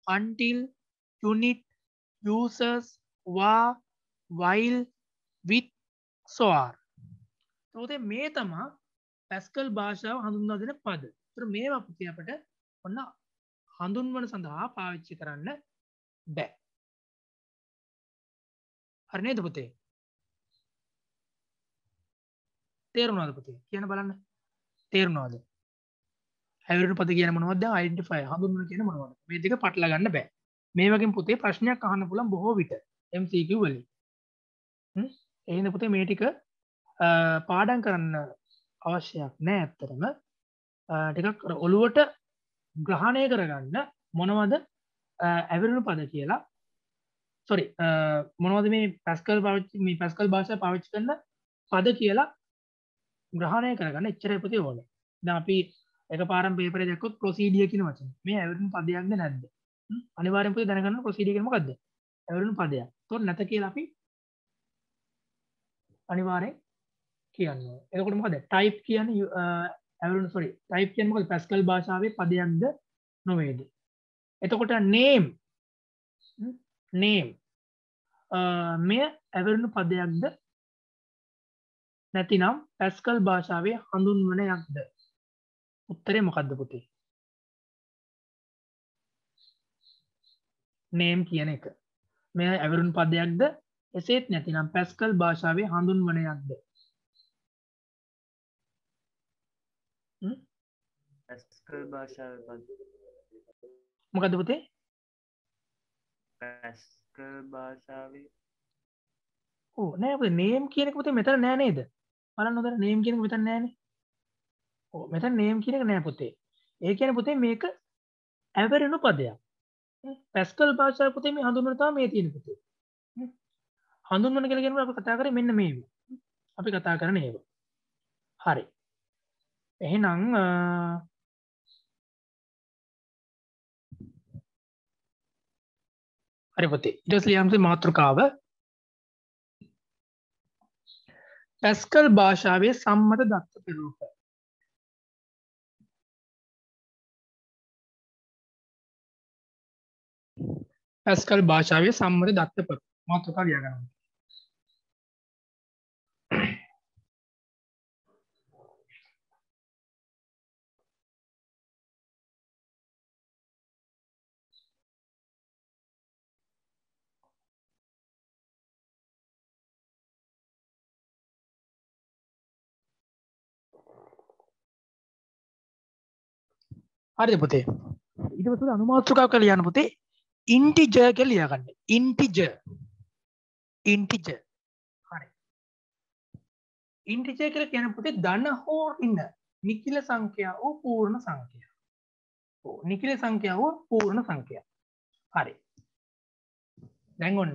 until, unit, users, var, while, with, so on. So මේ තමා Pascal භාෂාව හඳුන්වා දෙන පද. ඒතර මේවා පුතේ අපිට ඔන්න හඳුන්වන සඳහා පාවිච්චි කරන්න බෑ. හරි නේද පුතේ? තේරුණාද පුතේ? කියන බලන්න. තේරුණාද? ඇවිරුණු පද කියන මොනවද? දැන් අයිඩෙන්ටිෆයර් හඳුන්වන කියන මොනවද? මේ දෙක පටල ගන්න බෑ. මේ වගේම පුතේ ප්‍රශ්නයක් අහන්න පුළුවන් බොහෝ විට MCQ වලින්. එහෙනම් පුතේ මේ ටික පාඩම් කරන්න අවශ්‍යයක් නෑ ඇත්තටම. ටිකක් ඔළුවට ග්‍රහණය කරගන්න මොනවද ඇවරුණු පද කියලා සොරි මොනවද මේ පැස්කල් පැස්කල් භාෂාව පාවිච්චි කරන පද කියලා ග්‍රහණය කරගන්න එච්චරයි පුතේ ඕනේ. දැන් අපි එකපාරම පේපරේ දැක්කොත් ප්‍රොසීඩියර් කියන වචනේ. මේ ඇවරුණු පදයක්ද නැද්ද? අනිවාර්යෙන් පුතේ දැනගන්න ප්‍රොසීඩියර් කියන්නේ මොකද්ද? ඇවරුණු පදයක්. ඒතකොට නැත කියලා අපි අනිවාර්යෙන් කියන්නේ. එතකොට මොකද? ටයිප් කියන්නේ ඇවරුණු සොරි ටයිප් කියන්නේ මොකද? පැස්කල් භාෂාවේ පදයක්ද නොවේද? එතකොට name මෙය ඇවරුණු පදයක්ද නැතිනම් පැස්කල් භාෂාවේ හඳුන්වනයක්ද? උත්තරේ මොකද්ද පුතේ? name කියන එක. මෙය ඇවරුණු පදයක්ද එසේත් නැතිනම් පැස්කල් භාෂාවේ හඳුන්වනයක්ද? පැස්කල් භාෂාවේ මොකද්ද පුතේ? පැස්කල් භාෂාවේ ඕ නෑ පුතේ name කියන එක පුතේ මෙතන නෑ නේද? බලන්න හොඳට name කියන එක මෙතන නෑනේ. ඔව් මෙතන name කියන එක නෑ පුතේ. ඒ කියන්නේ පුතේ මේක ඇවරුණු පදයක්. පැස්කල් භාෂාව පුතේ මේ හඳුන්වන තමයි මේ තියෙන පුතේ. හඳුන්වන කියලා කියනකොට අපි කතා කරේ මෙන්න මේව. අපි කතා කරන්නේ ඒව. හරි. එහෙනම් හරි පුතේ. ඊට පස්සේ ලියම්සේ මාතෘකාව පැස්කල් භාෂාවේ සම්මත දත්ත ප්‍රරූප. පැස්කල් භාෂාවේ සම්මත දත්ත ප්‍රරූප. මාතෘකාව ලියා ගන්න. හරිද පුතේ? ඊට පස්සේ අනුමාත්‍රකාව කියලා ලියන්න පුතේ integer කියලා ලියා ගන්න. integer. හරි. integer කියලා කියන පුතේ ධන හෝ ඍණ නිකිල සංඛ්‍යාව හෝ පූර්ණ සංඛ්‍යාව. ඔව් නිකිල සංඛ්‍යාව හෝ පූර්ණ සංඛ්‍යාව. හරි. දැන් ඔන්න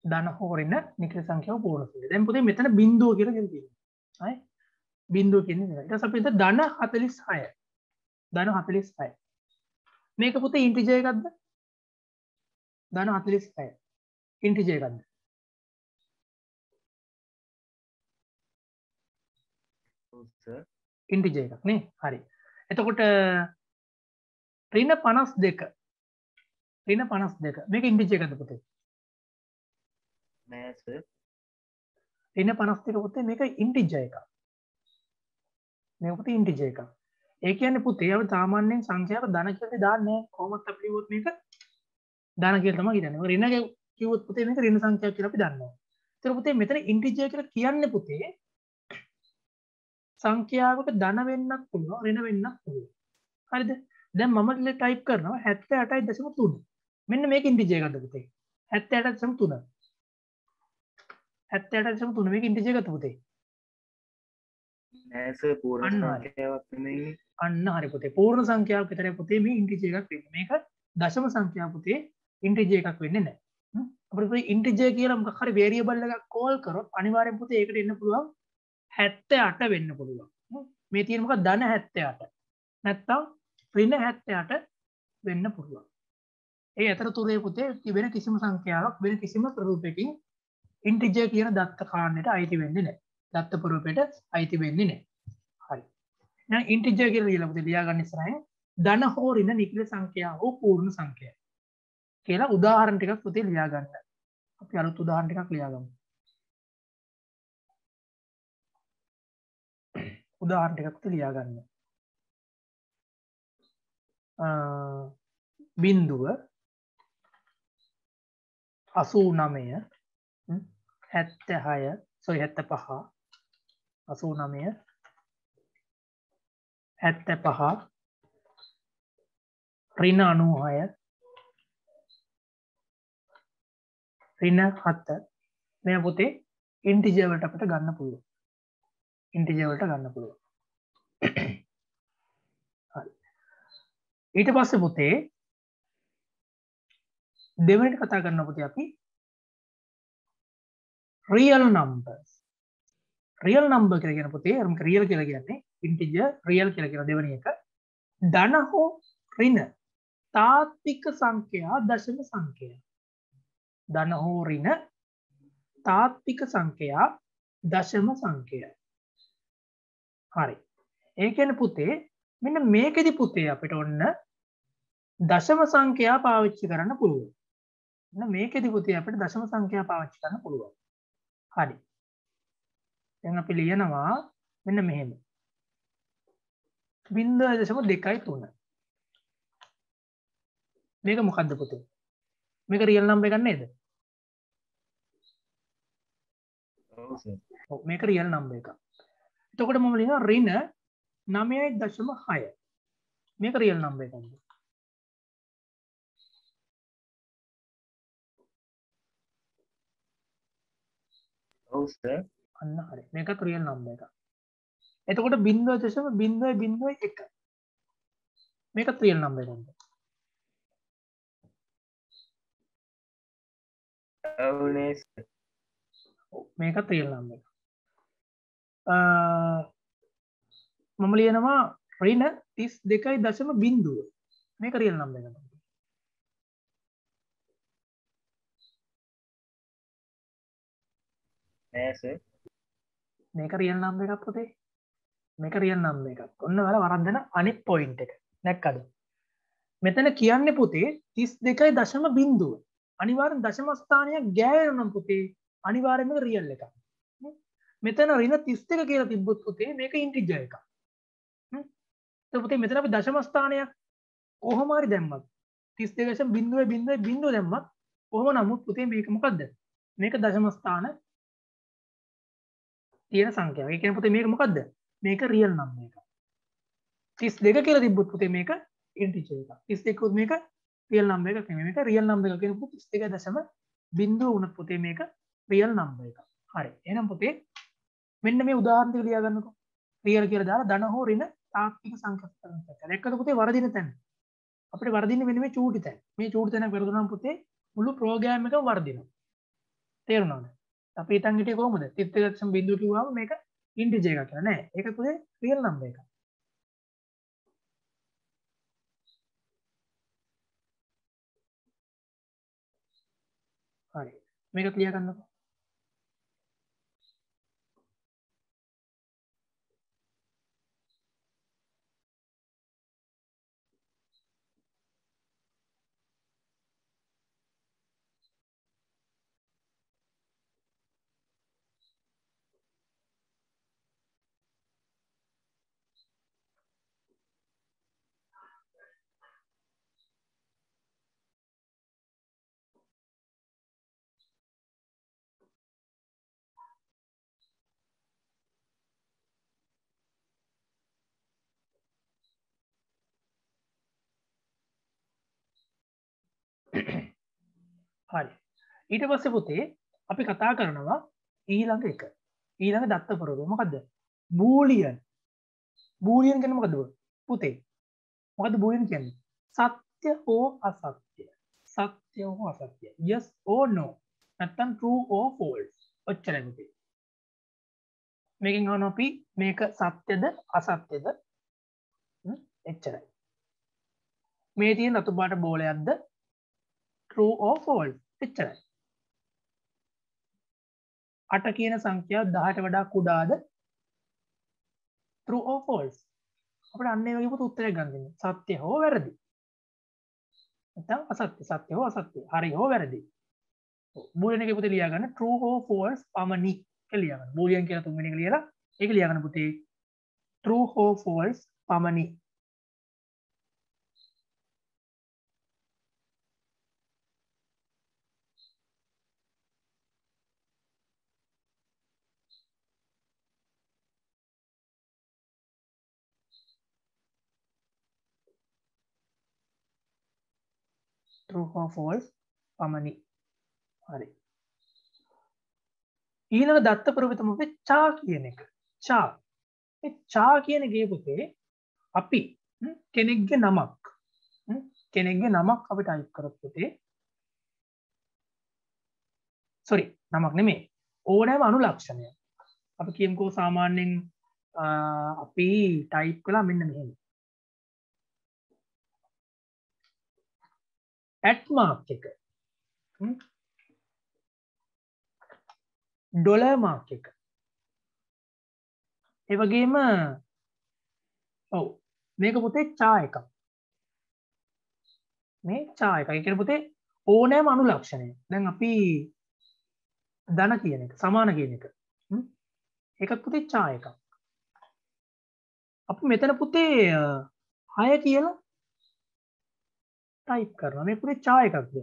ධන හෝ ඍණ නිකිල සංඛ්‍යාව පූර්ණ සංඛ්‍යාව. දැන් පුතේ මෙතන බිංදුව කියලා තියෙනවා. හරි. බිංදුව කියන්නේ ඊට පස්සේ අපි හිත ධන 46. ධන 46. මේක පුතේ ඉන්ටිජර් එකක්ද? ධන 46. ඉන්ටිජර් එකක්ද? ඉන්ටිජර් එකක් නේ. හරි. එතකොට ඍණ 52. ඍණ 52. මේක ඉන්ටිජර් එකක්ද පුතේ? නෑ සර්. ඍණ 52 පුතේ මේක ඉන්ටිජර් එකක්. මේක පුතේ ඉන්ටිජර් එකක්. ඒ කියන්නේ පුතේ අපි සාමාන්‍යයෙන් සංඛ්‍යාවක ධන කියලා දාන්නේ නැහැ. කොහොමද අපි කිව්වොත් මේක ධන කියලා තමයි කියන්නේ. ඍණ කිව්වොත් පුතේ මේක ඍණ සංඛ්‍යාවක් කියලා අපි දන්නවා. ඒතර පුතේ මෙතන ඉන්ටිජර් කියලා කියන්නේ පුතේ සංඛ්‍යාවක ධන වෙන්නත් පුළුවන් ඍණ වෙන්නත් පුළුවන්. හරිද? දැන් මම ටයිප් කරනවා 78.3. මෙන්න මේක ඉන්ටිජර් එකක්ද පුතේ? 78.3. 78.3 මේක ඉන්ටිජර් එකක්ද පුතේ? නෑ සර් පූර්ණ සංඛ්‍යාවක් නෙමෙයි. අන්න හරි පුතේ. පූර්ණ සංඛ්‍යාවක් විතරයි පුතේ මේ ඉන්ටිජර් එකක් වෙන්නේ. මේක දශම සංඛ්‍යාව පුතේ ඉන්ටිජර් එකක් වෙන්නේ නැහැ. අපිට පුතේ ඉන්ටිජර් කියලා මොකක් හරි වේරියබල් එකක් කෝල් කරොත් අනිවාර්යෙන් පුතේ ඒකට එන්න පුළුවන් 78 වෙන්න පුළුවන්. මේ තියෙන මොකක්ද ධන 78. නැත්තම් ඍණ 78 වෙන්න පුළුවන්. ඒ අතරතුරේ පුතේ වෙන කිසිම සංඛ්‍යාවක් වෙන කිසිම ප්‍රරූපයකින් ඉන්ටිජර් කියන දත්ත කාණ්ඩයට අයිති වෙන්නේ නැහැ. දත්ත ප්‍රරූපයට අයිති වෙන්නේ නැහැ. හරි. එහෙනම් ඉන්ටිජර් කියලා ලියලා පුතේ ලියා ගන්න ඉස්සරහින් ධන හෝ ඍණ නිකිල සංඛ්‍යාව හෝ පූර්ණ සංඛ්‍යාව කියලා උදාහරණ ටිකක් පුතේ ලියා ගන්න. අපි අලුත් උදාහරණ ටිකක් ලියා ගමු. උදාහරණ ටිකක් පුතේ ලියා ගන්න. බිංදුව 89 76 75 89 75 ඍණ 96 ඍණ 7 මේ පුතේ ඉන්ටිජර් වලට අපිට ගන්න පුළුවන්. ඉන්ටිජර් වලට ගන්න පුළුවන්. හරි. ඊට පස්සේ පුතේ දෙවෙනිට කතා කරන්න පුතේ අපි real numbers. real number කියලා කියන පුතේ අර real කියලා කියන්නේ integer real කියලා කියන දෙවෙනි එක ධන හෝ ඍණ තාත්වික සංඛ්‍යා දශම සංඛ්‍යා ධන හෝ ඍණ තාත්වික සංඛ්‍යා දශම සංඛ්‍යා හරි ඒ කියන්නේ පුතේ මෙන්න මේකෙදි පුතේ අපිට ඔන්න දශම සංඛ්‍යා පාවිච්චි කරන්න පුළුවන් මෙන්න මේකෙදි පුතේ අපිට දශම සංඛ්‍යා පාවිච්චි කරන්න පුළුවන් හරි දැන් අපි ලියනවා මෙන්න මෙහෙම 0.2.3 මේක මොකද්ද පුතේ මේක රියල් නම්බර් එකක් නේද ඔව් සර්. ඔව් මේක රියල් නම්බර් එකක් එතකොට මම ලියනවා ඍණ 9.6 මේක රියල් නම්බර් එකක්ද ඔව් සර්. අන්න හරි මේකත් රියල් නම්බර් එකක් එතකොට 0.001 මේකත් රියල් නම්බර් එකක්ද ඔව් නේ සර්. මේකත් රියල් නම්බර් එකක් මම ලියනවා ඍණ 32.0 මේක රියල් නම්බර් එකක්ද නෑ සර්. මේක රියල් නම්බර් එකක් පුතේ මේක රියල් නම්බර් එකක් ඔන්න ඔයාලා වරද්දන අනිත් පොයින්ට් එක දැක්කද මෙතන කියන්නේ පුතේ 32.0 අනිවාර්යෙන් දශම ස්ථානයක් ගෑවෙනවා නම් පුතේ අනිවාර්යෙන්ම රියල් එකක් මෙතන ඍණ 32 කියලා තිබ්බොත් පුතේ මේක ඉන්ටිජර් එකක් එතකොට පුතේ මෙතන අපි දශම ස්ථානයක් කොහොම හරි දැම්මත් 32.0 දැම්මත් කොහොම නමුත් පුතේ මේක මොකද්ද මේක දශම ස්ථාන තියෙන සංඛ්‍යාවක්. ඒ කියන්නේ පුතේ මේක මොකද්ද? මේක රියල් නම්බර් එකක්. 32 කියලා තිබ්බොත් පුතේ මේක ඉන්ටිජර් එකක්. 32 උත් මේක රියල් නම්බර් එකක් නෙමෙයි. මේක රියල් නම්බර් එකක් කියනකොට 32.0 වුණත් පුතේ මේක රියල් නම්බර් එකක්. හරි. එහෙනම් පුතේ මෙන්න මේ උදාහරණ ටික ලියා ගන්නකො. රියල් කියලා දාලා ධන හෝ ඍණ තාත්වික සංඛ්‍යා කරනවා. එක්කද පුතේ වරදින තැන. අපිට වරදින්නේ මෙන්න මේ චූටි තැන. මේ චූටි තැනක් වැරදුනම පුතේ මුළු ප්‍රෝග්‍රෑම් එකම වරදිනවා. තේරුණාද? අපි හිතන් හිටියේ කොහොමද 32.0 කිව්වම මේක ඉන්ටිජර් එකක් කියලා නෑ ඒක පුතේ රියල් නම්බර් එකක් හරි මේක ක්ලියර් කරන්නකෝ හරි ඊට පස්සේ පුතේ අපි කතා කරනවා ඊළඟ එක ඊළඟ දත්ත ප්‍රෝග්‍රෑම මොකද්ද බූලියන් කියන්නේ මොකද්ද පුතේ මොකද්ද බූලියන් කියන්නේ සත්‍ය හෝ අසත්‍ය සත්‍ය හෝ අසත්‍ය yes or no නැත්නම් true or false ඔච්චරයි පුතේ මේකෙන් අහනවා අපි මේක සත්‍යද අසත්‍යද එච්චරයි මේ තියෙන රතු පාට බෝලයක්ද true or false එච්චරයි 8 කියන සංඛ්‍යාව 10ට වඩා කුඩාද true or false අපිට අන්න ඒ වගේ පුත උත්තරයක් ගන්න දෙන්න සත්‍ය හෝ වැරදි නැත්නම් අසත්‍ය සත්‍ය හෝ අසත්‍ය හරි හෝ වැරදි බූලියන් එකේ පුතේ ලියා ගන්න true or false පමණි කියලා ලියා ගන්න බූලියන් කියලා තුන්වෙනි එක ලියලා ඒක ලියා ගන්න පුතේ true or false පමණි true or false පමණි හරි ඊළඟ දත්ත ප්‍රවෘත්ති තමයි චා කියන එක චා මේ චා කියන එකේ පුතේ අපි කෙනෙක්ගේ නමක් කෙනෙක්ගේ නමක් අපි ටයිප් කරපු පුතේ සෝරි නමක් නෙමෙයි ඕනෑම අනුලක්ෂණයක් අපි කියමුකෝ සාමාන්‍යයෙන් අපි ටයිප් කළා මෙන්න මෙහෙම ඇට් මාක් එක ඩොලර් මාක් එක ඒ වගේම ඔව් මේක පුතේ චා එකක් මේ චා එකක් ඒ කියන්නේ පුතේ ඕනෑම අනුලක්ෂණයක් දැන් අපි ධන කියන එක සමාන කියන එක ඒකත් පුතේ චා එකක් අපි මෙතන පුතේ 6 කියලා ටයිප් කරනවා මේ පුතේ චා එකක්ද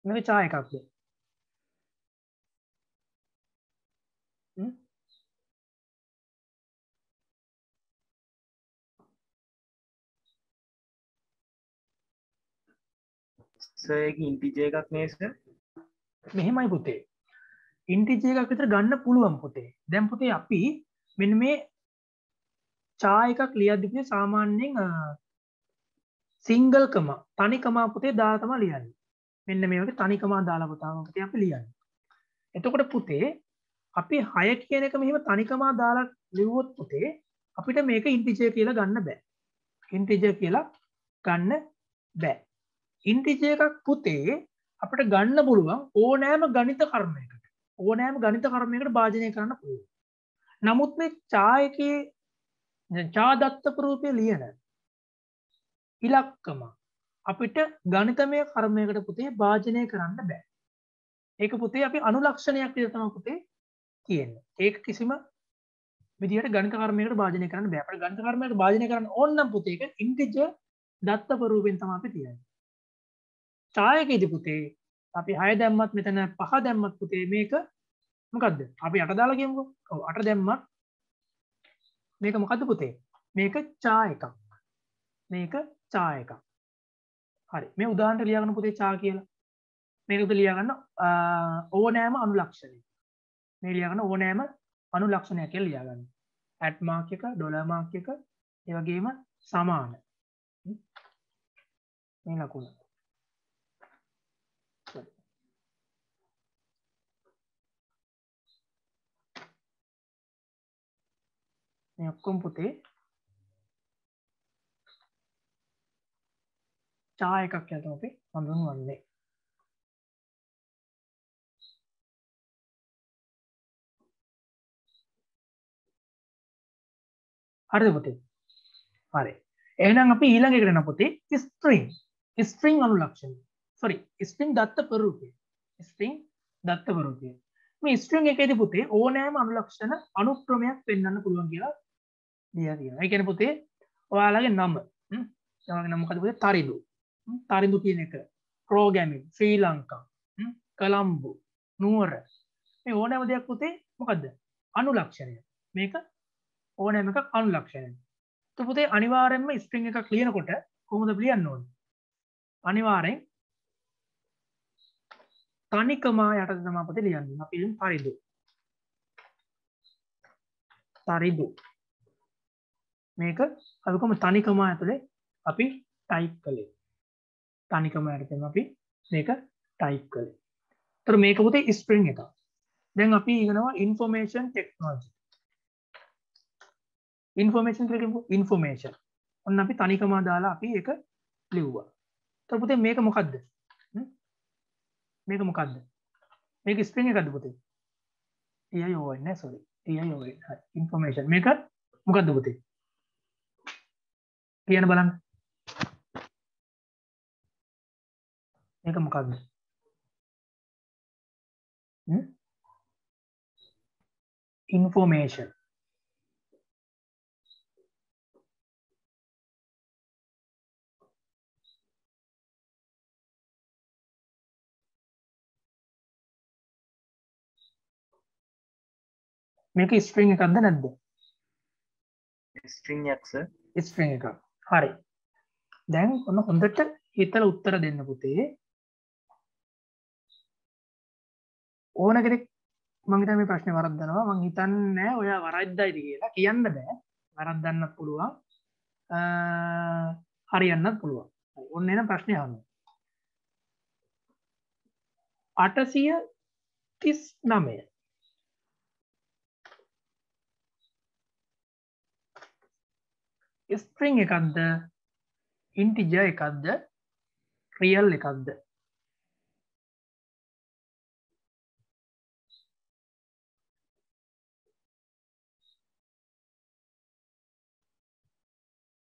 මේක චා එකක්ද සර් ඒක ඉන්ටිජර් එකක් නේ සර් මෙහෙමයි පුතේ ඉන්ටිජර් එකක් විතර ගන්න පුළුවන් පුතේ දැන් පුතේ අපි මෙන්න මේ චා එකක් ලියද්දි පුතේ සාමාන්‍යයෙන් සිංගල් කම තනි කමා පුතේ දාලා තමයි ලියන්නේ මෙන්න මේ වගේ තනි කමා දාලා පුතේ අපි ලියන්නේ එතකොට පුතේ අපි 6 කියන එක මෙහෙම තනි කමා දාලා ලිව්වොත් පුතේ අපිට මේක ඉන්ටිජර් කියලා ගන්න බෑ ඉන්ටිජර් කියලා ගන්න බෑ ඉන්ටිජර් එකක් පුතේ අපිට ගන්න පුළුවන් ඕනෑම ගණිත කර්මයකට ඕනෑම ගණිත කර්මයකට භාජනය කරන්න පුළුවන් නමුත් මේ චා එකේ චා දත්ත ප්‍රූපය ලියන ඉලක්කම අපිට ගණිතමය කර්මයකට පුතේ භාජනය කරන්න බෑ ඒක පුතේ අපි අනුලක්ෂණයක් විදිහට තමයි පුතේ කියන්නේ ඒක කිසිම විදිහට ගණිත කර්මයකට භාජනය කරන්න බෑ අපිට ගණිත කර්මයකට භාජනය කරන්න ඕන නම් පුතේ ඒක ඉන්ටිජර් දත්ත ප්‍රූපයෙන් තමයි අපි තියන්නේ චා එකේදී පුතේ අපි 6 දැම්මත් මෙතන 5 දැම්මත් පුතේ මේක මොකද්ද අපි 8 දාලා කියමුකෝ ඔව් 8 දැම්මත් මේක මොකද්ද පුතේ මේක චා එකක් මේක චා එකක් හරි මේ උදාහරණයක් ලියා ගන්න පුතේ චා කියලා මේක උද ලියා ගන්න ඕනෑම අනුලක්ෂණයක් මේ ලියා ගන්න ඕනෑම අනුලක්ෂණයක් කියලා ලියා ගන්න ඇට් මාක් එක ඩොලර් මාක් එක ඒ වගේම සමාන මේ ලකුණ මේ ඔක්කොම පුතේ චා එකක් කියලා තමයි අපි හඳුන්වන්නේ හරිද පුතේ හරි එහෙනම් අපි ඊළඟ එකට යනවා පුතේ ස්ට්‍රිං අනුලක්ෂණ සෝරි ස්ට්‍රිං දත්ත ප්‍රරූපය ස්ට්‍රිං දත්ත ප්‍රරූපය මේ ස්ට්‍රිං එකේදී පුතේ ඕනෑම අනුලක්ෂණ අනුක්‍රමයක් පෙන්වන්න පුළුවන් කියලා ලියලා තියෙනවා ඒ කියන්නේ පුතේ ඔයාලගේ නම ඔයාලගේ නම මොකද පුතේ තරිඳු කියන එක ප්‍රෝග්‍රෑමින් ශ්‍රී ලංකා කොළඹ නුවර මේ ඕනෑම දෙයක් පුතේ මොකද්ද අනුලක්ෂණය මේක ඕනෑම එකක් අනුලක්ෂණය તો පුතේ අනිවාර්යෙන්ම ස්ට්‍රිං එකක් ලියනකොට කොහොමද ලියන්න ඕනේ අනිවාර්යෙන් තනිකමා යටතේ තමයි පුතේ ලියන්නේ අපි ලියමු තරිඳු මේක අපි කොහොම තනිකමා ඇතුලේ අපි ටයිප් කළේ තනිකමා යටතේ අපි මේක ටයිප් කළේ. ඒතර මේක පුතේ ස්ට්‍රිං එකක්. දැන් අපි ඉගෙනවා ইনফরমේෂන් ටෙක්නොලොජි. ඉන්ෆෝමේෂන් කියලා කියමු ඉන්ෆෝමේෂන්. ඔන්න අපි තනිකමා දාලා අපි ඒක ලිව්වා. ඒතර පුතේ මේක මොකද්ද? මේක මොකද්ද? මේක ස්ට්‍රිං එකක්ද පුතේ? TION නෑ සෝරි. TION. හරි. ඉන්ෆෝමේෂන්. මේක මොකද්ද පුතේ? කියන්න බලන්න. මේක මොකද්ද? ඉන්ෆෝමේෂන්. මේක ස්ට්‍රිං එකක්ද නැද්ද? ස්ට්‍රිං එකක් සර්. ස්ට්‍රිං එකක්. හරි. දැන් ඔන්න හොඳට හිතලා උත්තර දෙන්න පුතේ. ඕන කෙනෙක් මම හිතන්නේ මේ ප්‍රශ්නේ වරද්දනවා. මම හිතන්නේ ඔයා වරද්දයිද කියලා කියන්න බෑ. වරද්දන්නත් පුළුවන් හරියන්නත් පුළුවන්. ඔන්න එන ප්‍රශ්නය අහන්න. 839 ස්ට්‍රිං එකක්ද ඉන්ටිජර් එකක්ද රියල් එකක්ද?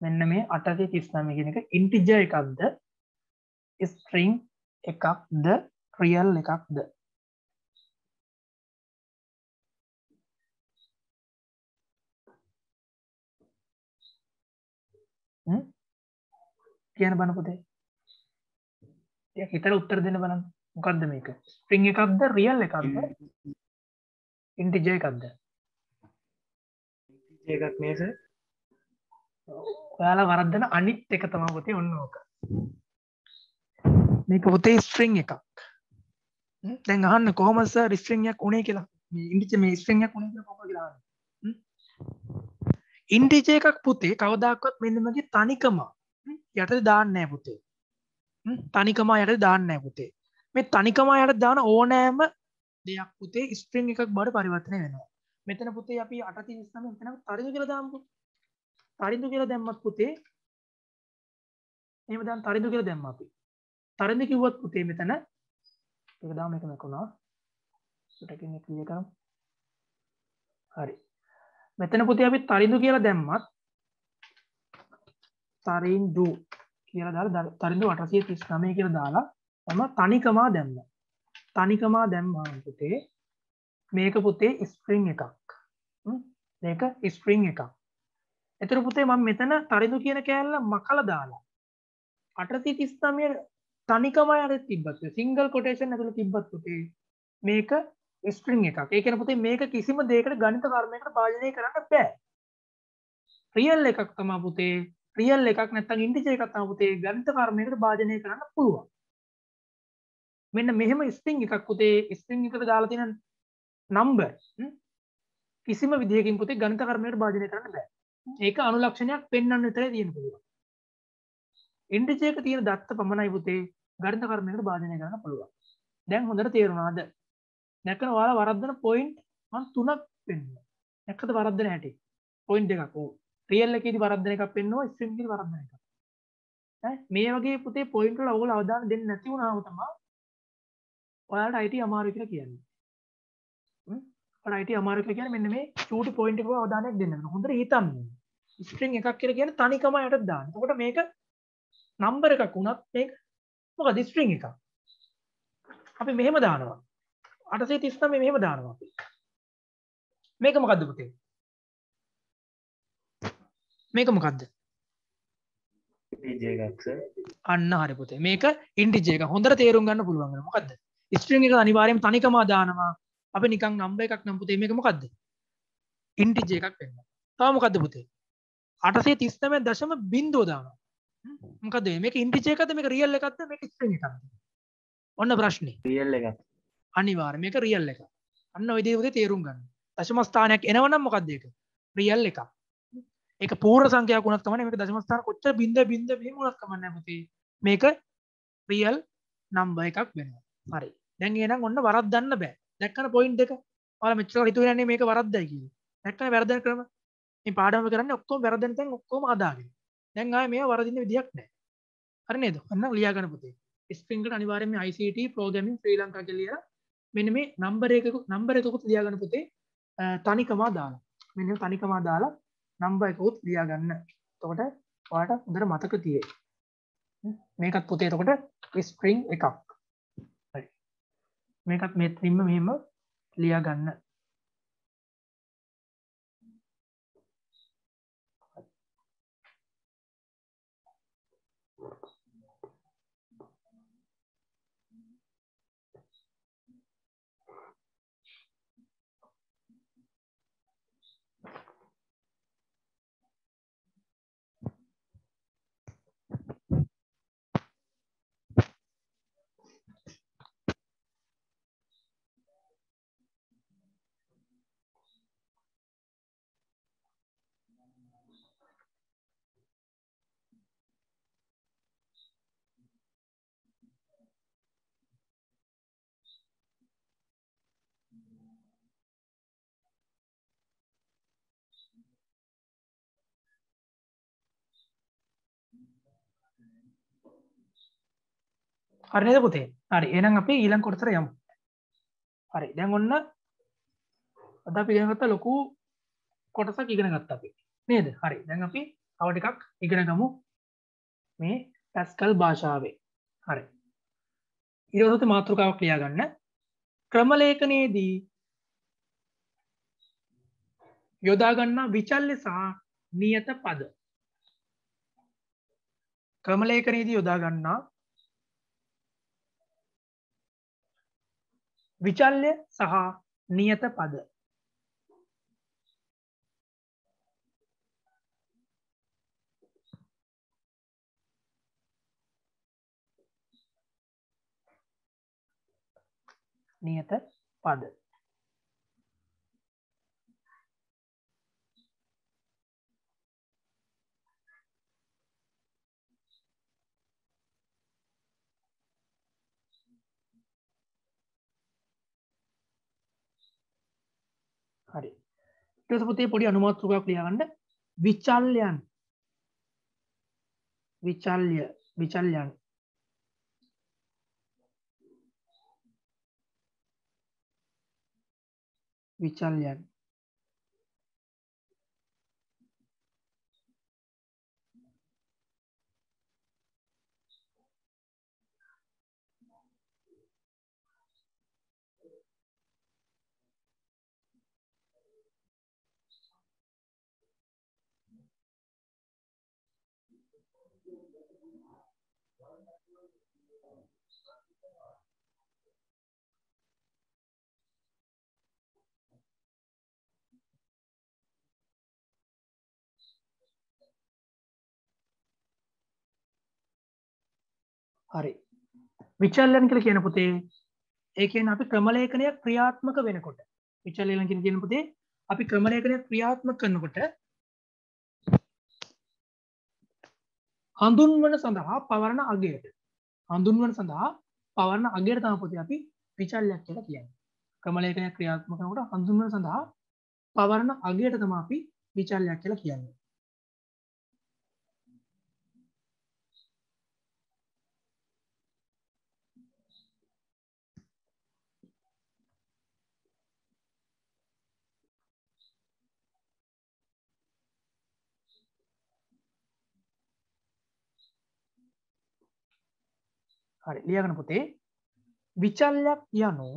මෙන්න මේ 839 කියන එක ඉන්ටිජර් එකක්ද ස්ට්‍රිං එකක්ද රියල් එකක්ද? කියන්න බන පුතේ. හිතලා උත්තර දෙන්න බලන්න. මොකද්ද මේක? ස්ට්‍රිං එකක්ද රියල් එකක්ද ඉන්ටිජර් එකක්ද? එකක් මේ සර්. ඔයාලා වරද්දන අනිත් එක තමයි පුතේ ඔන්න ඕක. මේක පුතේ ස්ට්‍රිං එකක්. දැන් අහන්න කොහොමද සර් ස්ට්‍රිං එකක් උනේ කියලා? මේ ඉන්ටිජර් මේ ස්ට්‍රිං එකක් උනේ කියලා කොහොමද කියලා අහන්න. ඉන්ටිජර් එකක් පුතේ කවදාකවත් මෙන්න මගේ තනිකම යටට දාන්නේ නැහැ පුතේ. තනිකම යටට දාන්නේ නැහැ පුතේ. මේ තනිකම යටට දාන ඕනෑම දෙයක් පුතේ ස්ට්‍රිං එකක් බවට පරිවර්තනය වෙනවා. මෙතන පුතේ අපි 839 මෙතන තරිඳු කියලා දාමුකෝ. තරිඳු කියලා දැම්මත් පුතේ එහෙම දැන් තරිඳු කියලා දැම්මා අපි. තරිඳු කිව්වත් පුතේ මෙතන ඒක දාම එක මේකුණා. සුටකින් එක ක්ලියර් කරමු. හරි. මෙතන පුතේ අපි තරිඳු කියලා දැම්මත් තරිඳු කියලා දාලා තරිඳු 839 කියලා දාලා තම තනිකමා දැම්මා. තනිකමා දැම්මා පුතේ මේක පුතේ ස්ට්‍රිං එකක්. මේක ස්ට්‍රිං එකක්. එතන පුතේ මම මෙතන තරිඳු කියන කෑල්ල මකලා දාලා 839 තනිකම යට තිබ්බත් සිංගල් කොටේෂන් ඇතුළේ තිබ්බත් පුතේ මේක ස්ට්‍රිං එකක්. ඒ කියන්නේ පුතේ මේක කිසිම දෙයකට ගණිත කර්මයකට භාජනය කරන්න බෑ. රියල් එකක් තමයි පුතේ රියල් එකක් නැත්නම් ඉන්ටිජර් එකක් තමයි පුතේ ගණිත කර්මයකට භාජනය කරන්න පුළුවන්. මෙන්න මෙහෙම ස්ට්‍රිං එකක් පුතේ ස්ට්‍රිං එකට දාලා තියෙන නම්බර් කිසිම විදියකින් පුතේ ගණිත කර්මයකට භාජනය කරන්න බෑ. ඒක අනුලක්ෂණයක් පෙන්වන්න විතරයි තියෙන්න පුළුවන්. ඉන්ටිජර් එක තියෙන දත්ත පමණයි පුතේ ගණිත කර්මයකට භාජනය කරන්න පුළුවන්. දැන් හොඳට තේරුණාද? දැක්කම ඔයාලා වරද්දන පොයින්ට් මම තුනක් පෙන්නුවා. දැක්කද වරද්දන හැටි? පොයින්ට් දෙකක්. ඔව්. රියල් එකේදී වරද්දන එකක් පෙන්නුවා ස්ට්‍රිං එකේදී වරද්දන එකක්. මේ වගේ පුතේ පොයින්ට් වල ඔයගොල්ලෝ අවධානය දෙන්නේ නැති වුණාම තමයි ඔයාලට IT අමාරු කියලා කියන්නේ. ඔයාලට IT අමාරු කියලා කියන්නේ මෙන්න මේ චූටි පොයින්ට් එක වල අවධානයක් දෙන්න ඕන. හොඳට හිතන්න. ස්ට්‍රිං එකක් කියලා කියන්නේ තනිකම යටට දාන්න. එතකොට මේක නම්බර් එකක් වුණත් මේක මොකද ස්ට්‍රිං එකක්. අපි මෙහෙම දානවා. 839 මෙහෙම දානවා අපි. මේක මොකද්ද පුතේ? මේක මොකද්ද? ඉන්ටිජර් එකක් සර්. අන්න හරි පුතේ. මේක ඉන්ටිජර් එක. හොඳට තේරුම් ගන්න පුළුවන් වෙනවා. මොකද්ද? ස්ට්‍රිං එක අනිවාර්යයෙන්ම තනිකම දානවා. අපි නිකන් නම්බර් එකක් නම් පුතේ මේක මොකද්ද? ඉන්ටිජර් එකක් වෙනවා. තව මොකද්ද පුතේ? 839.0 දානවා. මොකද මේක ඉන්ටිජර් එකක්ද මේක රියල් එකක්ද මේක ස්ට්‍රිං එකක්ද? ඔන්න ප්‍රශ්නේ. රියල් එකක්. අනිවාර්යයෙන් මේක රියල් එකක්. අන්න ඔය දේ උදේ තේරුම් ගන්න. දශම ස්ථානයක් එනවනම් මොකද්ද ඒක? රියල් එකක්. ඒක පූර්ණ සංඛ්‍යාවක් වුණත් කමන්නේ මේක දශම ස්ථාන කොච්චර බින්ද මෙහෙම වුණත් කමන්නේ නැහැ පුතේ. මේක රියල් නම්බර් එකක් වෙනවා. හරි. දැන් එහෙනම් ඔන්න වරද්දන්න බෑ. දැක්කන පොයින්ට් දෙක. ඔයාලා මෙච්චර හිතුවේ නැන්නේ මේක වරද්දයි කියලා. දැක්කන වැරදෙන ක්‍රම. මේ පාඩම කරන්නේ ඔක්කොම වැරදෙන තැන් ඔක්කොම හදාගෙන. දැන් ආයේ මේව වරදින්න විදියක් නැහැ. හරි නේද? ඔන්න ලියා ගන්න පුතේ. ස්ට්‍රිං එකට අනිවාර්යයෙන්ම ICT ප්‍රෝග්‍රෑමින් ශ්‍රී ලංකා කියලා ලියලා මෙන්න මේ නම්බර් එකකුත් ලියා ගන්න පුතේ තනිකම දාලා. මෙන්න තනිකම දාලා නම්බර් එකකුත් ලියා ගන්න. එතකොට ඔයාලට හොඳට මතක තියෙයි. මේකත් පුතේ එතකොට ස්ට්‍රිං එකක්. හරි. මේකත් මෙතනින්ම මෙහෙම ලියා ගන්න. හරි නේද පුතේ? හරි. එහෙනම් අපි ඊළඟ කොටසට යමු. හරි. දැන් ඔන්න අද අපි ඉගෙන ගත්ත ලොකු කොටසක් ඉගෙන ගත්තා අපි. නේද? හරි. දැන් අපි තව ටිකක් ඉගෙන ගමු මේ පැස්කල් භාෂාවේ. හරි. ඊළඟට මාතෘකාවක් ලියා ගන්න. ක්‍රම ලේඛනයේදී යොදා ගන්නා විචල්්‍ය සහ නියත පද. ක්‍රම ලේඛනයේදී යොදා ගන්නා විචල්්‍ය සහ නියත පද. නියත පද. හරි. ඊට පස්සේ පුතේ පොඩි අනුමාත්‍රකාවක් ලියා ගන්න. විචල්යන්. විචල්යන්. විචල්යන්. හරි. විචල්යන් කියලා කියන පුතේ ඒ කියන්නේ අපි ක්‍රම ලේඛනයක් ක්‍රියාත්මක වෙනකොට විචල්යන් කියන පුතේ අපි ක්‍රම ලේඛනයක් ක්‍රියාත්මක කරනකොට හඳුන්වන සඳහා පවරන අගයට තමයි පුතේ අපි විචල්යක් කියලා කියන්නේ. ක්‍රම ලේඛනයක් ක්‍රියාත්මක කරනකොට හඳුන්වන සඳහා පවරන අගයට තමයි අපි විචල්යක් කියලා කියන්නේ. හරි ලියාගන්න පුතේ. විචල්යක් යනු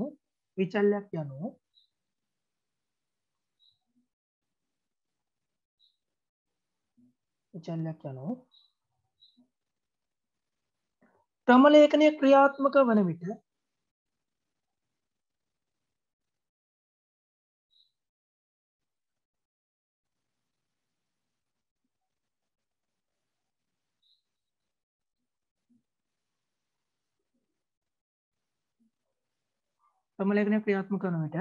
ක්‍රම ලේඛනය ක්‍රියාත්මක වන විට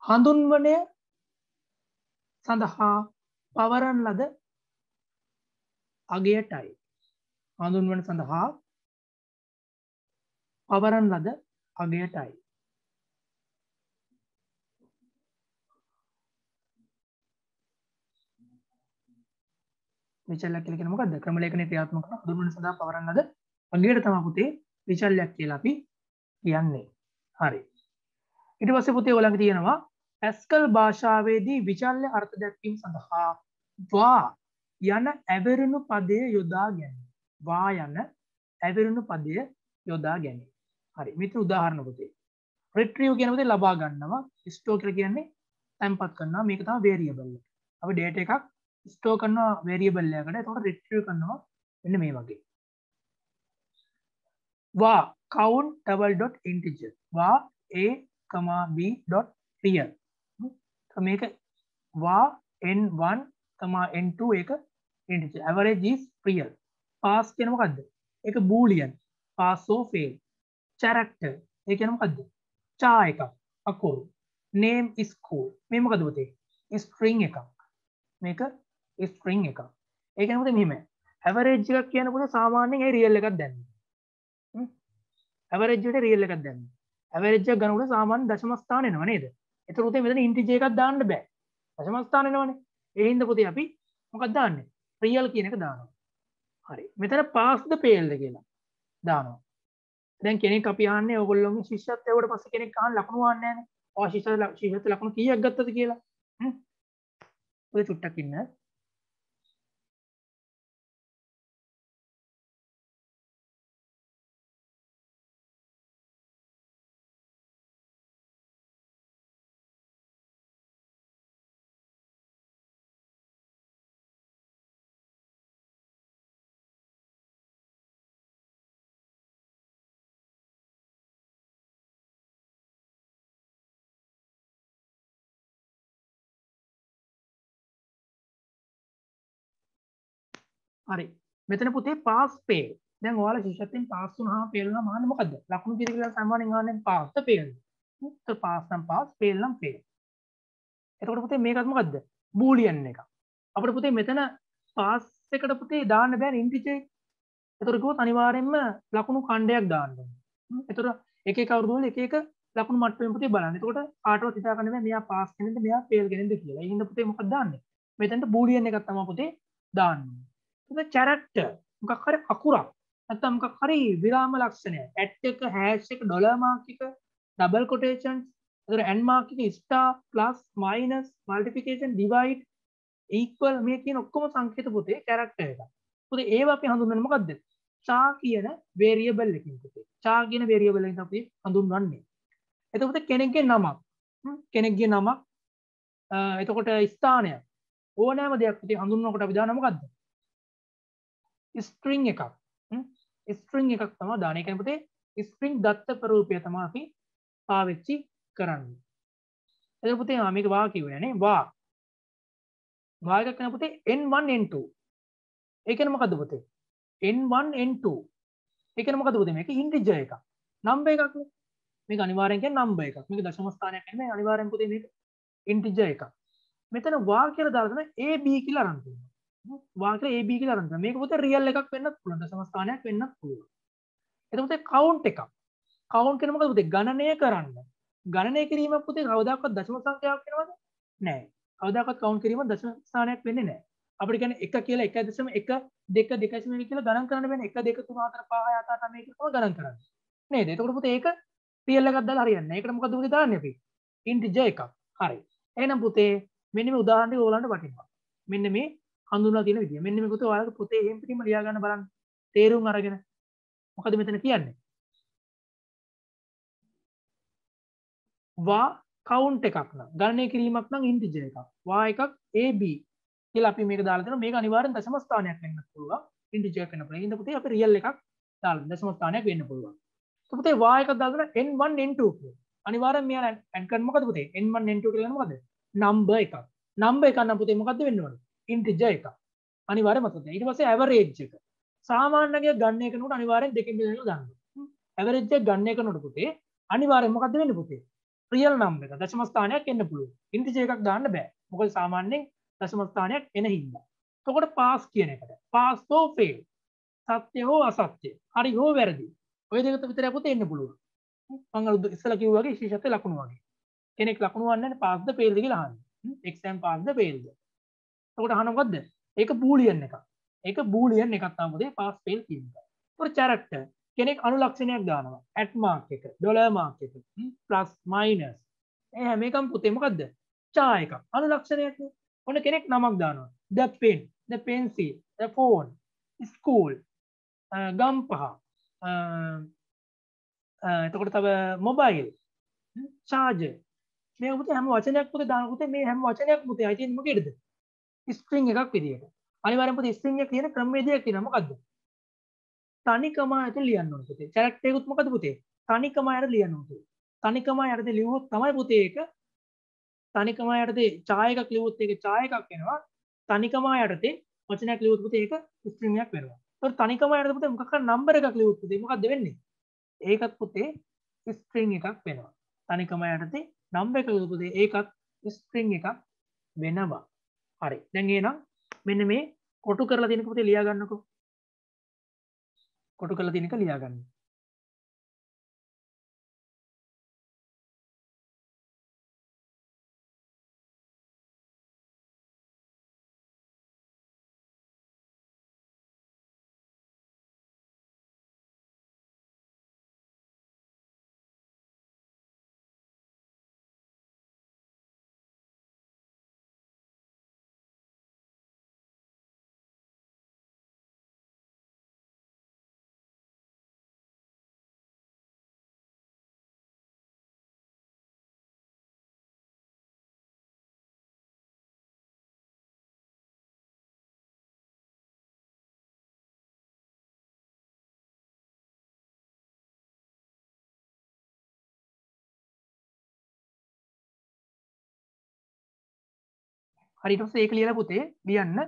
හඳුන්වනය සඳහා පවරන ලද අගයටයි. හඳුන්වන සඳහා පවරන ලද අගයටයි. විචල්යක් කියලා කියන්නේ මොකද්ද? ක්‍රම ලේඛනයේ ක්‍රියාත්මක කරන හඳුන්වන සඳහා පවරන ලද අගයට තමයි පුතේ විචල්යක් කියලා අපි කියන්නේ. හරි. ඊට පස්සේ පුතේ ඔයගොල්ලන්ගේ තියෙනවා පැස්කල් භාෂාවේදී විචල්්‍ය අර්ථ දැක්වීම සඳහා වා යන ඇවරුණු පදය යොදා ගැනීම. වා යන ඇවරුණු පදය යොදා ගැනීම. හරි. මෙතන උදාහරණ පුතේ. retrieve කියන පුතේ ලබා ගන්නවා. store කියලා කියන්නේ තැන්පත් කරනවා. මේක තමයි variable එක. අපි data එකක් store කරනවා variable එකකට. එතකොට retrieve කරනවා මෙන්න මේ වගේ. වා count double dot integer. වා a, b dot real. මේක වා n1 n2 එක integer. average is real. pass කියන මොකද්ද? ඒක boolean. pass or fail. character ඒ කියන්නේ මොකද්ද? char එකක් අකුරු. name is cool. මේ මොකද පුතේ? string එකක්. මේක string එකක්. ඒ කියන්නේ පුතේ මෙහෙම. average එකක් කියන පුතේ සාමාන්‍යයෙන් ඒ real එකක් දැම්මේ. average එකට real එකක් දැම්මේ. average එක ගන්නකොට සාමාන්‍ය දශම ස්ථාන එනවා නේද? ඒතර උතේ මෙතන integer එකක් දාන්න බෑ. දශම ස්ථාන එනවනේ. ඒ හින්දා පුතේ අපි මොකක්ද දාන්නේ? රියල් කියන එක දානවා. හරි. මෙතන pass the failed කියලා දානවා. දැන් කෙනෙක් අපි අහන්නේ ඔයගොල්ලෝගේ ශිෂ්‍යත්වයට පස්සේ කෙනෙක් අහන්න ලකුණු අහන්නේ නැහනේ. ඔය ශිෂ්‍යත්ව ලකුණු කීයක් ගත්තද කියලා. ඔය චුට්ටක් ඉන්න. හරි. මෙතන පුතේ pass fail. දැන් ඔයාලා ශිෂ්‍යත්වයෙන් pass වුණාම fail වුණාම අහන්නේ මොකද්ද? ලකුණු කිරි කියලා සාමාන්‍යයෙන් අහන්නේ pass the fail. pass නම් pass fail නම් fail. එතකොට පුතේ මේකත් මොකද්ද? බූලියන් එක. අපිට පුතේ මෙතන pass එකට පුතේ දාන්න බෑනේ ඉන්ටිජර් එක. එතකොට කිව්වොත් අනිවාර්යෙන්ම ලකුණු ඛණ්ඩයක් දාන්න ඕනේ. එතකොට එක එක අවුරුදු වල එක එක ලකුණු මට්ටමින් පුතේ බලන්න. එතකොට කාටවත් හිතා ගන්න බෑ මෙයා pass කෙනෙක්ද මෙයා fail කෙනෙක්ද කියලා. ඒ හින්දා පුතේ මොකක්ද දාන්නේ? මෙතනට බූලියන් එකක් තමයි පුතේ දාන්නේ. එතකොට character මොකක් හරි අකුරක් නැත්නම් මොකක් හරි විරාම ලක්ෂණයක්. @ එක, hash එක, dollar mark එක, double quotations, එතකොට and mark එක, star, plus, minus, multiplication, divide, equal මේ කියන ඔක්කොම සංකේත පුතේ character එක. පුතේ ඒවා අපි හඳුන්වන්නේ මොකද්ද? char කියන variable එකකින් පුතේ. char කියන variable එකෙන් අපි හඳුන්වන්නේ. එතකොට කෙනෙක්ගේ නමක් කෙනෙක්ගේ නමක් එතකොට ස්ථානයක් ඕනෑම දෙයක් පුතේ හඳුන්වනකොට අපි දාන මොකද්ද? ස්ට්‍රිං එකක්. ස්ට්‍රිං එකක් තමයි දාන. ඒ කියන්නේ පුතේ ස්ට්‍රිං දත්ත ප්‍රරූපය තමයි අපි පාවිච්චි කරන්නේ. එතකොට පුතේ මේක වා කියුවේ නේ වා. වා එකක් කියන පුතේ n1 n2. ඒ කියන්නේ මොකද්ද පුතේ? n1 n2. ඒ කියන්නේ මොකද්ද පුතේ? මේක ඉන්ටිජර් එකක්. නම්බර් එකක් නේ. මේක අනිවාර්යෙන් කියන්නේ නම්බර් එකක්. මේක දශම ස්ථානයක් නෙමෙයි අනිවාර්යෙන් පුතේ මේක ඉන්ටිජර් එකක්. මෙතන වා කියලා දාලා තමයි ab කියලා අරන් තියෙනවා. වා කියලා ab කියලා අරන් තියෙනවා. මේක පුතේ රියල් එකක් වෙන්නත් පුළුවන්. දශම ස්ථානයක් වෙන්නත් පුළුවන්. එතකොට පුතේ කවුන්ට් එකක්. කවුන්ට් කියන්නේ මොකද පුතේ? ගණනය කරන්න. ගණනය කිරීම පුතේ කවදාකවත් දශම සංඛ්‍යාවක් වෙනවද? නැහැ. කවදාකවත් කවුන්ට් කිරීම දශම ස්ථානයක් වෙන්නේ නැහැ. අපිට කියන්නේ 1 කියලා 1.1 2 2.1 කියලා ගණන් කරන්න බෑනේ. 1 2 3 4 5 6 7 8 9 කියලා ගණන් කරන්න. නේද? එතකොට පුතේ ඒක රියල් එකක් දාලා හරියන්නේ නැහැ. ඒකට මොකද පුතේ දාන්නේ අපි? ඉන්ටිජර් එකක්. හරි. එහෙනම් පුතේ මෙන්න මේ උදාහරණ ටික ඕගලන්ට වටිනවා. මෙන්න මේ හඳුන්වලා තියෙන විදිය. මෙන්න මේ පුතේ ඔයාලගේ පොතේ එහෙම් පිටින්ම ලියා ගන්න බලන්න. තේරුම් අරගෙන. මොකද මෙතන කියන්නේ? වා කවුන්ට් එකක් නම් ගණනය කිරීමක් නම් ඉන්ටිජර් එකක්. වා එකක් ab කියලා අපි මේක දාලා දෙනවා. මේක අනිවාර්යෙන් දශම ස්ථානයක් වෙන්න පුළුවන්. ඉන්ටිජර් එකක් වෙන්න පුළුවන්. ඉතින් පුතේ අපි රියල් එකක් දාලා දශම ස්ථානයක් වෙන්න පුළුවන්. તો පුතේ වා එකක් දාලා n1 n2 කියලා. අනිවාර්යෙන් මෙයා ඇඩ් කරන මොකද පුතේ? n1 n2 කියලා කියන්නේ මොකද? නම්බර් එකක්. නම්බර් එකක් නම් පුතේ මොකද්ද වෙන්න ඕනේ? ඉන්ටිජර් එකක්. අනිවාර්යෙන් මතක තියාගන්න. ඊට පස්සේ ඇවරේජ් එක. සාමාන්‍යයෙන් ගණනය කරනකොට අනිවාර්යෙන් දෙකෙන් බෙදලා දාන්න. ඇවරේජ් එක ගණනය කරනකොට පුතේ අනිවාර්යෙන් මොකද්ද වෙන්නේ පුතේ? රියල් නම්බර් එක දශම ස්ථානයක් එන්න පුළුවන්. ඉන්ටිජර් එකක් දාන්න බෑ. මොකද සාමාන්‍යයෙන් දශම ස්ථානයක් එන හින්දා. එතකොට පාස් කියන එකට පාස් හෝ ෆේල්. සත්‍ය හෝ අසත්‍ය. හරි හෝ වැරදි. ඔය දෙක විතරයි පුතේ එන්න පුළුවන්. මම අර ඉස්සලා කිව්වා වගේ විශේෂත්ව ලකුණු වගේ. කෙනෙක් ලකුණු වන්නේ පාස්ද ෆේල්ද කියලා අහන්නේ. එක්සෑම් පාස්ද ෆේල්ද. එතකොට අහන මොකද්ද? ඒක බූලියන් එකක්. ඒක බූලියන් එකක් තමයි පුතේ පාස් ෆේල් කියන්නේ. ඒතකොට කැරක්ටර් කෙනෙක් අනුලක්ෂණයක් දානවා. ඇට් මාක් එක, ඩොලර් මාක් එක, ප්ලස් මයිනස්. ඒ හැම එකම පුතේ මොකද්ද? චා එකක්. අනුලක්ෂණයක් නේ. ඔන්න කෙනෙක් නමක් දානවා. the pen, the pencil, the phone, school, Gampaha. එතකොට තව මොබයිල්, charger. මේ පුතේ හැම වචනයක් පුතේ දාන පුතේ මේ හැම වචනයක් පුතේ අයිති මොකේද? ස්ට්‍රින්ග් එකක් විදියට. අනිවාර්යෙන් පුතේ ස්ට්‍රින්ග් එක කියන ක්‍රමවේදයක් තියෙනවා. මොකද්ද? තනිකම ඇතුළේ ලියන්න ඕනේ පුතේ. කැරක්ටර් එකකුත් මොකද පුතේ? තනිකම ඇතුළේ ලියන්න ඕනේ. තනිකම ඇතුළේ ලියුවොත් තමයි පුතේ ඒක තනිකම ඇතුළේ ඡාය එකක් ලියුවොත් ඒක ඡාය එකක් වෙනවා. තනිකම ඇතුළේ වචනයක් ලියුවොත් පුතේ ඒක ස්ට්‍රින්ග් එකක් වෙනවා. ඒත් තනිකම ඇතුළේ පුතේ මොකක් හරි නම්බර් එකක් ලියුවොත් පුතේ මොකද්ද වෙන්නේ? ඒකත් පුතේ ස්ට්‍රින්ග් එකක් වෙනවා. තනිකම ඇතුළේ නම්බර් එකක් ලියුවොත් පුතේ ඒකත් ස්ට්‍රින්ග් එකක් වෙනවා. හරි. දැන් එහෙනම් මෙන්න මේ කොටු කරලා තියෙනක පුතේ ලියා ගන්නකො. කොටු කරලා තියෙනක ලියා ගන්න. හරි ඊට පස්සේ ඒක ලියලා පුතේ ලියන්න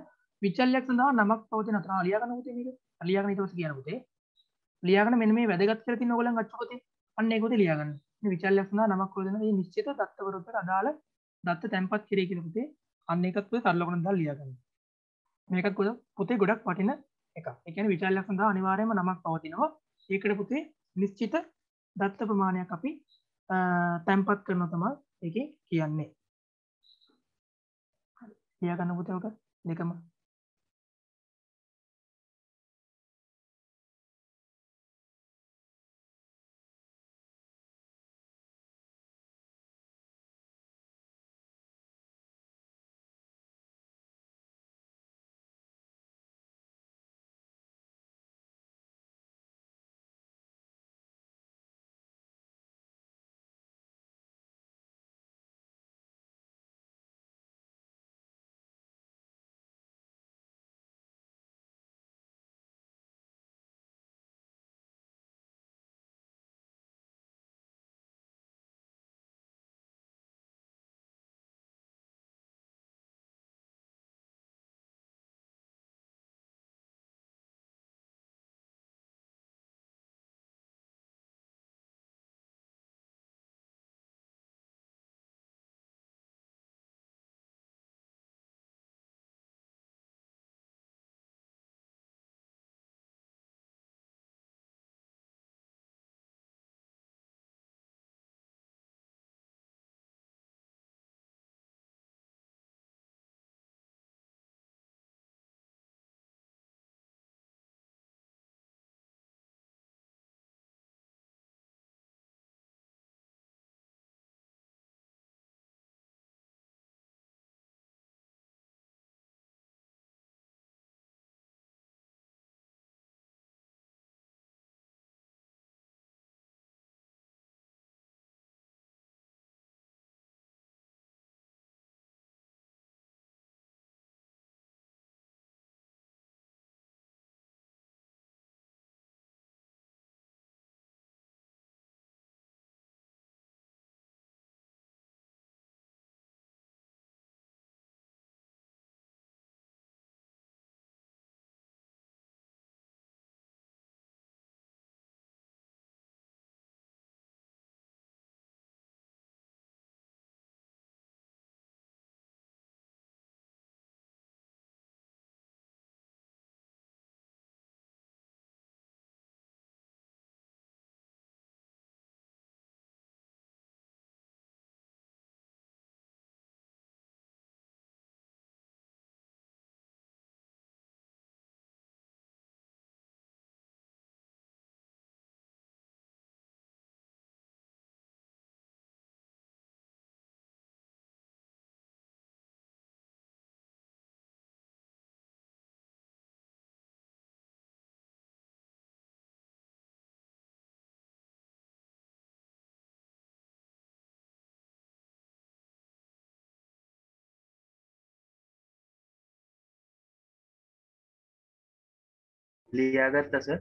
විචල්‍යයක් සඳහා නමක් පවතින අතර ලියා ගන්න පුතේ මේක. ලියාගෙන ඊට පස්සේ කියන පුතේ ලියාගෙන මෙන්න මේ වැදගත් කියලා තියෙන ඕගොල්ලන් අච්චු පුතේ. අන්න ඒක පුතේ ලියාගන්න. මේ විචල්‍යයක් සඳහා නමක් පවතින මේ නිශ්චිත දත්තවලට අදාළ දත්ත තැන්පත් කිරී කියලා පුතේ. අන්න ඒකත් පුතේ සරල කොටන දාලා ලියාගන්න. මේකත් පුතේ ගොඩක් වටින එකක්. ඒ කියන්නේ විචල්‍යයක් සඳහා අනිවාර්යයෙන්ම නමක් පවතිනවා. ඒකට පුතේ නිශ්චිත දත්ත ප්‍රමාණයක් අපි තැන්පත් කරනවා තමයි ඒකේ කියන්නේ. ලියා ගන්න පුතේ ඔක දෙකම. ලියාගත්තා සර්.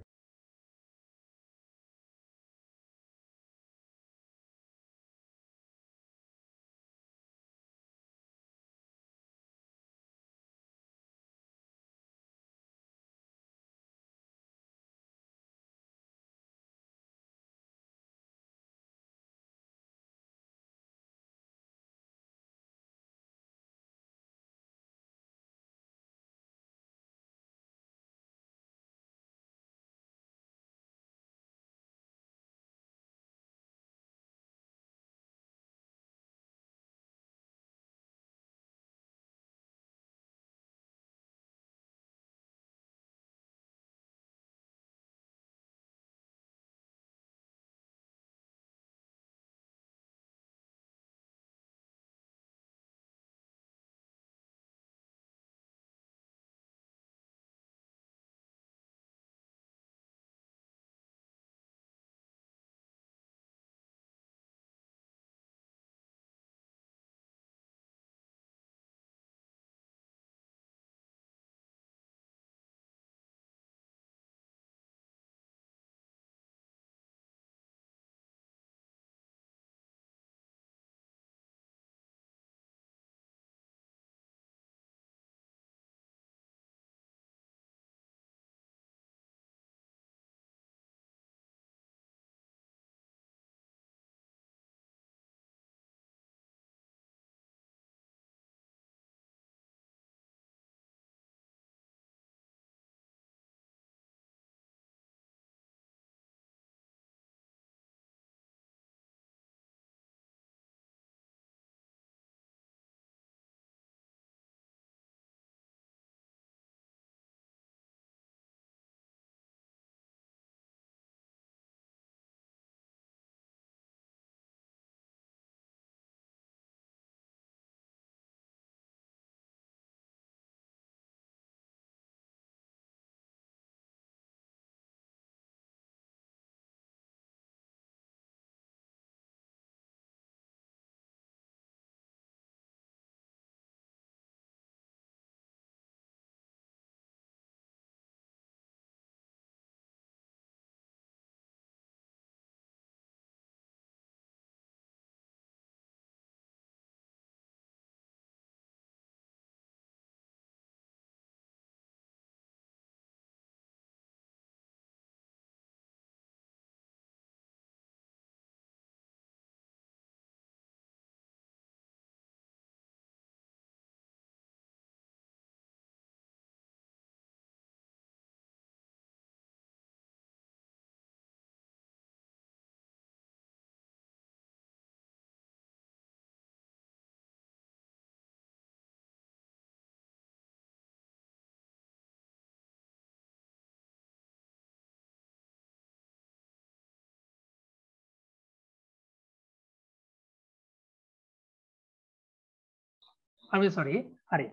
හරි sorry හරි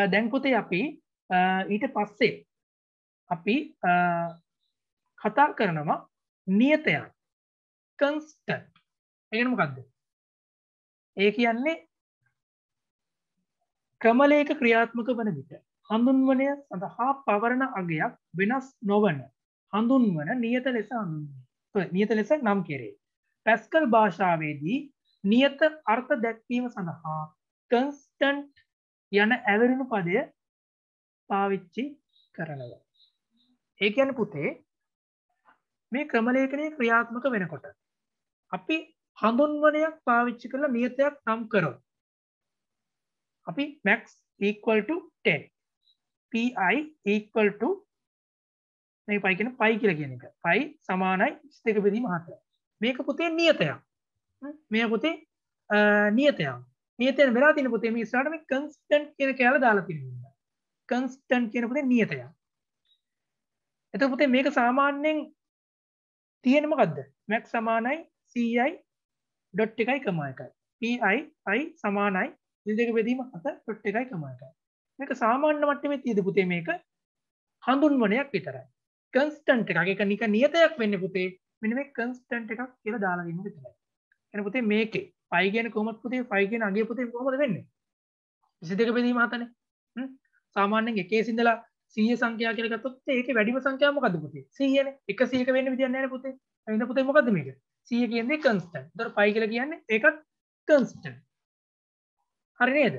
දැන් පුතේ අපි ඊට පස්සේ අපි කතා කරනවා නියතයන් constant ඒ කියන්නේ මොකද්ද ඒ කියන්නේ ක්‍රමලේඛ ක්‍රියාත්මක වන විට හඳුන්වනය සඳහා පවරන අගයක් වෙනස් නොවන හඳුන්වන නියත ලෙස නියත ලෙස නම් කෙරේ. පැස්කල් භාෂාවේදී නියත අර්ථ දැක්වීම සඳහා constant යන ඇවරුණු පදය පාවිච්චි කරනවා. ඒ කියන්නේ පුතේ මේ ක්‍රමලේඛනයේ ක්‍රියාත්මක වෙනකොට අපි හඳුන්වනයක් පාවිච්චි කරලා නියතයක් නම් කරොත් අපි max equal to 10 pi equal to මේ pi කියන pi කියලා කියන එක pi සමානයි 22 බෙදීම 4 මේක පුතේ නියතයක් මේ පුතේ නියතයන් වෙලා තියෙන පුතේ මේ ඉස්සරහට මේ constant කියන කැල දාලා තියෙනවා constant කියන පුතේ නියතයක් එතකොට පුතේ මේක සාමාන්‍යයෙන් තියෙන්නේ මොකද්ද max සමානයි ci dot එකයි කමා එකයි pi i සමානයි 22 බෙදීම 7 dot එකයි කමා එකයි මේක සාමාන්‍ය මට්ටමේ තියෙද පුතේ මේක හඳුන්වනයක් විතරයි constant එකක් ඒක නික නියතයක් වෙන්නේ පුතේ මෙන්න මේ constant එකක් කියලා දාලා දෙන්න විතරයි එන පුතේ මේකේ pi කියන කොහොමද පුතේ pi කියන අගය පුතේ කොහොමද වෙන්නේ 22 බෙදීම 7නේ සාමාන්‍යයෙන් 1 ඉඳලා 100 සංඛ්‍යා කියලා ගත්තොත් ඒකේ වැඩිම සංඛ්‍යාව මොකද්ද පුතේ 100නේ 100ක වෙන්න විදියක් නැහැ නේ පුතේ එහෙනම් පුතේ මොකද්ද මේක 100 කියන්නේ constant ඒතර pi කියලා කියන්නේ ඒකත් constant හරි නේද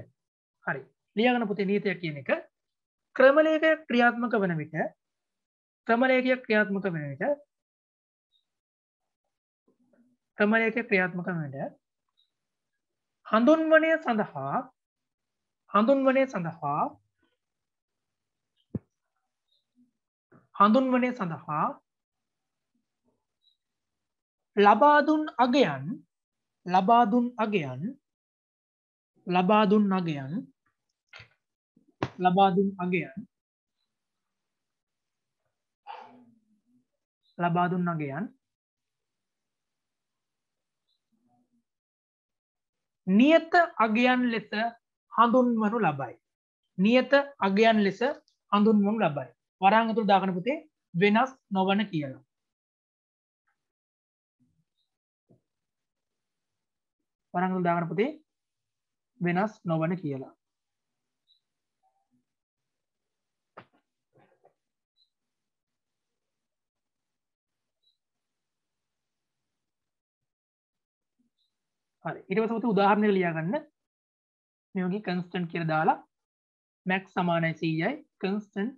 හරි ලියාගන්න පුතේ නියතයක් කියන එක ක්‍රමලේඛයක් ක්‍රියාත්මක වන විට හඳුන්වනය සඳහා ලබා දුන් අගයන් නියත අගයන් ලෙස හඳුන්වනු ලබයි. වරහන් ඇතුළට දාගන්න පුතේ වෙනස් නොවන කියලා. වරහන් ඇතුළට දාගන්න පුතේ වෙනස් නොවන කියලා. හරි ඊට පස්සේ පුතේ උදාහරණයක් ලියා ගන්න මේ වගේ constant කියලා දාලා max සමානයි 100යි constant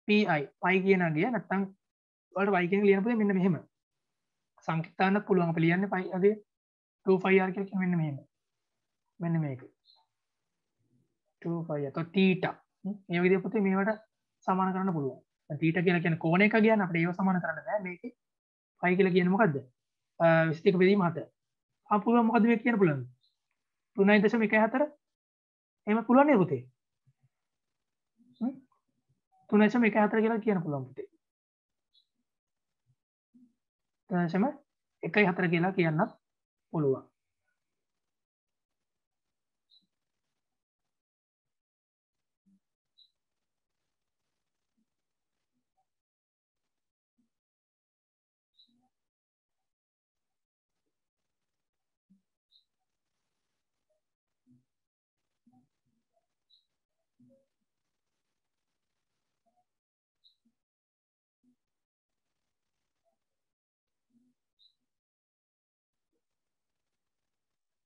pi කියන අගය නැත්තම් ඔයාලට y කියන ලියන්න පුතේ මෙන්න මෙහෙම සංකීර්ණයක් පුළුවන් අපි ලියන්නේ pi අගය 2πr කියලා කියන මෙන්න මේක 2πr તો theta මේ විදිහට පුතේ මේවට සමාන කරන්න පුළුවන් දැන් theta කියලා කියන්නේ කෝණයක කියන්නේ අපිට ඒව සමාන කරන්න බෑ මේකේ pi කියලා කියන්නේ මොකද්ද 21 බෙදීම 7 අපුල මොකද මේ කියන්න පුළුවන් 3.14 එහෙම පුළුවන් නේ පුතේ 3.14 කියලා කියන්න පුළුවන් පුතේ 3.14 කියලා කියන්නත් පුළුවන්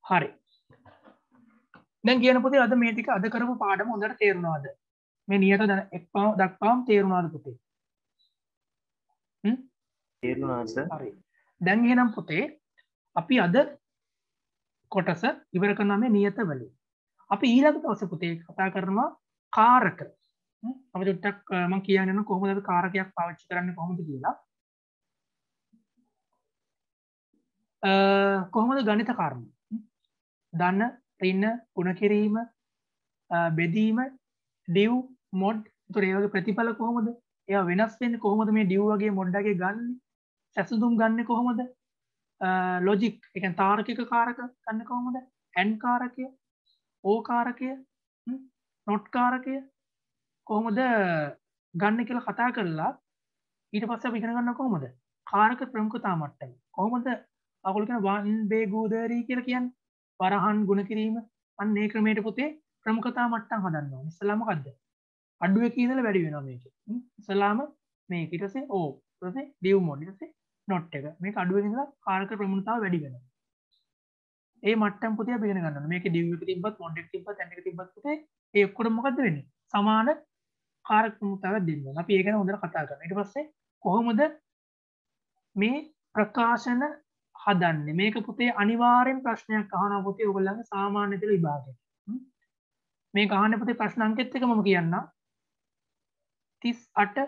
හරි දැන් කියන පුතේ අද මේ ටික අද කරපු පාඩම හොඳට තේරුණාද මේ නියත දක්වාම තේරුණාද පුතේ තේරුණා සර් හරි දැන් එහෙනම් පුතේ අපි අද කොටස ඉවර කරනවා මේ නියත වලින් අපි ඊළඟ දවසේ පුතේ කතා කරනවා කාරක අපි ටිකක් මම කියන්න යන කොහොමද අපි කාරකයක් පාවිච්චි කරන්නේ කොහොමද කියලා කොහොමද ගණිත කර්ම ධන ඍණ ගුණ කිරීම බෙදීම div mod ඒතර ඒ වගේ ප්‍රතිඵල කොහොමද ඒවා වෙනස් වෙන්නේ කොහොමද මේ div වගේ mod එකේ ගන්න සැසඳුම් ගන්න කොහොමද ලොජික් ඒ කියන්නේ තාර්කික කාරක ගන්න කොහොමද and කාරකය o කාරකය නොට් කාරකය කොහොමද ගන්න කියලා කතා කරලා ඊට පස්සේ අපි ඉගෙන ගන්න කොහොමද කාරක ප්‍රමුඛතා මට්ටම කොහොමද අකුල කියන වන් බේ ගෝදරි කියලා කියන්නේ වරහන් ගුණ කිරීම අන්න ඒ ක්‍රමයට පුතේ ප්‍රමුඛතා මට්ටම් හදන්න ඕනේ ඉස්සෙල්ලා මොකද්ද අඩු එකේ ඉඳලා වැඩි වෙනවා මේක ඉස්සෙල්ලාම මේක ඊට පස්සේ ඕ ඊට පස්සේ ඩිව් මොඩ් ඊට පස්සේ නොට් එක මේක අඩු එකේ ඉඳලා කාරක ප්‍රමුඛතාව වැඩි වෙනවා ඒ මට්ටම් පුතේ අපි ඉගෙන ගන්න ඕනේ මේකේ ඩිව් එක තිබ්බත් මොඩ් එක තිබ්බත් ඇන්ඩ් එක තිබ්බත් පුතේ ඒ ඔක්කොම මොකද්ද වෙන්නේ සමාන කාරක ප්‍රමුඛතාවයක් දෙන්න ඕනේ අපි ඒක ගැන හොඳට කතා කරමු ඊට පස්සේ කොහොමද මේ ප්‍රකාශන හදන්නේ මේක පුතේ අනිවාර්යෙන් ප්‍රශ්නයක් අහනවා පුතේ ඔයගොල්ලන්ගේ සාමාන්‍ය පෙළ විභාගයේ මේක අහන්න පුතේ ප්‍රශ්න අංකෙත් එක මම කියන්නම් 38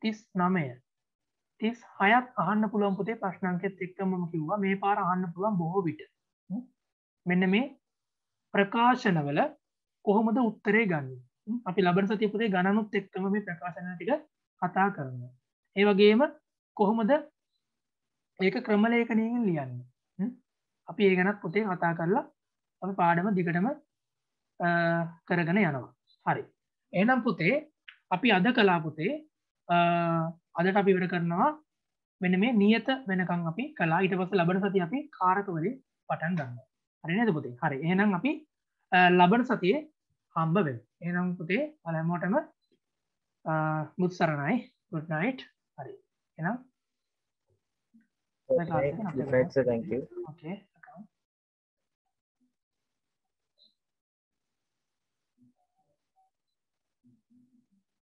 39 36ත් අහන්න පුළුවන් පුතේ ප්‍රශ්න අංකෙත් එක්ක මම කිව්වා මේ පාර අහන්න පුළුවන් බොහෝ විට මෙන්න මේ ප්‍රකාශනවල කොහොමද උත්තරේ ගන්නේ අපි ලබන සතිය පුතේ ගණනුත් එක්කම මේ ප්‍රකාශන ටික කතා කරනවා ඒ වගේම කොහොමද ඒක ක්‍රම ලේඛනයෙන් ලියන්නේ අපි ඒ ගැනත් පුතේ කතා කරලා අපි පාඩම දිගටම කරගෙන යනවා හරි එහෙනම් පුතේ අපි අද කළා පුතේ අදට අපි ඉවර කරනවා මෙන්න මේ නියත වෙනකන් අපි කළා ඊට පස්සේ ලබන සතිය අපි කාරක වලින් පටන් ගන්නවා හරි නේද පුතේ හරි එහෙනම් අපි ලබන සතියේ හම්බ වෙමු එහෙනම් පුතේ හැමෝටම මුත් සරණයි good night හරි එහෙනම් Right, sir. Thank you. okay